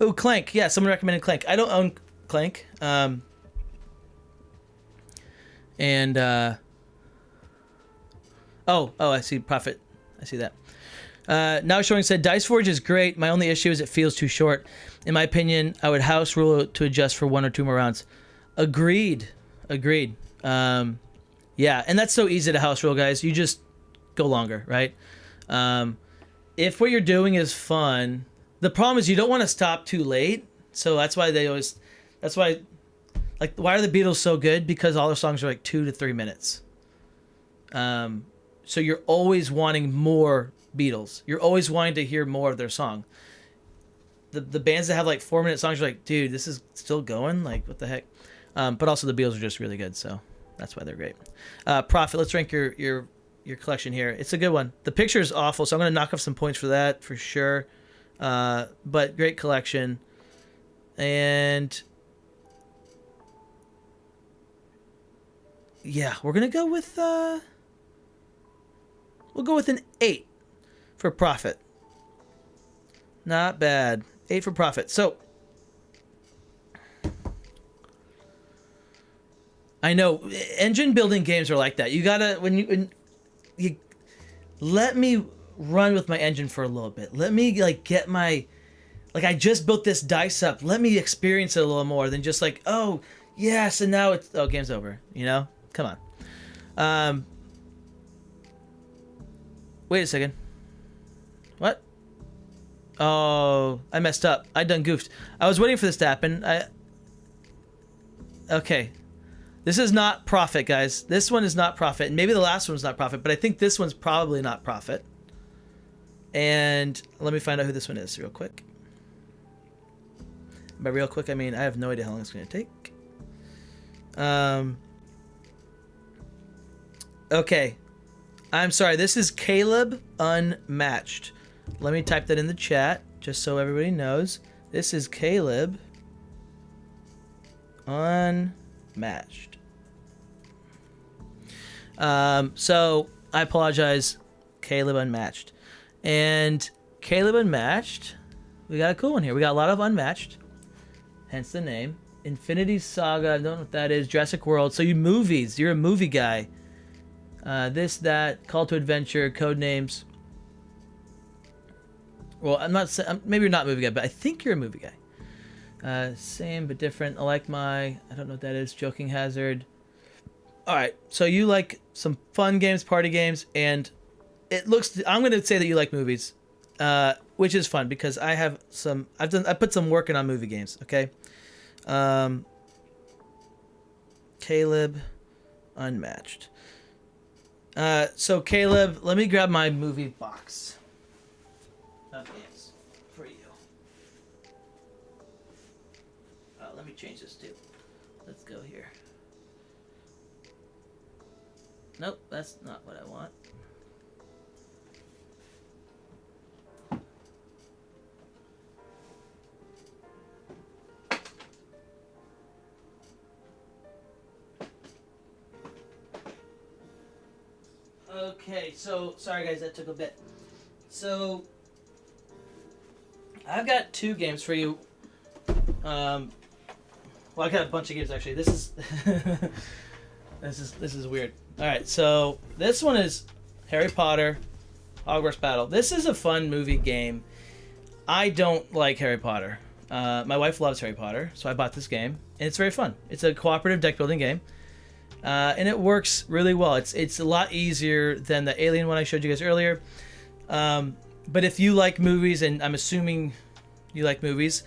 Oh, Clank. Yeah, someone recommended Clank. I don't own Clank. I see Profit. I see that. Now Showing said, Dice Forge is great. My only issue is it feels too short. In my opinion, I would house rule it to adjust for 1 or 2 more rounds. Agreed. Yeah, and that's so easy to house rule, guys. You just go longer, right? If what you're doing is fun, the problem is you don't want to stop too late. So that's why why are the Beatles so good? Because all their songs are like 2 to 3 minutes. So you're always wanting more Beatles. You're always wanting to hear more of their song. The bands that have like 4-minute songs are like, dude, this is still going? Like, what the heck? But also the Beatles are just really good, so that's why they're great. Profit, let's rank your collection here. It's a good one. The picture is awful, so I'm going to knock off some points for that for sure. But great collection. And yeah, we're going to go with we'll go with an 8 for Profit. Not bad. 8 for Profit. So I know engine building games are like that. You gotta when you let me run with my engine for a little bit. Let me like get my I just built this dice up. Let me experience it a little more than just like, oh yes, and now it's game's over. You know, come on. Wait a second. What? Oh, I messed up. I done goofed. I was waiting for this to happen. Okay. This is not profit, guys. This one is not profit. And maybe the last one's not profit, but I think this one's probably not profit. And let me find out who this one is real quick. By real quick, I mean I have no idea how long it's going to take. Okay. I'm sorry. This is Caleb Unmatched. Let me type that in the chat just so everybody knows. This is Caleb Unmatched. So I apologize, Caleb Unmatched. And Caleb Unmatched, we got a cool one here. We got a lot of Unmatched, hence the name. Infinity Saga, I don't know what that is. Jurassic World. So you movies, you're a movie guy. This, that, Call to Adventure, code names. Well, I'm not saying, maybe you're not a movie guy, but I think you're a movie guy. Same but different. I like I don't know what that is. Joking Hazard. All right, so you like some fun games, party games, and it looks. I'm going to say that you like movies, which is fun because I put some work in on movie games. Okay. Caleb Unmatched. So Caleb, let me grab my movie box of games for you. Let me change this too. Let's go here. Nope, that's not what I want. Okay, so sorry guys, that took a bit. So I've got two games for you. Well, I got a bunch of games actually. This is this is weird. All right, so this one is Harry Potter, Hogwarts Battle. This is a fun movie game. I don't like Harry Potter. My wife loves Harry Potter, so I bought this game, and it's very fun. It's a cooperative deck building game. And it works really well. It's a lot easier than the Alien one I showed you guys earlier. But if you like movies, and I'm assuming you like movies,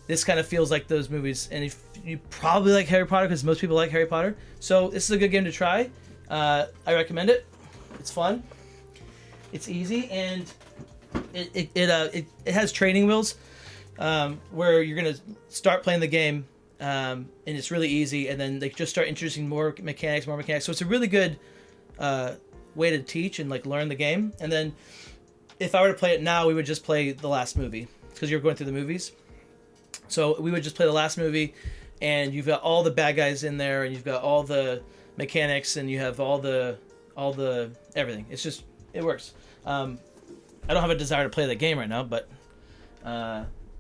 this kind of feels like those movies. And if you probably like Harry Potter, because most people like Harry Potter, so this is a good game to try. I recommend it. It's fun. It's easy, and it has training wheels where you're gonna start playing the game. And it's really easy, and then they just start introducing more mechanics. So it's a really good way to teach and like learn the game. And then if I were to play it now, we would just play the last movie because you're going through the movies. So we would just play the last movie, and you've got all the bad guys in there, and you've got all the mechanics, and you have all the everything. It works. I don't have a desire to play that game right now, but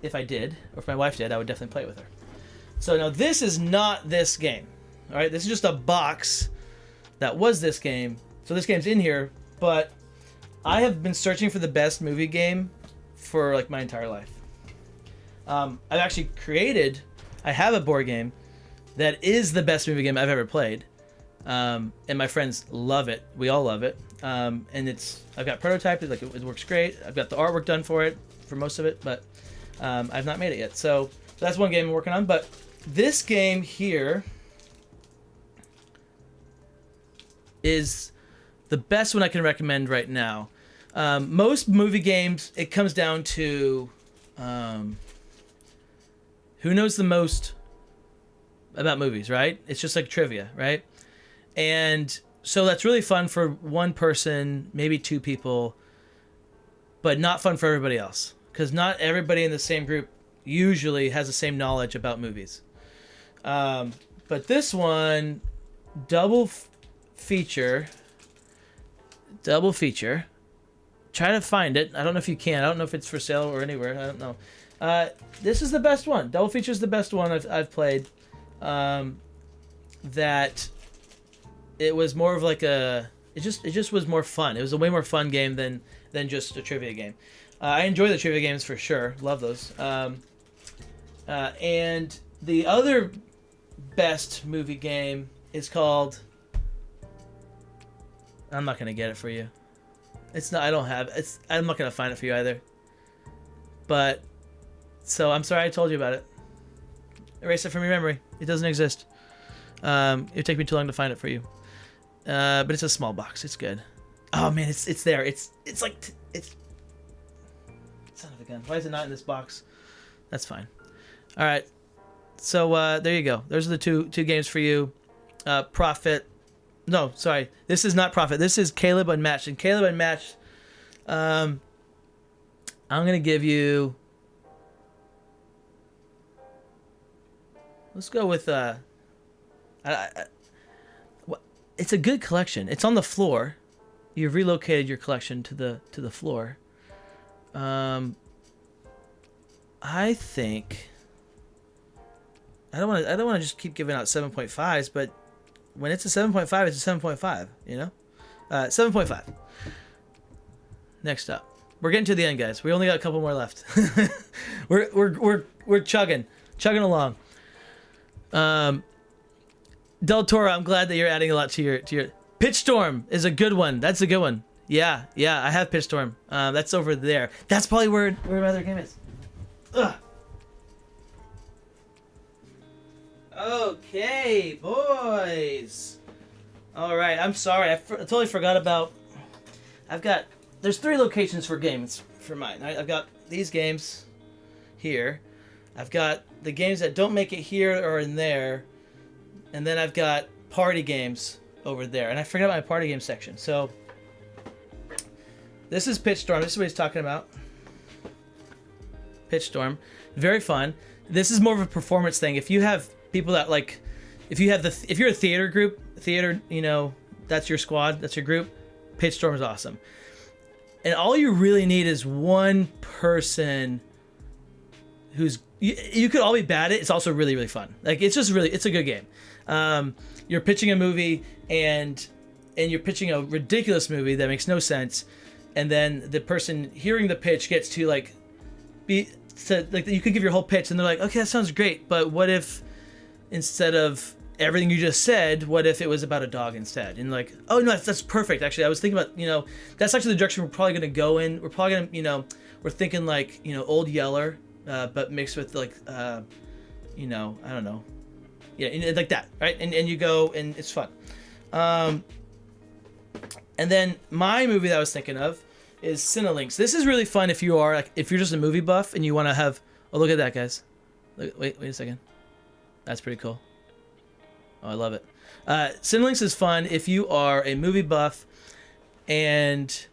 if I did, or if my wife did, I would definitely play it with her. So now this is not this game. All right, this is just a box that was this game. So this game's in here, but I have been searching for the best movie game for like my entire life. I've actually I have a board game that is the best movie game I've ever played. And my friends love it. We all love it. And I've got prototyped it, like it works great. I've got the artwork done for it, for most of it, but I've not made it yet. So that's one game I'm working on, but this game here is the best one I can recommend right now. Most movie games, it comes down to who knows the most about movies, right? It's just like trivia, right? And so that's really fun for one person, maybe two people, but not fun for everybody else, because not everybody in the same group usually has the same knowledge about movies. But this one, double feature. Try to find it. I don't know if you can. I don't know if it's for sale or anywhere. I don't know. This is the best one. Double feature is the best one I've played. That it was more of like it just was more fun. It was a way more fun game than just a trivia game. I enjoy the trivia games for sure. Love those. And the other best movie game is called. I'm not gonna get it for you. It's not. I don't have. I'm not gonna find it for you either. But so I'm sorry I told you about it. Erase it from your memory. It doesn't exist. It would take me too long to find it for you. But it's a small box. It's good. Oh man, it's there. It's like it's. Son of a gun. Why is it not in this box? That's fine. All right. So there you go. Those are the two games for you. Profit. No, sorry. This is not Profit. This is Caleb Unmatched. And Caleb Unmatched. I'm gonna give you. Let's go with it's a good collection. It's on the floor. You've relocated your collection to the floor. I think I don't want to just keep giving out 7.5s, but when it's a 7.5, it's a 7.5. You know, 7.5. Next up, we're getting to the end, guys. We only got a couple more left. we're chugging along. Del Toro, I'm glad that you're adding a lot to your Pitch Storm is a good one. That's a good one. Yeah, I have Pitch Storm. That's over there. That's probably where my other game is. Ugh. Okay, boys. All right, I'm sorry. I totally forgot about. There's 3 locations for games for mine. I've got these games here. I've got the games that don't make it here or in there. And then I've got party games over there. And I forgot my party game section. So this is Pitch Storm. This is what he's talking about. Pitch Storm. Very fun. This is more of a performance thing. If you have people that like, if you're a theater group, you know, that's your squad, that's your group, Pitch Storm is awesome. And all you really need is one person who's, you could all be bad at it. It's also really, really fun. Like, it's a good game. You're pitching a movie and you're pitching a ridiculous movie that makes no sense. And then the person hearing the pitch gets to like, you could give your whole pitch and they're like, okay, that sounds great. But what if instead of everything you just said, what if it was about a dog instead? And like, oh no, that's perfect. Actually, I was thinking about, you know, that's actually the direction we're probably going to go in. We're probably going to, you know, we're thinking like, you know, Old Yeller, but mixed with like, you know, I don't know. Yeah, like that, right? And you go, and it's fun. And then my movie that I was thinking of is Cinelinx. This is really fun if you're just a movie buff and you want to have. Oh, look at that, guys. Wait a second. That's pretty cool. Oh, I love it. Cinelinx is fun if you are a movie buff, and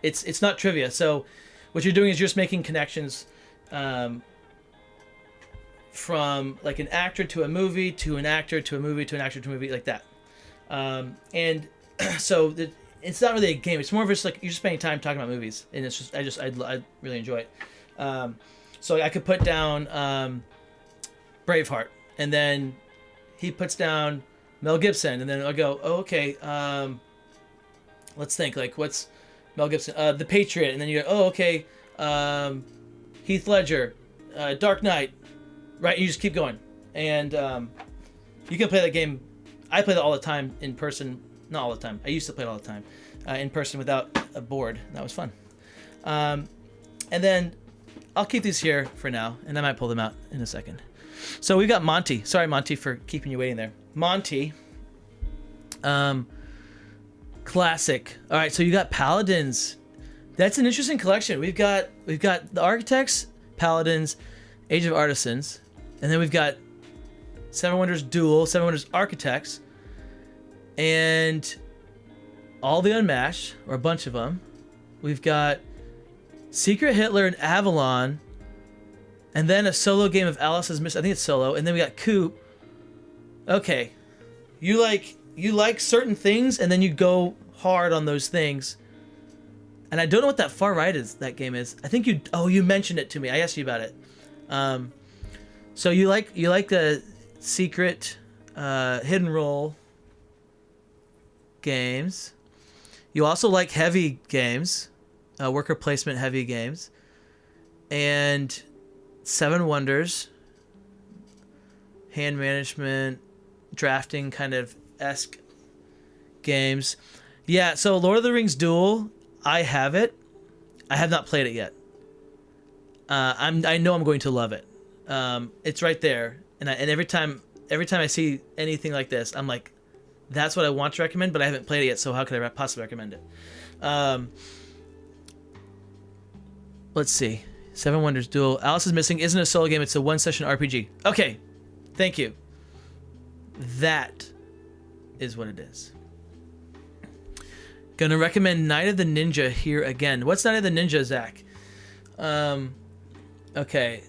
it's not trivia. So what you're doing is you're just making connections. From like an actor to a movie to an actor to a movie to an actor to a movie, like that. And so it's not really a game. It's more of just like you're just spending time talking about movies, and it's just I really enjoy it. So I could put down Braveheart, and then he puts down Mel Gibson, and then I'll go, oh, okay. Let's think, like, what's Mel Gibson? The Patriot, and then you go, oh, okay. Heath Ledger, Dark Knight. Right, you just keep going, and you can play that game. I play that all the time in person. Not all the time. I used to play it all the time in person without a board. That was fun. And then I'll keep these here for now, and I might pull them out in a second. So we've got Monty. Sorry, Monty, for keeping you waiting there. Monty. Classic. All right, so you got Paladins. That's an interesting collection. We've got the Architects, Paladins, Age of Artisans. And then we've got Seven Wonders Duel, Seven Wonders Architects, and all the Unmatched, or a bunch of them. We've got Secret Hitler and Avalon, and then a solo game of Alice's Miss. I think it's solo. And then we got Coop. Okay, you like certain things, and then you go hard on those things. And I don't know what that far right is. That game is. I think you mentioned it to me. I asked you about it. So you like the secret, hidden role games. You also like heavy games, worker placement heavy games, and Seven Wonders, hand management, drafting kind of esque games. Yeah. So Lord of the Rings Duel, I have it. I have not played it yet. I know I'm going to love it. It's right there, and every time I see anything like this, I'm like, that's what I want to recommend, but I haven't played it yet, so how could I possibly recommend it? Let's see. Seven Wonders Duel. Alice is Missing isn't a solo game, it's a one-session RPG. Okay, thank you. That is what it is. Gonna recommend Night of the Ninja here again. What's Night of the Ninja, Zach? Okay.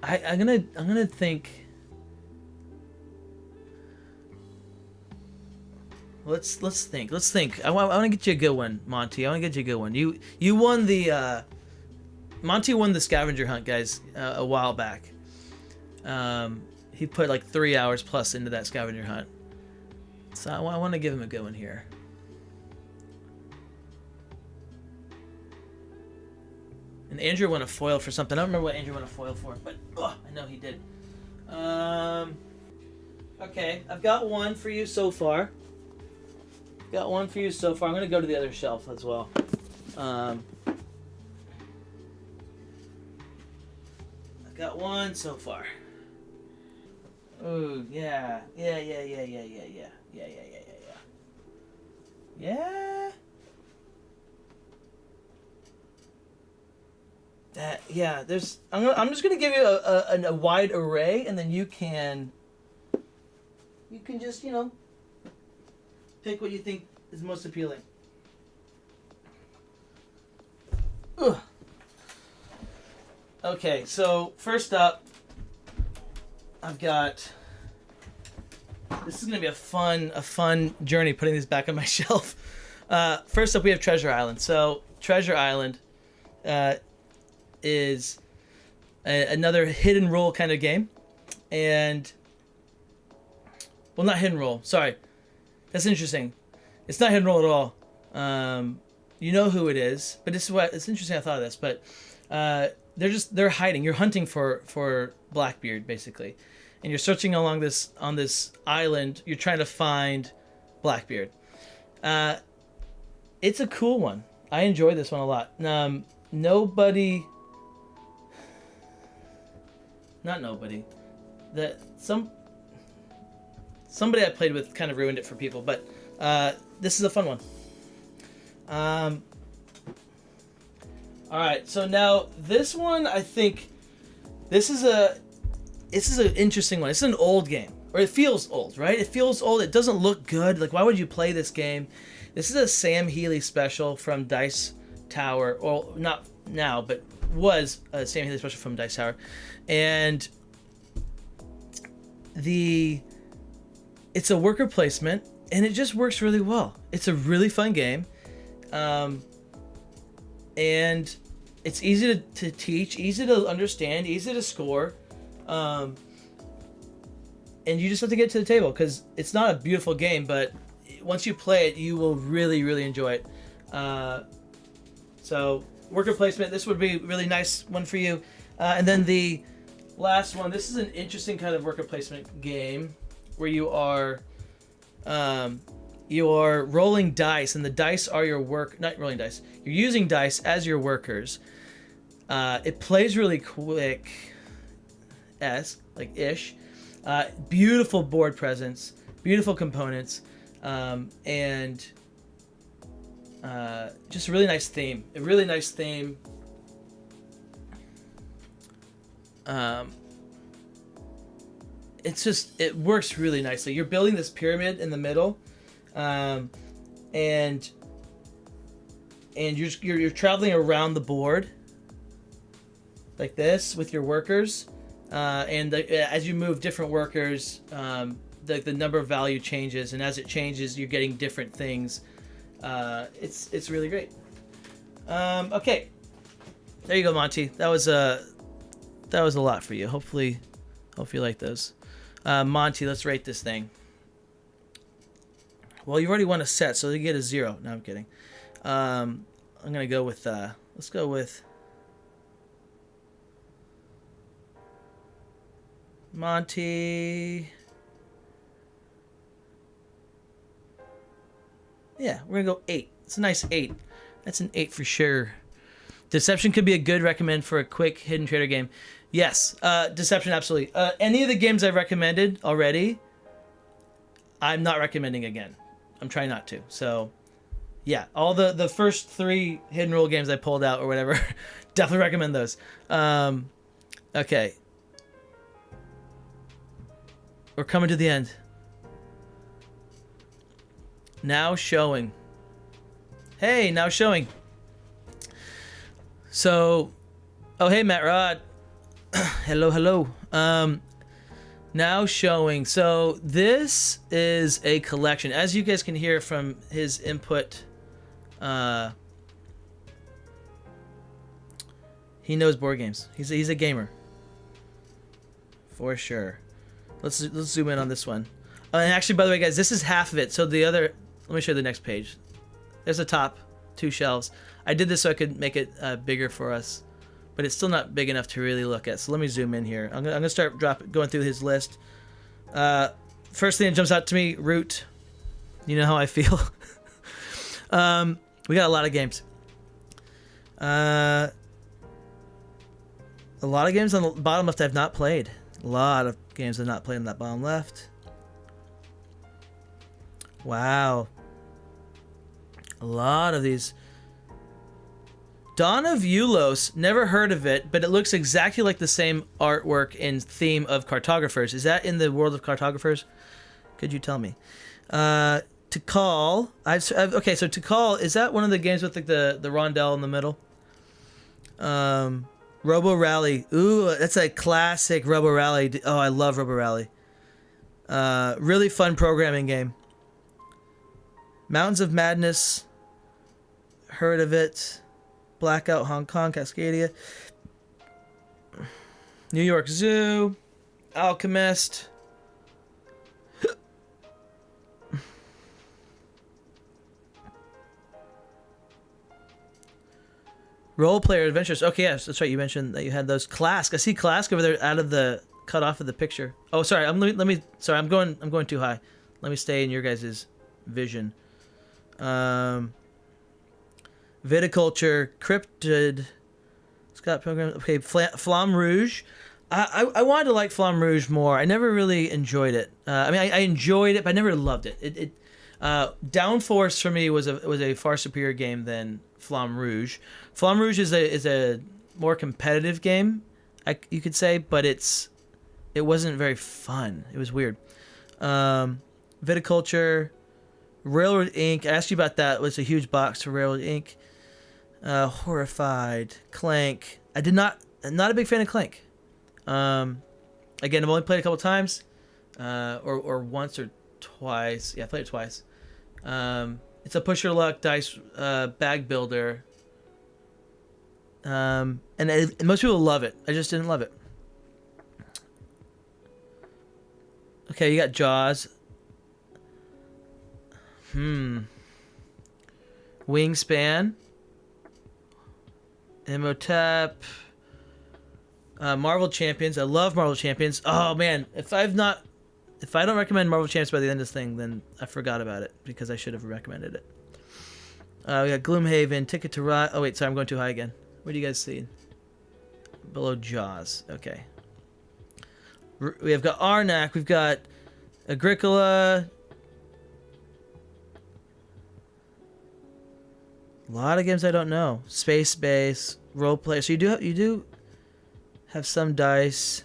I'm gonna think. Let's think. I want to get you a good one, Monty. I want to get you a good one. You won the Monty won the scavenger hunt, guys, a while back. He put like 3 hours plus into that scavenger hunt. So I want to give him a good one here. And Andrew won a foil for something. I don't remember what Andrew won a foil for, but I know he did. Okay, I've got one for you so far. I'm going to go to the other shelf as well. I've got one so far. Oh, yeah. Yeah. There's. I'm just gonna give you a wide array, and then you can just pick what you think is most appealing. Ugh. Okay, so first up, I've got. This is gonna be a fun journey putting these back on my shelf. First up, we have Treasure Island. So Treasure Island is another hidden roll kind of game, and not hidden roll. Sorry, that's interesting. It's not hidden roll at all. You know who it is, but it's interesting. I thought of this, but they're hiding. You're hunting for Blackbeard basically, and you're searching along on this island. You're trying to find Blackbeard. It's a cool one. I enjoy this one a lot. Somebody I played with kind of ruined it for people, but this is a fun one. All right, so now this one, I think this is an interesting one. It's an old game, or it feels old, right? It feels old. It doesn't look good. Like, why would you play this game? This is a Sam Healy special from Dice Tower. Well, not now, but was a Sam Healy special from Dice Tower, and it's a worker placement, and it just works really well. It's a really fun game, and it's easy to teach, easy to understand, easy to score, and you just have to get to the table because it's not a beautiful game, but once you play it, you will really, really enjoy it. So worker placement, this would be a really nice one for you. And then the last one, this is an interesting kind of worker placement game where you are rolling dice, and the dice are your not rolling dice. You're using dice as your workers. It plays really quick, ish. Beautiful board presence, beautiful components, and just a really nice theme. It works really nicely. You're building this pyramid in the middle, and you're traveling around the board like this with your workers, and as you move different workers, the number of value changes, and as it changes, you're getting different things. It's really great. Okay, there you go, Monty. That was a lot for you. Hopefully you like those. Monty, let's rate this thing. Well, you already won a set, so you get a 0. No, I'm kidding. I'm gonna go with. Let's go with Monty. Yeah, we're gonna go 8. It's a nice 8. That's an 8 for sure. Deception could be a good recommend for a quick hidden trader game. Yes, Deception, absolutely. Any of the games I've recommended already, I'm not recommending again. I'm trying not to. So, yeah, all the first 3 hidden rule games I pulled out or whatever, definitely recommend those. Okay. We're coming to the end. Now showing. Hey, now showing. So, oh hey Matt Rod. Hello, hello. Now showing. So this is a collection. As you guys can hear from his input, he knows board games. He's a gamer. For sure. Let's zoom in on this one. And actually, by the way, guys, this is half of it. So the other, let me show you the next page. There's the top 2 shelves. I did this so I could make it bigger for us, but it's still not big enough to really look at. So let me zoom in here. I'm gonna start going through his list. First thing that jumps out to me, Root. You know how I feel. We got a lot of games. A lot of games on the bottom left I've not played. A lot of games I've not played on that bottom left. Wow. A lot of these. Dawn of Eulos, never heard of it, but it looks exactly like the same artwork and theme of Cartographers. Is that in the world of Cartographers? Could you tell me? Tikal, okay, so Tikal, is that one of the games with like the rondelle in the middle? Robo Rally, ooh, that's a classic Robo Rally. Oh, I love Robo Rally. Really fun programming game. Mountains of Madness, heard of it. Blackout, Hong Kong, Cascadia. New York Zoo. Alchemist. Role Player Adventures. Okay, yes, that's right. You mentioned that you had those. Clask. I see Clask over there out of the cut off of the picture. Oh, sorry. Sorry, I'm going too high. Let me stay in your guys' vision. Viticulture, Cryptid, Scott Pilgrim. Okay, Flamme Rouge. I wanted to like Flamme Rouge more. I never really enjoyed it. I mean, I enjoyed it, but I never loved it. Downforce for me was a far superior game than Flamme Rouge. Flamme Rouge is a more competitive game, you could say, but it wasn't very fun. It was weird. Viticulture, Railroad Inc. I asked you about that. It was a huge box for Railroad Inc. Horrified, Clank. I'm not a big fan of Clank. Again, I've only played it a couple times, or once or twice. Yeah, I played it twice. It's a push your luck dice bag builder, and most people love it. I just didn't love it. Okay, you got Jaws. Wingspan. Imhotep. Marvel Champions. I love Marvel Champions. Oh man, if I don't recommend Marvel Champions by the end of this thing, then I forgot about it because I should have recommended it. We got Gloomhaven, Ticket to Ride. Oh wait, sorry, I'm going too high again. What do you guys see? Below Jaws. Okay. We've got Arnak. We've got Agricola. A lot of games I don't know. Space Base, Role Play. So you do have some dice.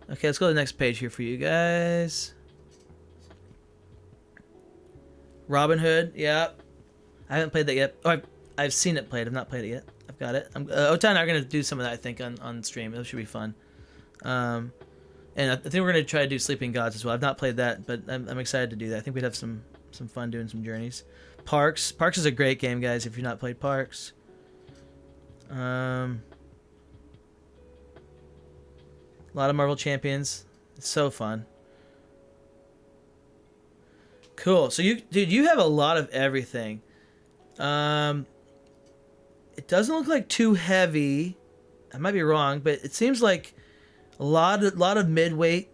Okay, let's go to the next page here for you guys. Robin Hood, yeah. I haven't played that yet. Oh, I've seen it played. I've not played it yet. I've got it. Ota and I are going to do some of that, I think, on stream. It should be fun. And I think we're going to try to do Sleeping Gods as well. I've not played that, but I'm excited to do that. I think we'd have some fun doing some journeys. Parks. Parks is a great game, guys, if you've not played Parks. A lot of Marvel Champions. It's so fun. Cool. So you have a lot of everything. It doesn't look like too heavy. I might be wrong, but it seems like a lot of mid-weight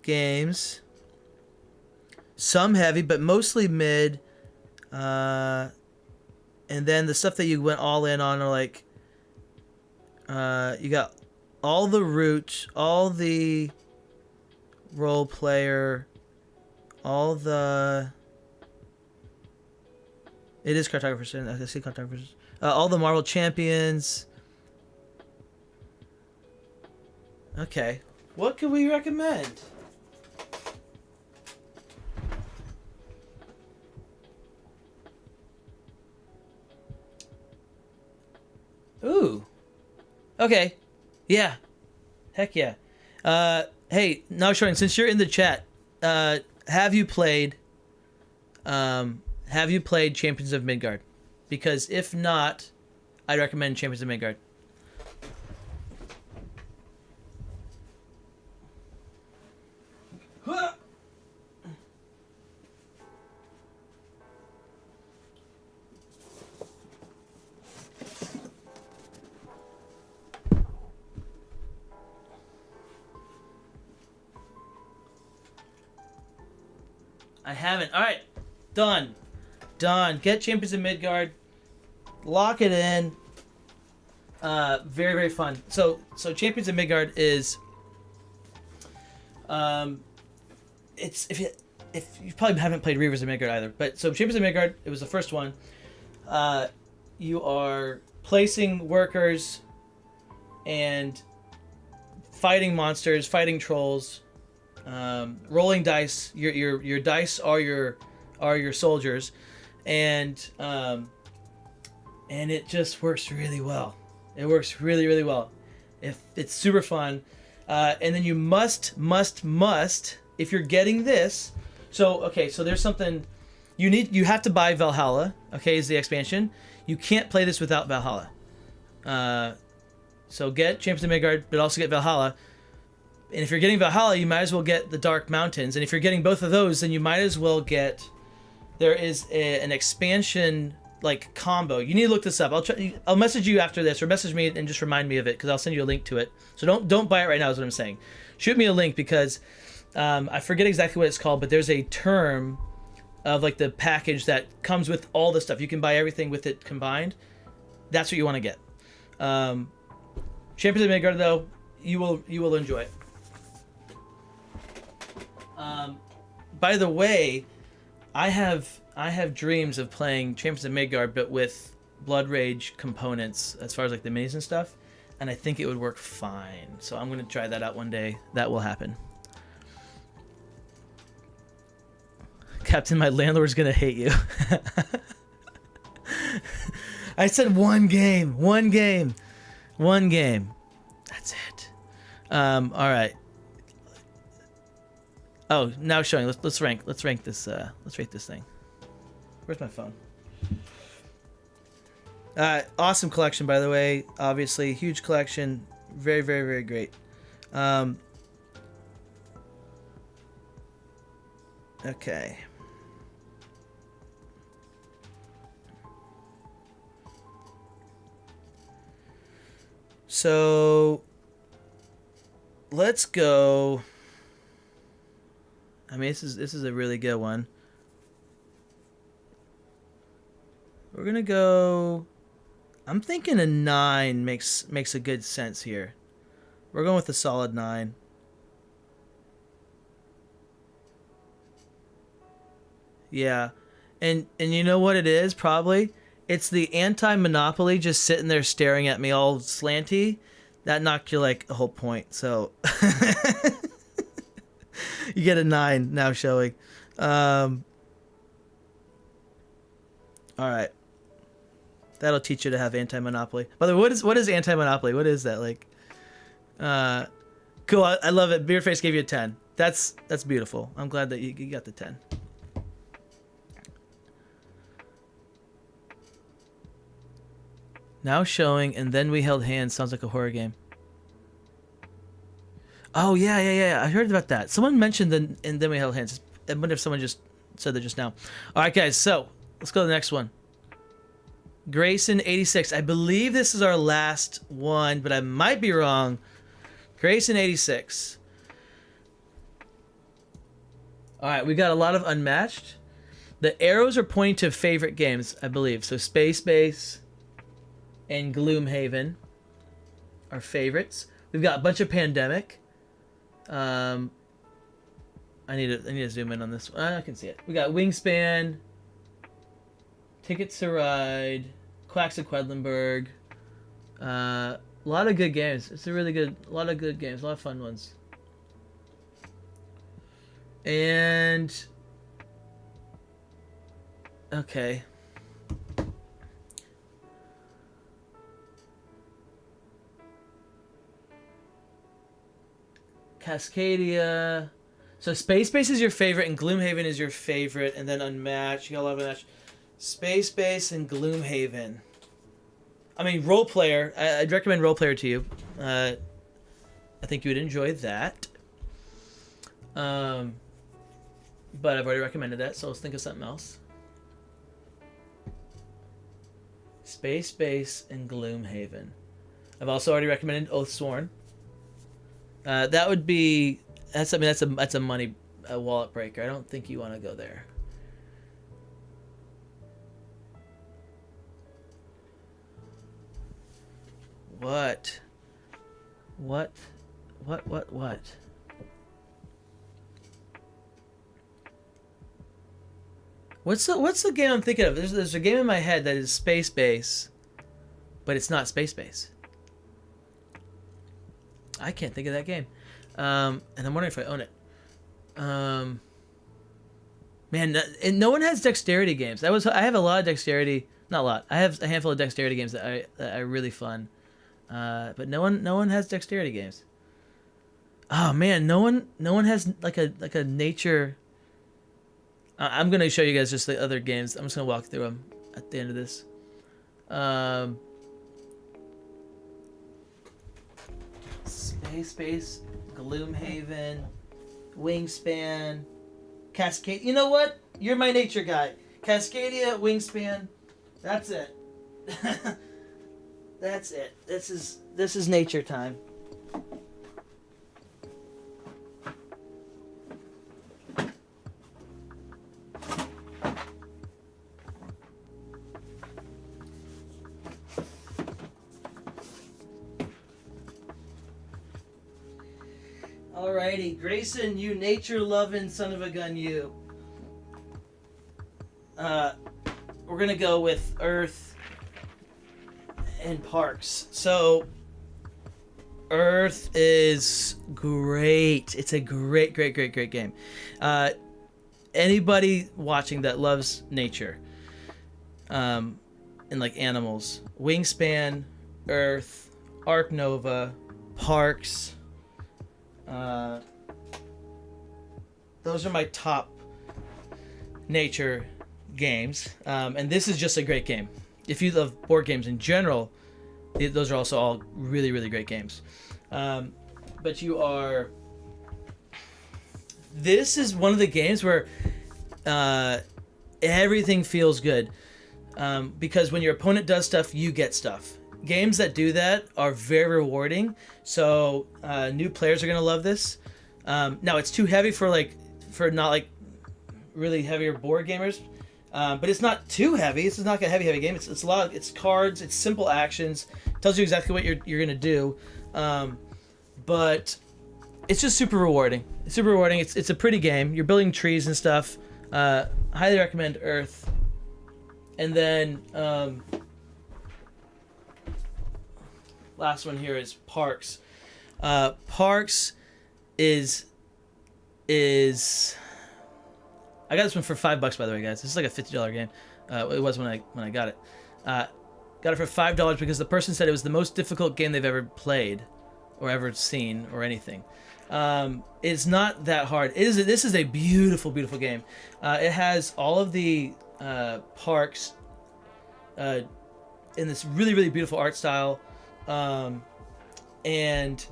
games. Some heavy, but mostly mid. And then the stuff that you went all in on are like, you got all the root, all the role player, all the. It is cartographers. I see cartographers. All the Marvel champions. Okay, what can we recommend? Ooh. Okay. Yeah. Heck yeah. Hey, now showing, since you're in the chat, have you played Champions of Midgard? Because if not, I'd recommend Champions of Midgard. I haven't. All right, done. Get Champions of Midgard. Lock it in. Very, very fun. So Champions of Midgard is. It's if you probably haven't played Reavers of Midgard either, but so Champions of Midgard, it was the first one. You are placing workers and fighting monsters, fighting trolls. Rolling dice. Your dice are your soldiers, and it just works really well. It works really, really well. It's super fun, and then you must if you're getting this. So there's something you have to buy Valhalla. Okay, is the expansion. You can't play this without Valhalla. So get Champions of Midgard, but also get Valhalla. And if you're getting Valhalla, you might as well get the Dark Mountains. And if you're getting both of those, then you might as well get. There is an expansion like combo. You need to look this up. I'll message you after this, or message me and just remind me of it, because I'll send you a link to it. So don't buy it right now, is what I'm saying. Shoot me a link, because I forget exactly what it's called, but there's a term of like the package that comes with all the stuff. You can buy everything with it combined. That's what you want to get. Champions of Midgard, though, you will enjoy it. By the way, I have dreams of playing Champions of Midgard, but with Blood Rage components as far as like the minis and stuff, and I think it would work fine. So I'm gonna try that out one day. That will happen. Captain, my landlord's gonna hate you. I said one game. That's it. All right. Oh, now showing. Let's rank this. Let's rate this thing. Where's my phone? Awesome collection, by the way. Obviously, huge collection. Very, very, very great. Okay. So let's go. I mean, this is a really good one. We're gonna go. I'm thinking a 9 makes a good sense here. We're going with a solid 9. Yeah, and you know what it is? Probably it's the anti-monopoly just sitting there staring at me all slanty. That knocked you like a whole point. So. You get a 9 now showing. All right. That'll teach you to have anti-monopoly. By the way, what is anti-monopoly? What is that like? Cool. I love it. Beerface gave you a 10. That's beautiful. I'm glad that you got the 10. Now showing, and then we held hands. Sounds like a horror game. Oh, yeah. I heard about that. Someone mentioned and then we held hands. I wonder if someone just said that just now. All right, guys. So let's go to the next one. Grayson 86. I believe this is our last one, but I might be wrong. Grayson 86. All right, we got a lot of Unmatched. The arrows are pointing to favorite games, I believe. So Space Base and Gloomhaven are favorites. We've got a bunch of Pandemic. I need to zoom in on this one. I can see it. We got Wingspan, Tickets to Ride, Quacks of Quedlinburg. A lot of good games. It's a lot of good games. A lot of fun ones. And okay. Cascadia. So Space Base is your favorite, and Gloomhaven is your favorite, and then Unmatched. You got a lot of Unmatched. Space Base and Gloomhaven. I mean, Role Player. I'd recommend Role Player to you. I think you would enjoy that. But I've already recommended that, so let's think of something else. Space Base and Gloomhaven. I've also already recommended Oathsworn. That would be that's a money wallet breaker. I don't think you want to go there. What? What's the game I'm thinking of? There's a game in my head that is Space Base, but it's not Space Base. I can't think of that game, and I'm wondering if I own it. Man, and no one has dexterity games. I have a lot of dexterity, not a lot. I have a handful of dexterity games that are really fun, but no one has dexterity games. Oh man, no one has like a nature. I'm gonna show you guys just the other games. I'm just gonna walk through them at the end of this. Space Base, Gloomhaven, Wingspan, Cascade. You know what? You're my nature guy. Cascadia, Wingspan. That's it. That's it. This is nature time. Alrighty, Grayson, you nature-loving son of a gun, you. We're gonna go with Earth and Parks. So, Earth is great. It's a great game. Anybody watching that loves nature, and like animals, Wingspan, Earth, Arc Nova, Parks. Those are my top nature games, and this is just a great game. If you love board games in general, those are also all really great games. But this is one of the games where everything feels good, because when your opponent does stuff, you get stuff. Games that do that are very rewarding, so new players are gonna love this. Now it's too heavy for not like really heavier board gamers, but it's not too heavy. It's not like a heavy game. It's a lot. It's cards. It's simple actions. Tells you exactly what you're gonna do, but it's just super rewarding. It's super rewarding. It's a pretty game. You're building trees and stuff. Highly recommend Earth, and then. Last one here is Parks. Parks is I got this one for $5 by the way, guys. This is like a $50 game. It was when I got it. Got it for $5 because the person said it was the most difficult game they've ever played or ever seen or anything. It's not that hard. This is a beautiful game. It has all of the parks in this really beautiful art style. And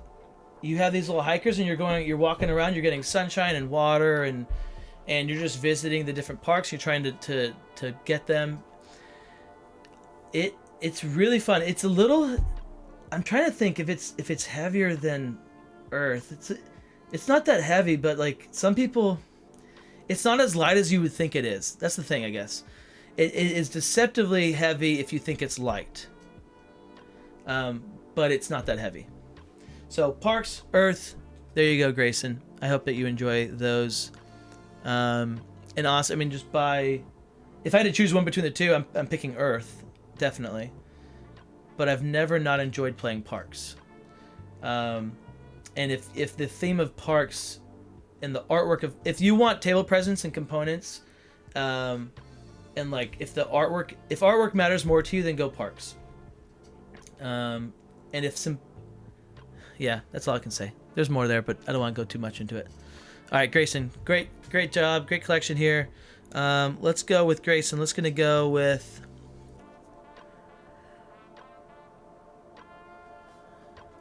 you have these little hikers, and you're walking around, you're getting sunshine and water, and you're just visiting the different parks. You're trying to get them. It's really fun. It's a little. I'm trying to think if it's heavier than Earth. It's not that heavy, but like some people, it's not as light as you would think it is. That's the thing, I guess. It is deceptively heavy if you think it's light. But it's not that heavy. So Parks, Earth, there you go, Grayson. I hope that you enjoy those. And also, I mean, just by, if I had to choose one between the two, I'm picking Earth, definitely. But I've never not enjoyed playing Parks. And if the theme of Parks and the artwork of, if you want table presence and components, and like if artwork matters more to you, then go Parks. And if some, yeah, that's all I can say. There's more there, but I don't want to go too much into it. All right, Grayson, great job, great collection here. Let's go with Grayson. Let's gonna go with.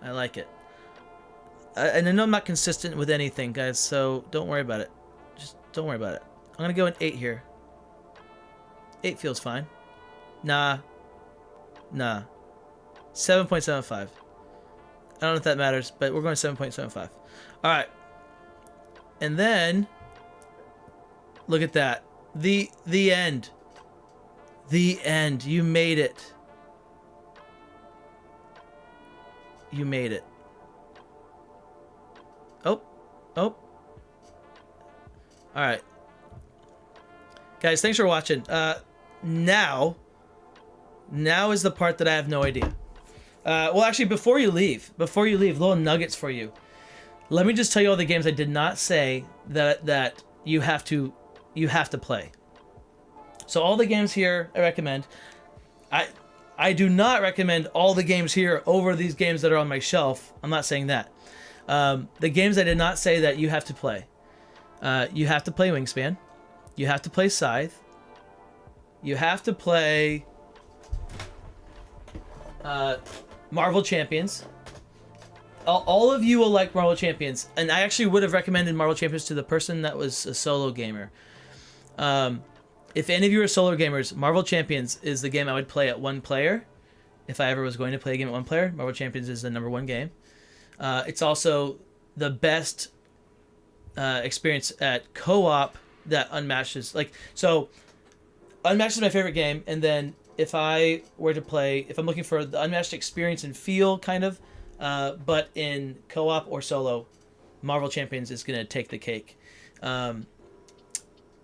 I like it. And I know I'm not consistent with anything, guys, so don't worry about it. Just don't worry about it. I'm gonna go an 8 here. 8 feels fine. Nah. 7.75. I don't know if that matters, but we're going 7.75. All right. And then, look at that. The end. The end. You made it. You made it. Oh. All right. Guys, thanks for watching. Now is the part that I have no idea. Well, actually, before you leave, little nuggets for you. Let me just tell you all the games I did not say that you have to play. So all the games here I recommend. I do not recommend all the games here over these games that are on my shelf. I'm not saying that. The games I did not say that you have to play. You have to play Wingspan. You have to play Scythe. You have to play Marvel Champions. All of you will like Marvel Champions, and I actually would have recommended Marvel Champions to the person that was a solo gamer. If any of you are solo gamers, Marvel Champions is the game I would play at one player. If I ever was going to play a game at one player, Marvel Champions is the #1 game. It's also the best experience at co-op that Unmatched is. Like, so Unmatched is my favorite game, and then if I were to play, if I'm looking for the Unmatched experience and feel, kind of, but in co-op or solo, Marvel Champions is going to take the cake.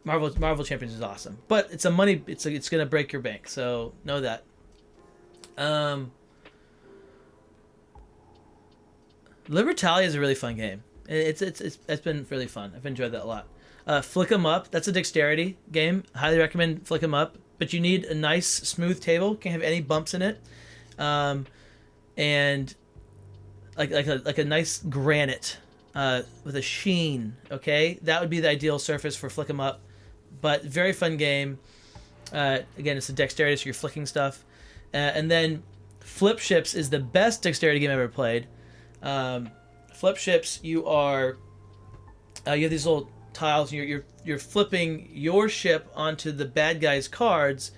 Marvel Champions is awesome, but it's going to break your bank, so know that. Libertalia is a really fun game. It's been really fun. I've enjoyed that a lot. Flick 'em Up, that's a dexterity game. Highly recommend Flick 'em Up, but you need a nice smooth table. Can't have any bumps in it, and like a nice granite with a sheen. Okay, that would be the ideal surface for Flick 'em Up. But very fun game. Again, it's a dexterity, so you're flicking stuff. And then Flip Ships is the best dexterity game I've ever played. Flip Ships, you have these little tiles. And you're flipping your ship onto the bad guy's cards.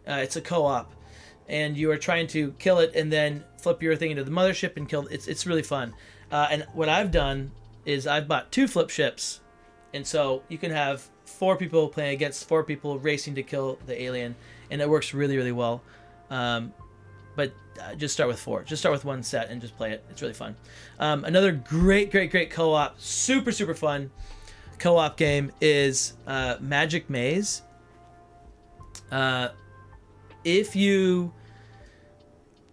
It's a co-op, and you are trying to kill it and then flip your thing into the mothership and kill. It's really fun. And what I've done is I've bought 2 Flip Ships, and so you can have 4 people playing against 4 people racing to kill the alien, and it works really, really well. But just start with 4. Just start with 1 set and just play it. It's really fun. Another great co-op, super fun co-op game is Magic Maze. If you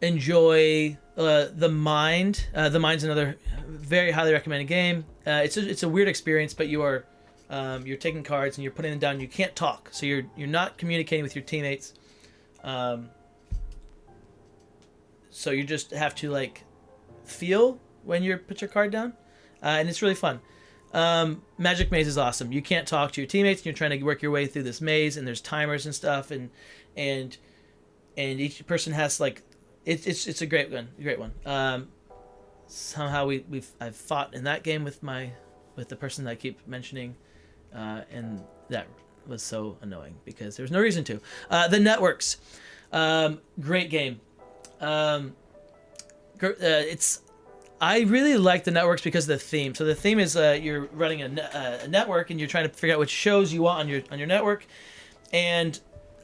enjoy The Mind's another very highly recommended game. It's a weird experience, but you're taking cards and you're putting them down. You can't talk, so you're not communicating with your teammates. So you just have to like feel when you put your card down, and it's really fun. Magic Maze is awesome. You can't talk to your teammates, and you're trying to work your way through this maze, and there's timers and stuff, and each person has like it's a great one. Somehow I've fought in that game with the person that I keep mentioning, and that was so annoying because there's no reason to. The Networks, I really like the networks because of the theme. So the theme is you're running a network and you're trying to figure out which shows you want on your network, and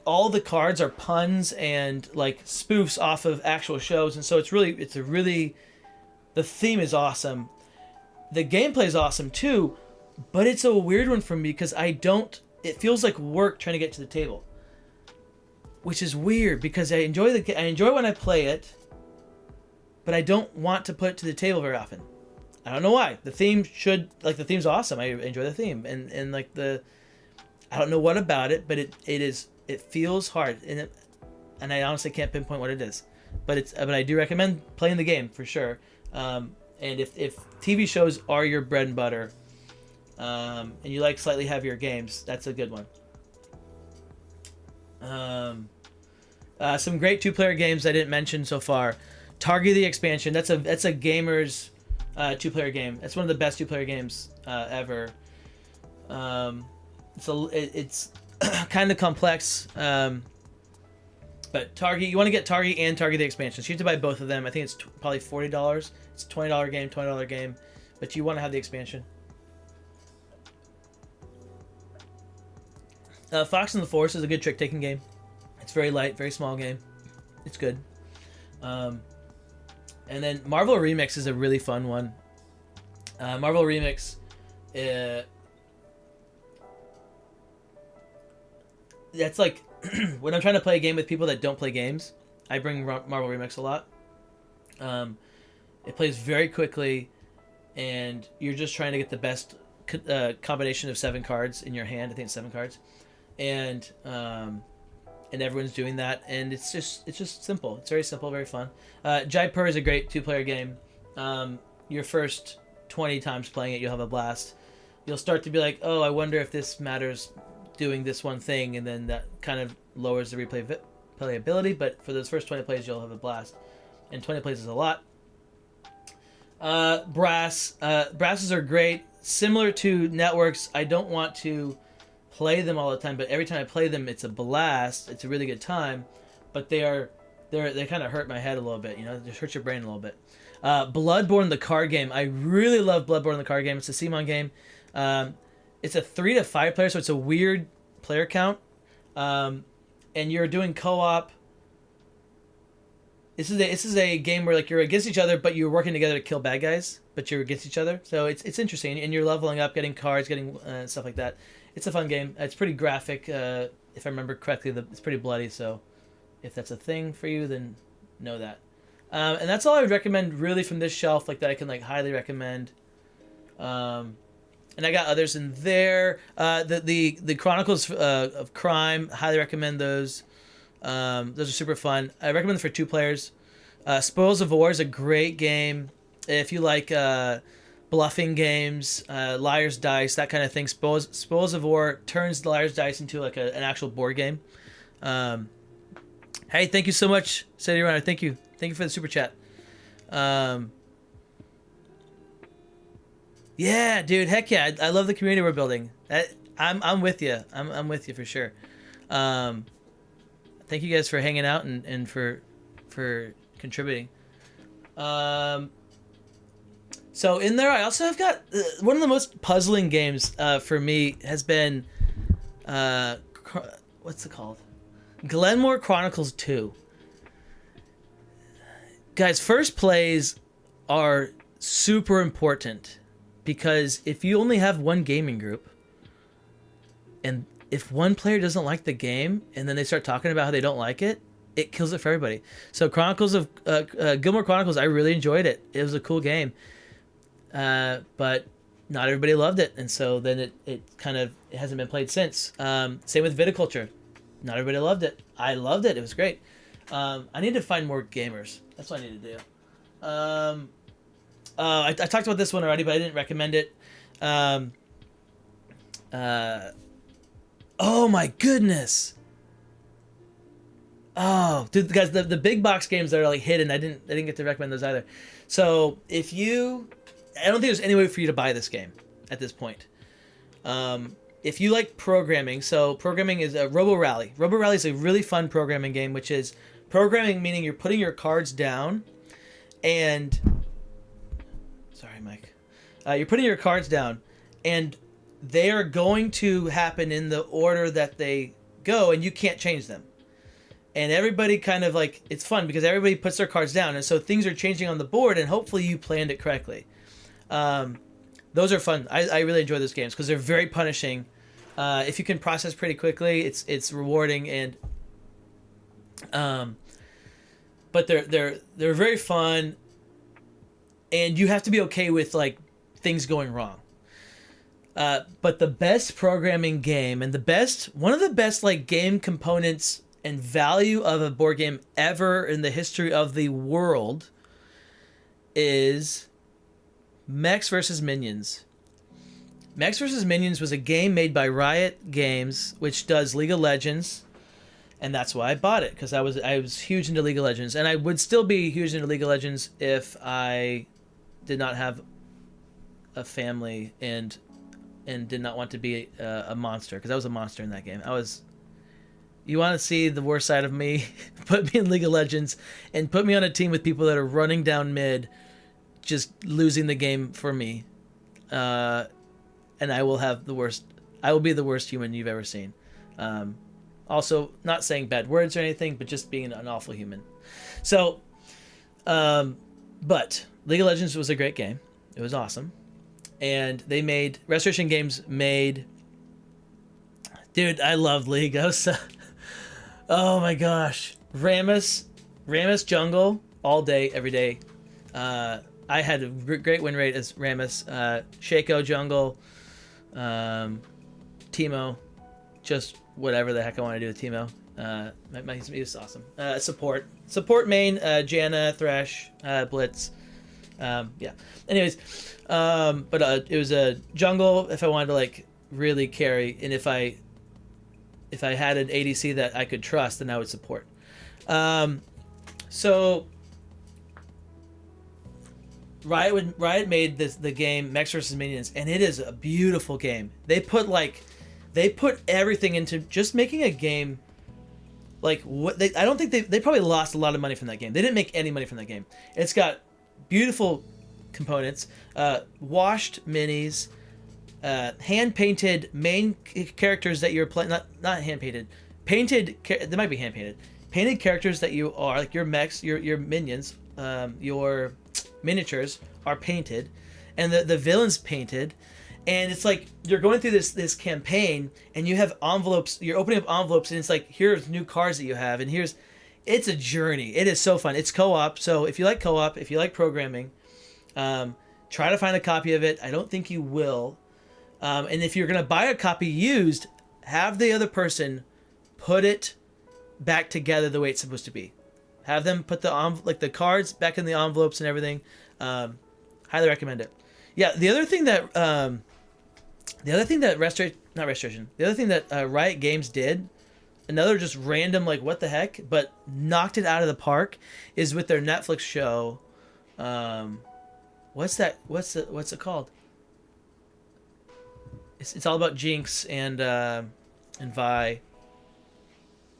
all the cards are puns and like spoofs off of actual shows, and so the theme is awesome. The gameplay is awesome too, but it's a weird one for me because it feels like work trying to get to the table, which is weird because I enjoy when I play it, but I don't want to put it to the table very often. I don't know why. The theme's awesome. I enjoy the theme and like I don't know what about it, but it feels hard and I honestly can't pinpoint what it is. But I do recommend playing the game for sure. And if TV shows are your bread and butter, and you like slightly heavier games, that's a good one. Some great 2-player games I didn't mention so far. Targi the Expansion. That's a gamer's 2-player game. That's one of the best 2-player games ever. It's kind of complex. But you want to get Targi and Targi the Expansion. So you have to buy both of them. I think it's probably $40. It's a $20 game, but you want to have the expansion. Fox and the Force is a good trick-taking game. It's very light, very small game. It's good. And then Marvel Remix is a really fun one. Marvel Remix, that's like when I'm trying to play a game with people that don't play games, I bring Marvel Remix a lot. It plays very quickly, and you're just trying to get the best combination of 7 cards in your hand. I think it's 7 cards, and everyone's doing that, and it's just simple. It's very simple, very fun. Jaipur is a great 2-player game. Your first 20 times playing it, you'll have a blast. You'll start to be like, oh, I wonder if this matters doing this one thing, and then that kind of lowers the replayability, but for those first 20 plays, you'll have a blast. And 20 plays is a lot. Brasses are great. Similar to networks, I don't want to play them all the time, but every time I play them, it's a blast. It's a really good time, but they kind of hurt my head a little bit, they just hurt your brain a little bit. Bloodborne, the card game. I really love Bloodborne, the card game. It's a CMON game. It's a 3 to 5 player, so it's a weird player count. And you're doing co-op. This is a game where like you're against each other, but you're working together to kill bad guys, but you're against each other. So it's interesting, and you're leveling up, getting cards, getting stuff like that. It's a fun game. It's pretty graphic. If I remember correctly, it's pretty bloody. So if that's a thing for you, then know that. And that's all I would recommend really from this shelf, like that I can like highly recommend. And I got others in there. The Chronicles of Crime, highly recommend those. Those are super fun. I recommend them for 2 players. Spoils of War is a great game if you like bluffing games, Liar's Dice, that kind of thing. Spoils of War turns the Liar's Dice into like an actual board game. Hey, thank you so much, CityRunner. Thank you for the super chat. Yeah, dude. Heck yeah. I love the community we're building. I'm with you. I'm with you for sure. Thank you guys for hanging out and for contributing. So in there, I also have got one of the most puzzling games for me has been what's it called? Glenmore Chronicles 2. Guys, first plays are super important because if you only have one gaming group and if one player doesn't like the game and then they start talking about how they don't like it, it kills it for everybody. So Gilmore Chronicles, I really enjoyed it. It was a cool game. But not everybody loved it. And so then it hasn't been played since. Same with Viticulture. Not everybody loved it. I loved it. It was great. I need to find more gamers. That's what I need to do. I talked about this one already, but I didn't recommend it. Oh my goodness. Oh, dude, guys, the big box games that are like hidden, I didn't get to recommend those either. So I don't think there's any way for you to buy this game at this point. If you like programming, so programming is a Robo Rally. Robo Rally is a really fun programming game, which is programming meaning you're putting your cards down, and Sorry, Mike. You're putting your cards down, and they are going to happen in the order that they go, and you can't change them. And everybody kind of like, it's fun because everybody puts their cards down, and so things are changing on the board, and hopefully you planned it correctly. Those are fun. I really enjoy those games because they're very punishing. If you can process pretty quickly, it's rewarding, and but they're very fun, and you have to be okay with like things going wrong. But the best programming game and one of the best like game components and value of a board game ever in the history of the world is Mechs vs. Minions. Mechs vs. Minions was a game made by Riot Games, which does League of Legends, and that's why I bought it, because I was huge into League of Legends, and I would still be huge into League of Legends if I did not have a family and did not want to be a monster, because I was a monster in that game. You want to see the worst side of me? Put me in League of Legends and put me on a team with people that are running down mid, just losing the game for me, and I will have the worst. I will be the worst human you've ever seen. Also, not saying bad words or anything, but just being an awful human. So, but League of Legends was a great game. It was awesome. And Restoration Games made, dude, I love League. Oh my gosh. Rammus Jungle, all day, every day. I had a great win rate as Rammus. Shaco Jungle, Teemo, just whatever the heck I want to do with Teemo. He's awesome. Support main, Janna, Thresh, Blitz. Yeah. Anyways, but it was a jungle if I wanted to like really carry, and if I had an ADC that I could trust, then I would support. So Riot made the game Mechs vs. Minions, and it is a beautiful game. They put everything into just making a game. Like I don't think they probably lost a lot of money from that game. They didn't make any money from that game. It's got beautiful components, washed minis, hand painted main characters that you're playing. Not hand painted, painted. They might be hand painted. Painted characters that you are, like your mechs, your minions, your miniatures are painted, and the villains painted. And it's like you're going through this campaign, and you have envelopes. You're opening up envelopes, and it's like, here's new cards that you have, and it's a journey. It is so fun. It's co-op, so if you like co-op, if you like programming, try to find a copy of it. I don't think you will. And if you're gonna buy a copy used, have the other person put it back together the way it's supposed to be. Have them put the cards back in the envelopes and everything. Highly recommend it. Yeah, the other thing that Riot Games did, another just random like what the heck, but knocked it out of the park, is with their Netflix show. What's it called? It's all about Jinx and Vi.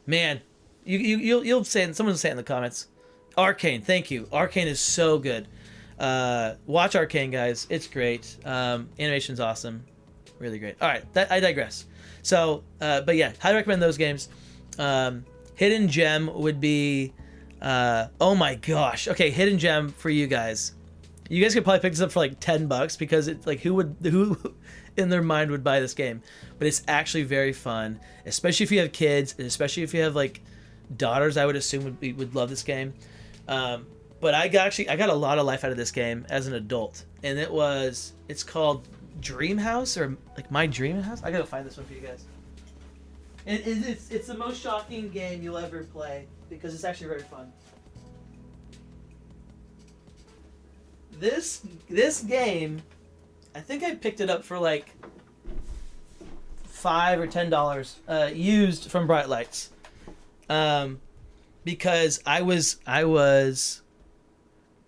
Man, you'll say, someone will say it in the comments. Arcane, thank you. Arcane is so good. Watch Arcane, guys. It's great. Animation's awesome. Really great. All right, I digress. So, but yeah, highly recommend those games. Hidden Gem would be, oh my gosh. Okay, Hidden Gem for you guys. You guys could probably pick this up for like $10 because it's like who in their mind would buy this game? But it's actually very fun, especially if you have kids, and especially if you have like daughters. I would assume would love this game. But I got a lot of life out of this game as an adult, and it's called Dream House, or like My Dream House. I gotta find this one for you guys. It's the most shocking game you'll ever play because it's actually very fun. This game, I think I picked it up for like $5 or $10 used from Bright Lights, because I was.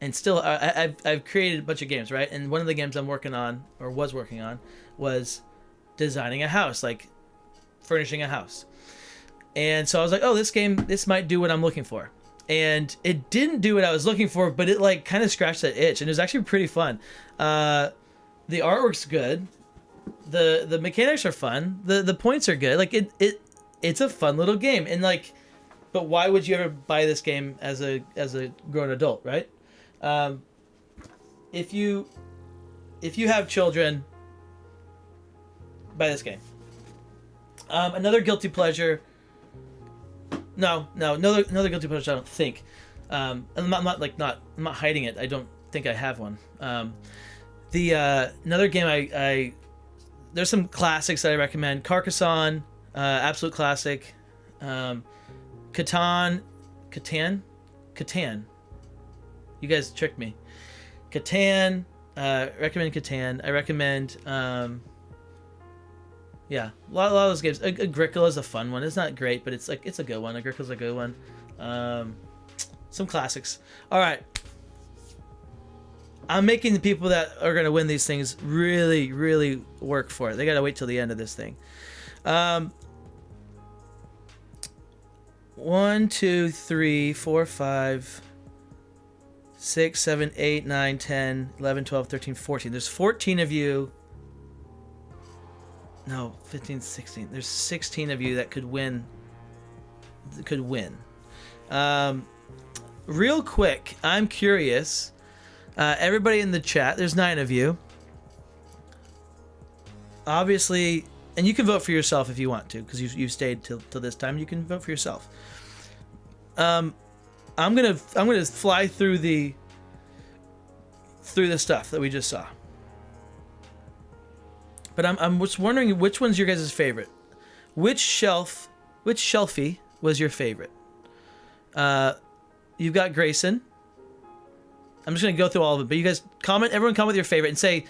And still, I've created a bunch of games, right? And one of the games I'm working on, or was working on, was designing a house, like furnishing a house. And so I was like, oh, this might do what I'm looking for. and it didn't do what I was looking for, but it like kind of scratched that itch, and it was actually pretty fun. The artwork's good, the mechanics are fun, the points are good. Like it's a fun little game, and like, but why would you ever buy this game as a grown adult, right? If you have children, buy this game. Another guilty pleasure. No, another guilty pleasure. I don't think. I'm not hiding it. I don't think I have one. Another game I there's some classics that I recommend. Carcassonne, absolute classic. Catan. You guys tricked me. Catan. Recommend Catan. I recommend. Yeah, a lot of those games. Agricola is a fun one. It's not great, but it's a good one. Agricola's a good one. Some classics. All right. I'm making the people that are going to win these things really, really work for it. They got to wait till the end of this thing. 1, 2, 3, 4, 5, 6, 7, 8, 9, 10, 11, 12, 13, 14. There's 14 of you. No, 15, 16. There's 16 of you that could win. Real quick, I'm curious. Everybody in the chat, there's 9 of you. Obviously, and you can vote for yourself if you want to, because you've stayed till this time. You can vote for yourself. I'm gonna fly through the stuff that we just saw. But I'm just wondering which one's your guys' favorite. Which shelfie was your favorite? You've got Grayson. I'm just gonna go through all of them, but you guys comment. Everyone comment with your favorite and say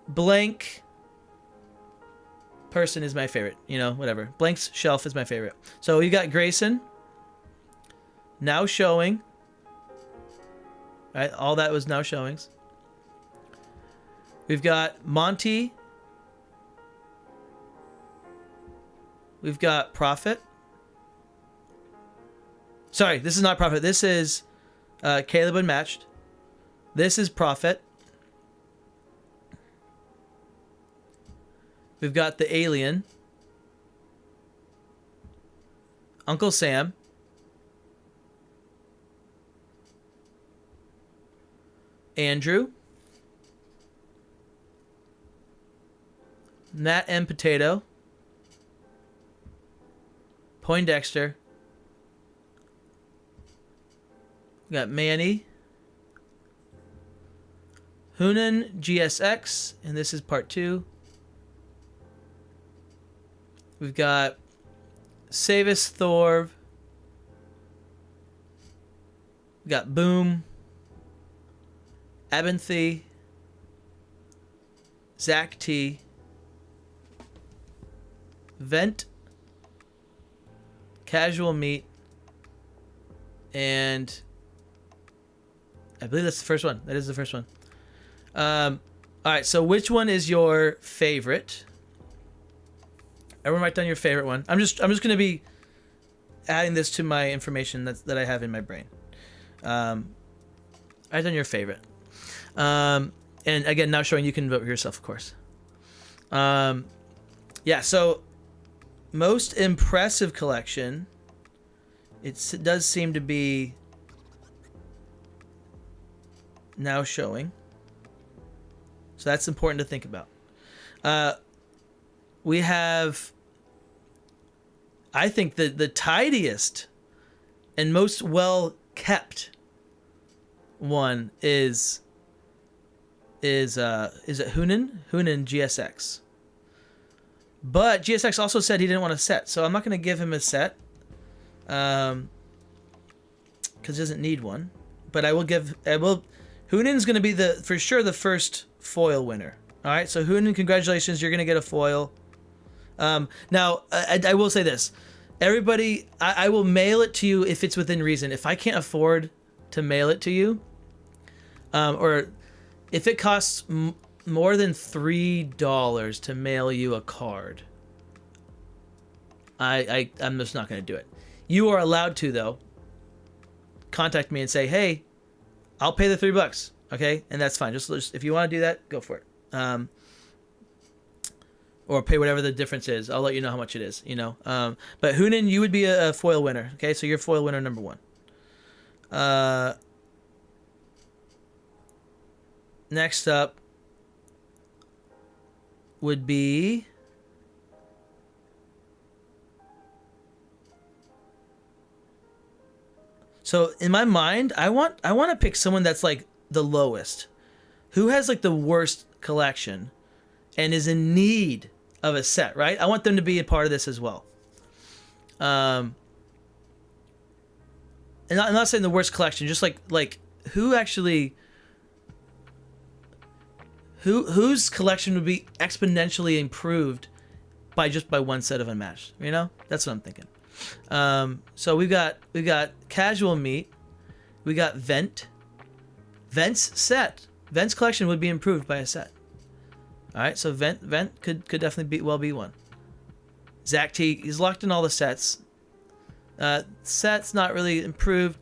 blank person is my favorite. You know, whatever. Blank's shelf is my favorite. So we got Grayson. Now showing. All right, all that was now showings. We've got Monty. We've got Prophet. Sorry, this is not Prophet. This is Caleb Unmatched. This is Prophet. We've got the Alien. Uncle Sam. Andrew. Nat M. Potato. Poindexter. We got Manny. Hunan GSX, and this is part 2. We've got Savis Thorv. We got Boom. Abinthy. Zach T. Vent. Casual Meat. And I believe that's the first one. That is the first one. All right, so which one is your favorite? Everyone write down your favorite one. I'm just going to be adding this to my information that I have in my brain. Write down your favorite. And again, now showing you can vote for yourself, of course. Yeah, so most impressive collection. It does seem to be now showing. So that's important to think about. We have, I think, the tidiest and most well kept one is it Hunan GSX. But GSX also said he didn't want a set, so I'm not going to give him a set, because he doesn't need one. But I will. Hunan's going to be for sure the first foil winner. All right, so Hunan, congratulations, you're going to get a foil. Now, I will say this. Everybody, I will mail it to you if it's within reason. If I can't afford to mail it to you, or if it costs more than $3 to mail you a card, I'm just not going to do it. You are allowed to, though, contact me and say, hey, I'll pay the $3, okay? And that's fine. Just if you want to do that, go for it. Or pay whatever the difference is. I'll let you know how much it is, you know. But Hunan, you would be a foil winner, okay? So you're foil winner number 1. Next up would be... So in my mind, I want to pick someone that's like the lowest, who has like the worst collection, and is in need of a set. Right? I want them to be a part of this as well. And I'm not saying the worst collection, just like who actually, whose collection would be exponentially improved by one set of Unmatched. You know, that's what I'm thinking. So we've got Casual Meat, we got Vent's set. Vent's collection would be improved by a set. All right, so Vent could definitely be one. Zach T, he's locked in all the sets. Set's not really improved.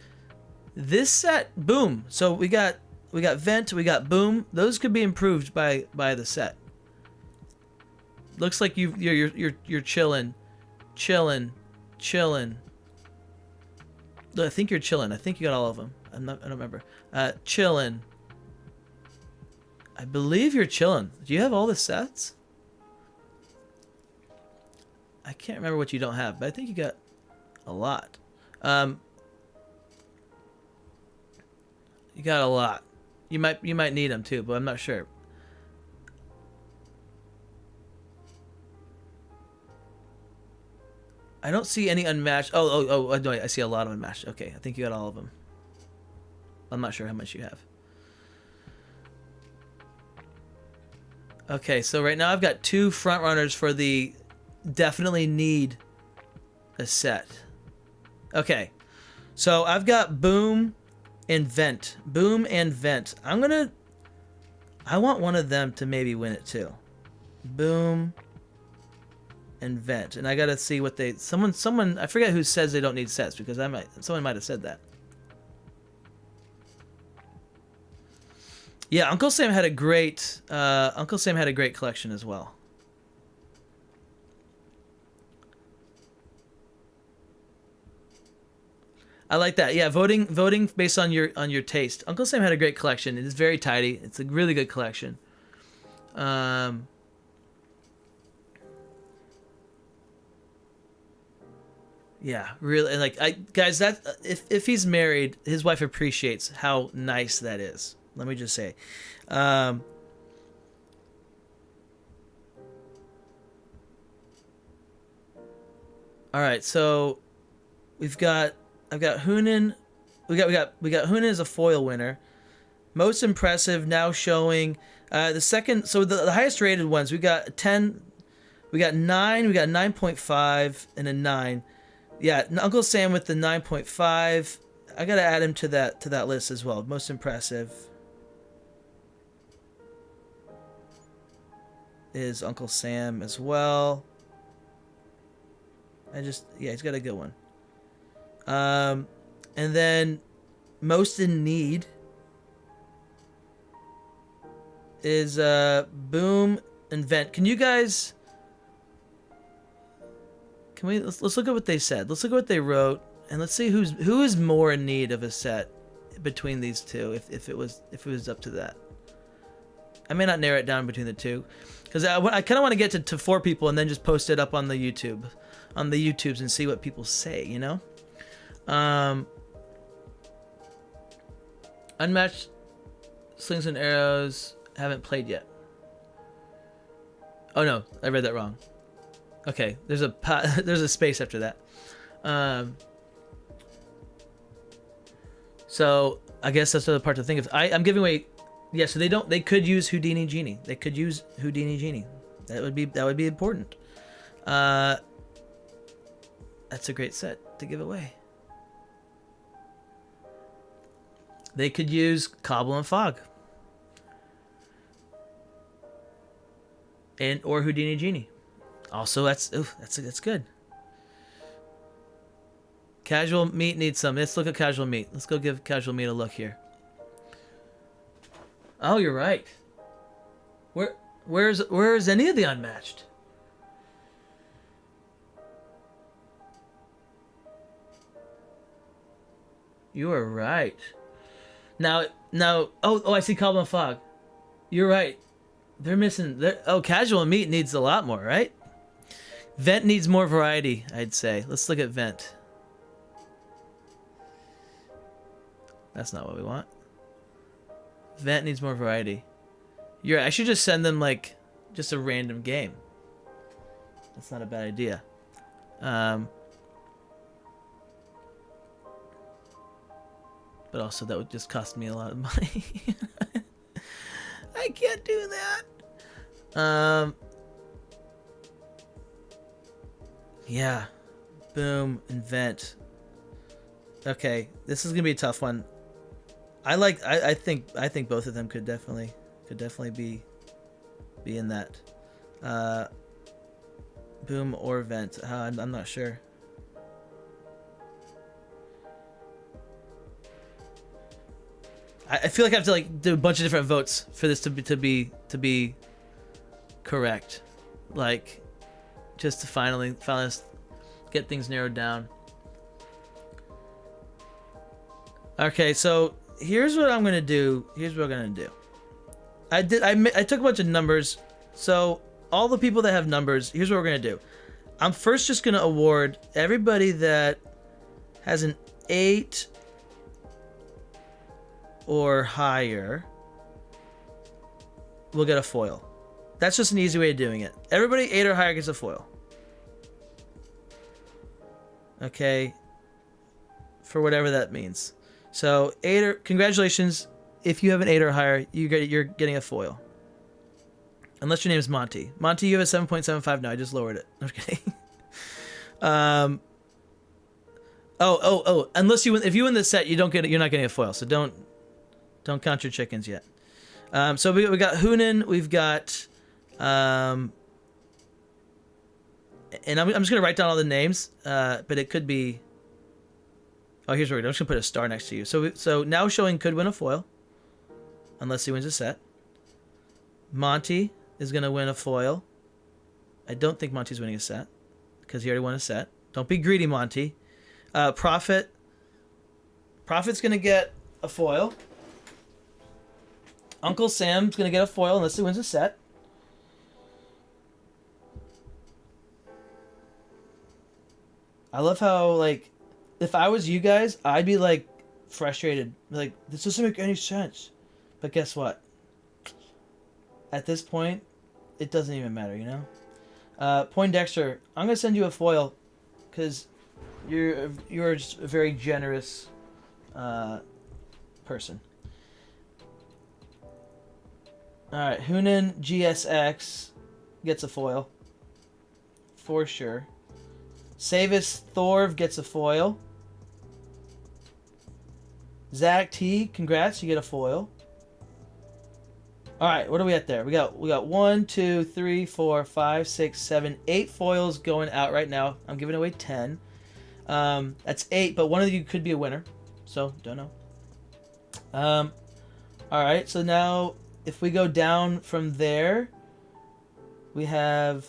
This set, Boom. So we got Vent, we got Boom. Those could be improved by the set. Looks like you're chilling. I think you're chilling. I think you got all of them. I don't remember. Chilling. I believe you're chilling. Do you have all the sets? I can't remember what you don't have, but I think you got a lot. You got a lot. You might need them too, but I'm not sure. I don't see any Unmatched. Oh, no, I see a lot of Unmatched. Okay, I think you got all of them. I'm not sure how much you have. Okay, so right now I've got 2 front runners for the definitely need a set. Okay, so I've got Boom and Vent. Boom and Vent. I want one of them to maybe win it too. Boom and Vent. And I gotta see what someone, I forget who says they don't need sets, because someone might have said that. Yeah, Uncle Sam had a great collection as well. I like that. Yeah, voting based on your taste. Uncle Sam had a great collection. It is very tidy. It's a really good collection. Yeah, really. Like guys, that if he's married, his wife appreciates how nice that is. Let me just say. All right, so I've got Hunan. We got Hunan as a foil winner. Most impressive now showing the second. So the highest rated ones, we got 10, we got 9, we got 9.5 and a 9. Yeah, Uncle Sam with the 9.5. I gotta add him to that list as well. Most impressive is Uncle Sam as well. He's got a good one. And then most in need is Boom and Vent. Can you guys? Let's look at what they said. Let's look at what they wrote, and let's see who is more in need of a set between these two. If it was up to that, I may not narrow it down between the two, because I kind of want to get to 4 people and then just post it up on the YouTubes and see what people say. You know. Unmatched Slings and Arrows haven't played yet. Oh no, I read that wrong. Okay, there's a space after that. So I guess that's the other part to think of. I'm giving away. Yeah, so they could use Houdini Genie. They could use Houdini Genie. That would be important. That's a great set to give away. They could use Cobble and Fog. Or Houdini Genie. Also, that's good. Casual meat needs some. Let's look at casual meat. Let's go give casual meat a look here. Oh, you're right. Where's any of the unmatched? You are right. Now, oh, I see Carbon Fog. You're right. They're missing. Casual meat needs a lot more, right? Vent needs more variety, I'd say. Let's look at Vent. That's not what we want. Vent needs more variety. You're right. I should just send them like just a random game. That's not a bad idea. But also that would just cost me a lot of money. I can't do that. Yeah. Boom. Invent. Okay, this is gonna be a tough one. I think both of them could definitely be in that. Boom or Vent. I'm not sure. I feel like I have to like do a bunch of different votes for this to be correct, like just to finally get things narrowed down. Okay, so here's what I'm gonna do. I took a bunch of numbers. So all the people that have numbers, here's what we're gonna do. I'm first just gonna award everybody that has an 8 or higher will get a foil. That's just an easy way of doing it. Everybody 8 or higher gets a foil. Okay, for whatever that means. So congratulations. If you have an 8 or higher, you're getting a foil. Unless your name is Monty. Monty, you have a 7.75 now. I just lowered it. I'm kidding. Unless if you win this set, you're not getting a foil. So don't count your chickens yet. So we got Hunan, we've got and I'm just gonna write down all the names, but it could be. Oh, here's where I'm just gonna put a star next to you. So now showing could win a foil, unless he wins a set. Monty is gonna win a foil. I don't think Monty's winning a set because he already won a set. Don't be greedy, Monty. Prophet's gonna get a foil. Uncle Sam's gonna get a foil unless he wins a set. I love how, like, if I was you guys, I'd be like frustrated. Like, this doesn't make any sense. But guess what? At this point, it doesn't even matter, you know? Poindexter, I'm gonna send you a foil because you're just a very generous person. Alright, Hunan GSX gets a foil. For sure. Savis Thorv gets a foil. Zach T, congrats, you get a foil. Alright, what are we at there? We got 1, 2, 3, 4, 5, 6, 7, 8 foils going out right now. I'm giving away 10. That's 8, but one of you could be a winner. So, don't know. Alright, so now if we go down from there, we have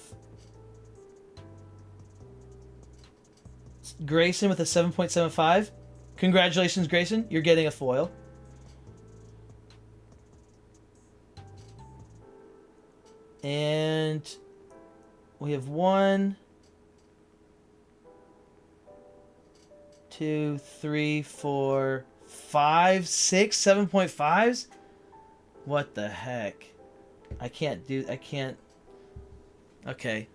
Grayson with a 7.75. Congratulations, Grayson. You're getting a foil. And we have 1, 2, 3, 4, 5, 6, 7.5s. What the heck? I can't. Okay.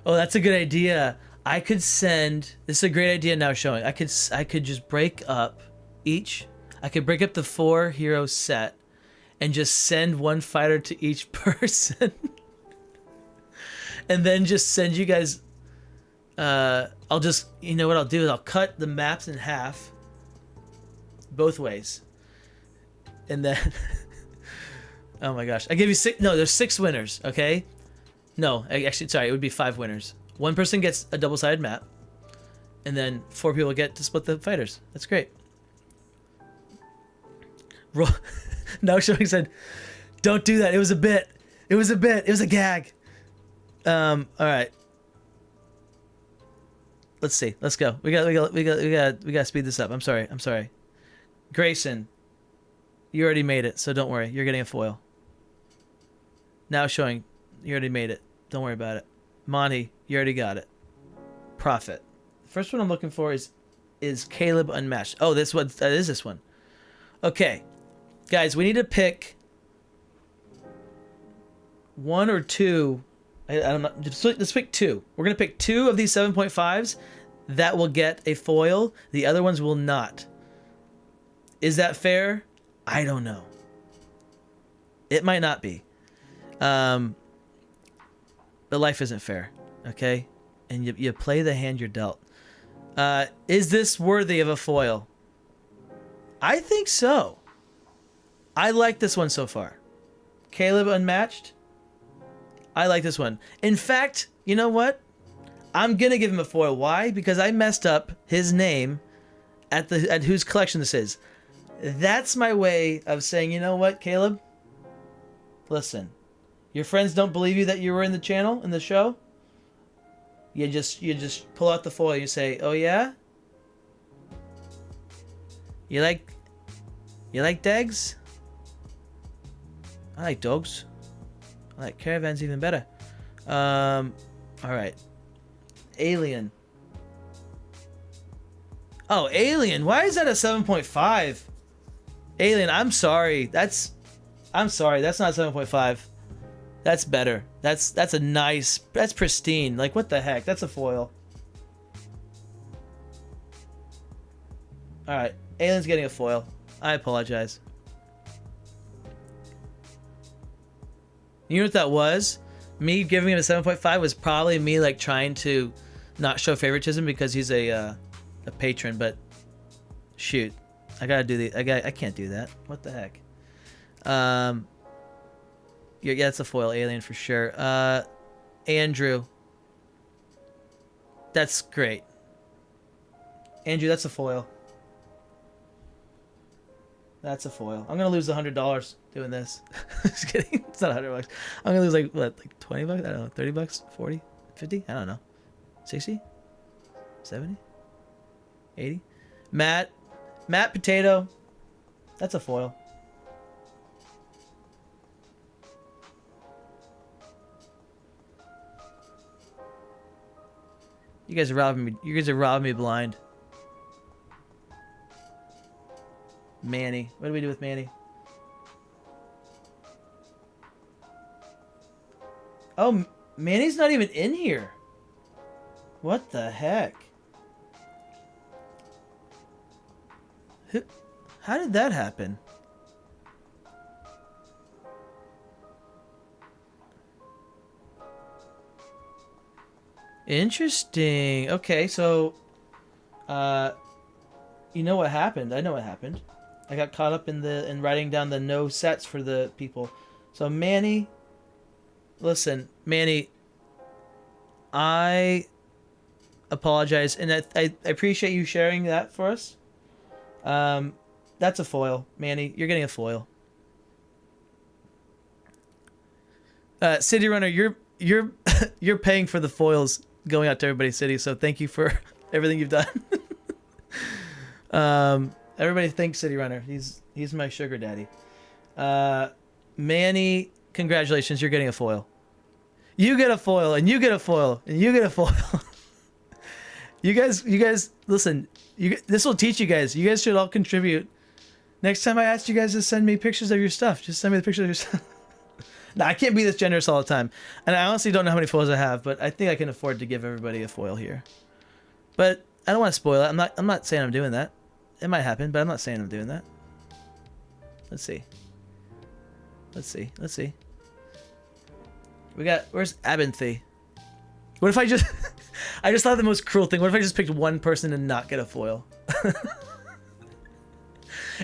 Oh, that's a good idea. I could send. This is a great idea now showing. I could just break up each. I could break up the 4 hero set and just send one fighter to each person. And then just send you guys. I'll just, you know what I'll do is I'll cut the maps in half. Both ways. and then oh my gosh, I give you 6. No, there's 6 winners. Okay, no, actually, sorry, it would be 5 winners. One person gets a double-sided map, and then 4 people get to split the fighters. That's great. No showing said, "Don't do that. It was a bit. It was a bit. It was a gag." All right. Let's see. Let's go. We got to speed this up. I'm sorry. Grayson, you already made it, so don't worry. You're getting a foil. Now showing, you already made it. Don't worry about it. Monty, you already got it. Profit. The first one I'm looking for is Caleb Unmatched. Oh, this one. That is this one. Okay, guys, we need to pick 1 or 2. I don't know. Let's pick 2. We're gonna pick 2 of these 7.5s that will get a foil. The other ones will not. Is that fair? I don't know. It might not be. But life isn't fair, okay? And you play the hand you're dealt. Is this worthy of a foil? I think so. I like this one so far. Caleb Unmatched. I like this one. In fact, you know what? I'm gonna give him a foil. Why? Because I messed up his name at whose collection this is. That's my way of saying, you know what, Caleb? Listen, your friends don't believe you that you were in the channel, in the show. You just pull out the foil and you say, "Oh yeah? You like dags? I like dogs. I like caravans even better." All right. Alien. Oh, Alien. Why is that a 7.5? Alien, I'm sorry. That's not 7.5. That's better. That's a nice, that's pristine. Like, what the heck? That's a foil. All right. Alien's getting a foil. I apologize. You know what that was? Me giving him a 7.5 was probably me like trying to not show favoritism because he's a patron, but shoot, I gotta do I can't do that. What the heck? Yeah, it's a foil. Alien for sure. Andrew, that's great. Andrew, that's a foil. That's a foil. I'm gonna lose $100 doing this. Just kidding. It's not $100. I'm gonna lose like 20 bucks? I don't know. 30 bucks? 40? 50? I don't know. 60? 70? 80? Matt Potato. That's a foil. You guys are robbing me. You guys are robbing me blind. Manny. What do we do with Manny? Oh, Manny's not even in here. What the heck? How did that happen? Interesting. Okay, so you know what happened? I know what happened. I got caught up in writing down the no sets for the people. So Manny, listen, Manny, I apologize, and I appreciate you sharing that for us. That's a foil, Manny. You're getting a foil. CityRunner, you're paying for the foils going out to everybody's city, so thank you for everything you've done. Everybody thanks CityRunner. He's my sugar daddy. Manny, congratulations, you're getting a foil. You get a foil, and you get a foil, and you get a foil. You guys, listen. This will teach you guys. You guys should all contribute. Next time I ask you guys to send me pictures of your stuff, just send me the pictures of your stuff. No, I can't be this generous all the time, and I honestly don't know how many foils I have, but I think I can afford to give everybody a foil here. But I don't want to spoil it. I'm not saying I'm doing that. It might happen, but I'm not saying I'm doing that. Let's see. Where's Abinthy? What if I just I just thought the most cruel thing. What if I just picked one person to not get a foil?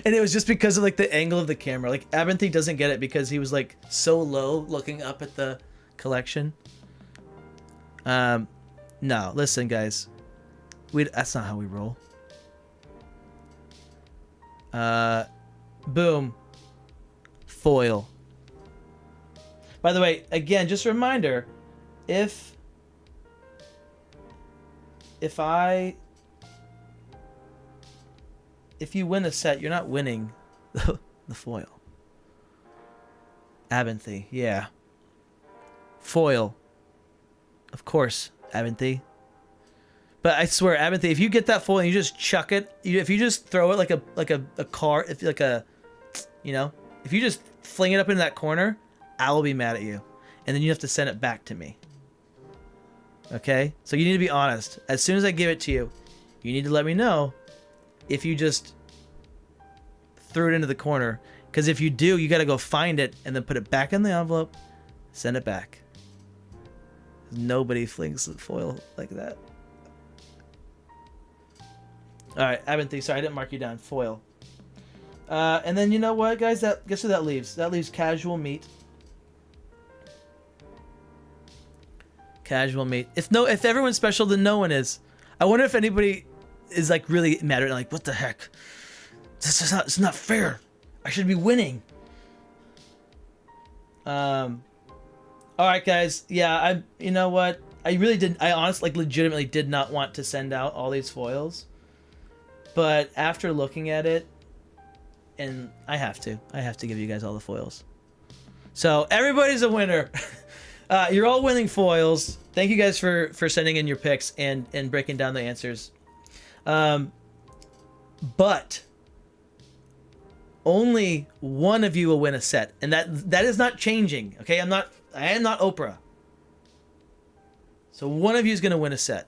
And it was just because of like the angle of the camera. Like Abinthy doesn't get it because he was like so low looking up at the collection. No, listen guys. That's not how we roll. Boom. Foil. By the way, again, just a reminder, if you win a set, you're not winning the foil. Abinthy, yeah. Foil. Of course, Abinthy. But I swear, Abinthy, if you get that foil and you just chuck it, if you just throw it like a car, if you just fling it up into that corner, I will be mad at you. And then you have to send it back to me. Okay? So you need to be honest. As soon as I give it to you, you need to let me know if you just threw it into the corner. Because if you do, you got to go find it and then put it back in the envelope, send it back. Nobody flings the foil like that. Alright, Abinthy, sorry, I didn't mark you down. Foil. And then you know what, guys? Guess who that leaves? That leaves Casual Meat. Casual Meat. If everyone's special, then no one is. I wonder if anybody is like really mad at it, like, what the heck? It's not fair. I should be winning. Alright guys, yeah, you know what? I honestly, like, legitimately did not want to send out all these foils. But after looking at it, and I have to give you guys all the foils. So everybody's a winner. You're all winning foils. Thank you guys for sending in your picks and breaking down the answers. But only one of you will win a set, and that is not changing. Okay, I am not Oprah. So one of you is going to win a set.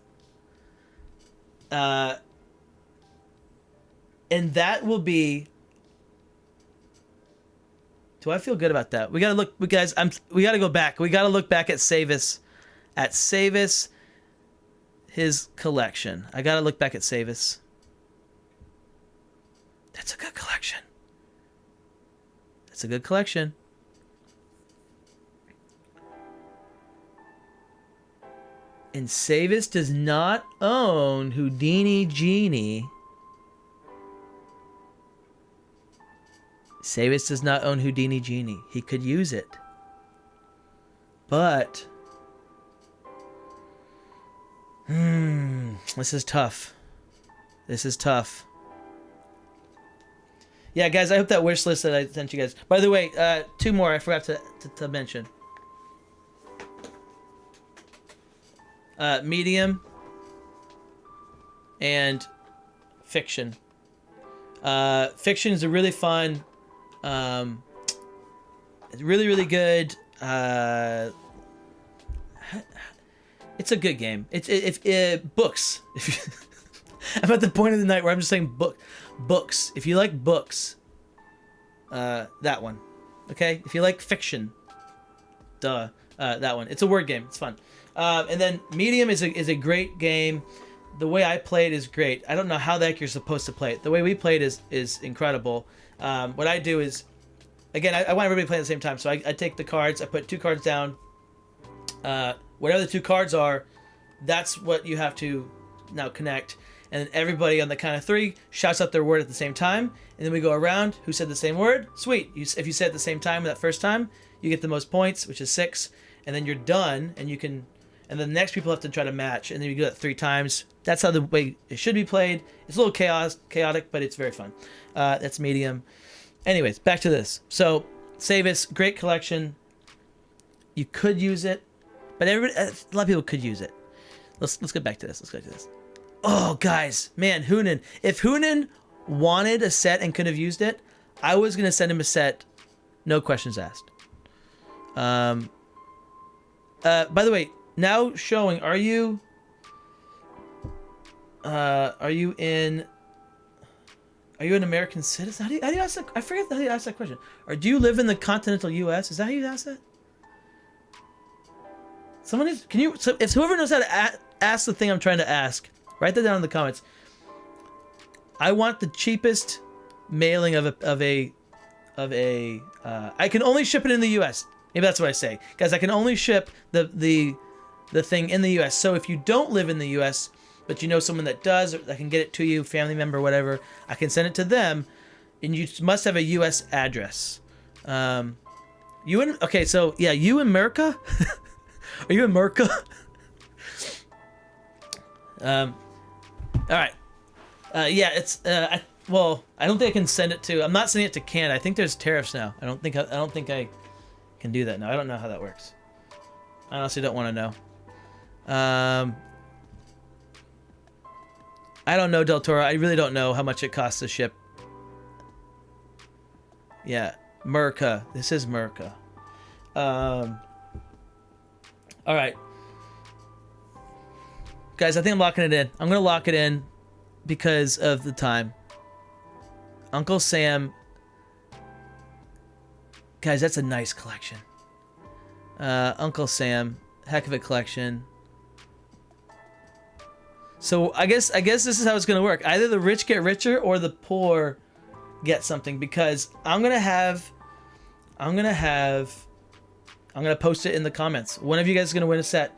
And that will be. Do I feel good about that? We gotta look, guys. We gotta go back. We gotta look back at Savis, his collection. I gotta look back at Savis. That's a good collection. That's a good collection. And Savis does not own Houdini Genie. Savis does not own Houdini Genie. He could use it. But this is tough. This is tough. Yeah, guys, I hope that wish list that I sent you guys. By the way, 2 more I forgot to mention. Medium and Fiction. Fiction is a really fun. It's really, really good. It's a good game. Books. I'm at the point of the night where I'm just saying books. If you like books, that one. Okay. If you like fiction, that one. It's a word game. It's fun. And then Medium is a great game. The way I play it is great. I don't know how the heck you're supposed to play it. The way we play it is incredible. What I do is, again, I want everybody to play at the same time. So I take the cards, I put 2 cards down. Whatever the 2 cards are, that's what you have to now connect. And then everybody on the count of 3 shouts out their word at the same time. And then we go around. Who said the same word? Sweet. If you say it at the same time that first time, you get the most points, which is 6. And then you're done, and you can. And then the next people have to try to match, and then you do that 3 times. That's how the way it should be played. It's a little chaotic, but it's very fun. That's Medium. Anyways, back to this. So, Savis, great collection. You could use it, but a lot of people could use it. Let's get back to this. Oh, guys, man, Hoonan. If Hoonan wanted a set and could have used it, I was gonna send him a set, no questions asked. By the way, now showing. Are you an American citizen? How do you ask that? I forget how you ask that question. Or do you live in the continental U.S.? Is that how you ask that? Someone is. Can you? So if whoever knows how to ask the thing I'm trying to ask, write that down in the comments. I want the cheapest mailing of a I can only ship it in the U.S. Maybe that's what I say, guys. I can only ship the thing in the U.S. So if you don't live in the U.S. but you know someone that does, or that can get it to you, family member, whatever, I can send it to them, and you must have a U.S. address. You in? Okay, so yeah, you in America? Are you in America? All right. Yeah, it's well, I don't think I can send it to. I'm not sending it to Canada. I think there's tariffs now. I don't think I can do that now. I don't know how that works. I honestly don't want to know. I don't know, Del Toro. I really don't know how much it costs to ship. Yeah, Merca. This is Merca. All right, guys. I think I'm locking it in. I'm gonna lock it in because of the time. Uncle Sam. Guys, that's a nice collection. Uncle Sam, heck of a collection. So I guess this is how it's gonna work. Either the rich get richer or the poor get something, because I'm gonna post it in the comments. One of you guys is gonna win a set.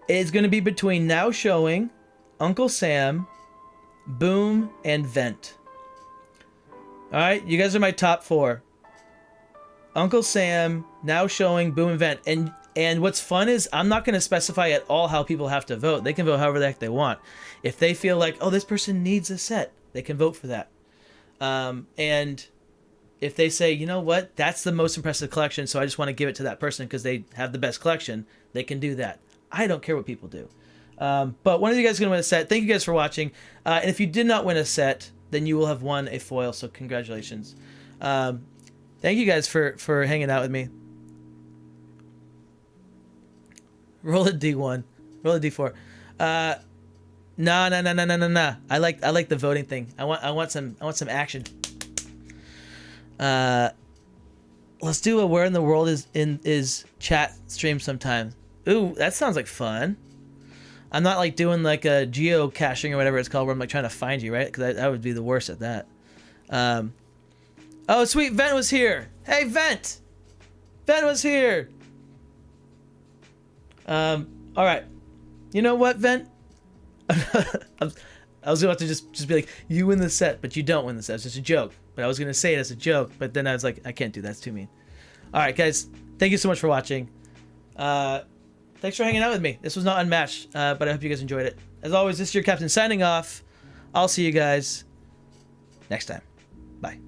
It's gonna be between Now Showing, Uncle Sam, Boom, and Vent. All right, you guys are my top 4. Uncle Sam, Now Showing, Boom, and Vent. And what's fun is I'm not going to specify at all how people have to vote. They can vote however the heck they want. If they feel like, oh, this person needs a set, they can vote for that. And if they say, you know what, that's the most impressive collection, so I just want to give it to that person because they have the best collection, they can do that. I don't care what people do. But one of you guys is going to win a set. Thank you guys for watching. And if you did not win a set, then you will have won a foil, so congratulations. Thank you guys for hanging out with me. Roll a D1. Roll a D4. Nah. I like the voting thing. I want some action. Let's do a Where in the World is chat stream sometime. Ooh, that sounds like fun. I'm not like doing like a geocaching or whatever it's called, where I'm like trying to find you, right? Because I would be the worst at that. Oh, sweet, Vent was here. Hey, Vent! Vent was here. All right. You know what, Vent? I was about to just be like, you win the set, but you don't win the set. It's just a joke. But I was gonna say it as a joke, but then I was like, I can't do that. That's too mean. All right, guys. Thank you so much for watching. Thanks for hanging out with me. This was not Unmatched, but I hope you guys enjoyed it. As always, this is your captain signing off. I'll see you guys next time. Bye.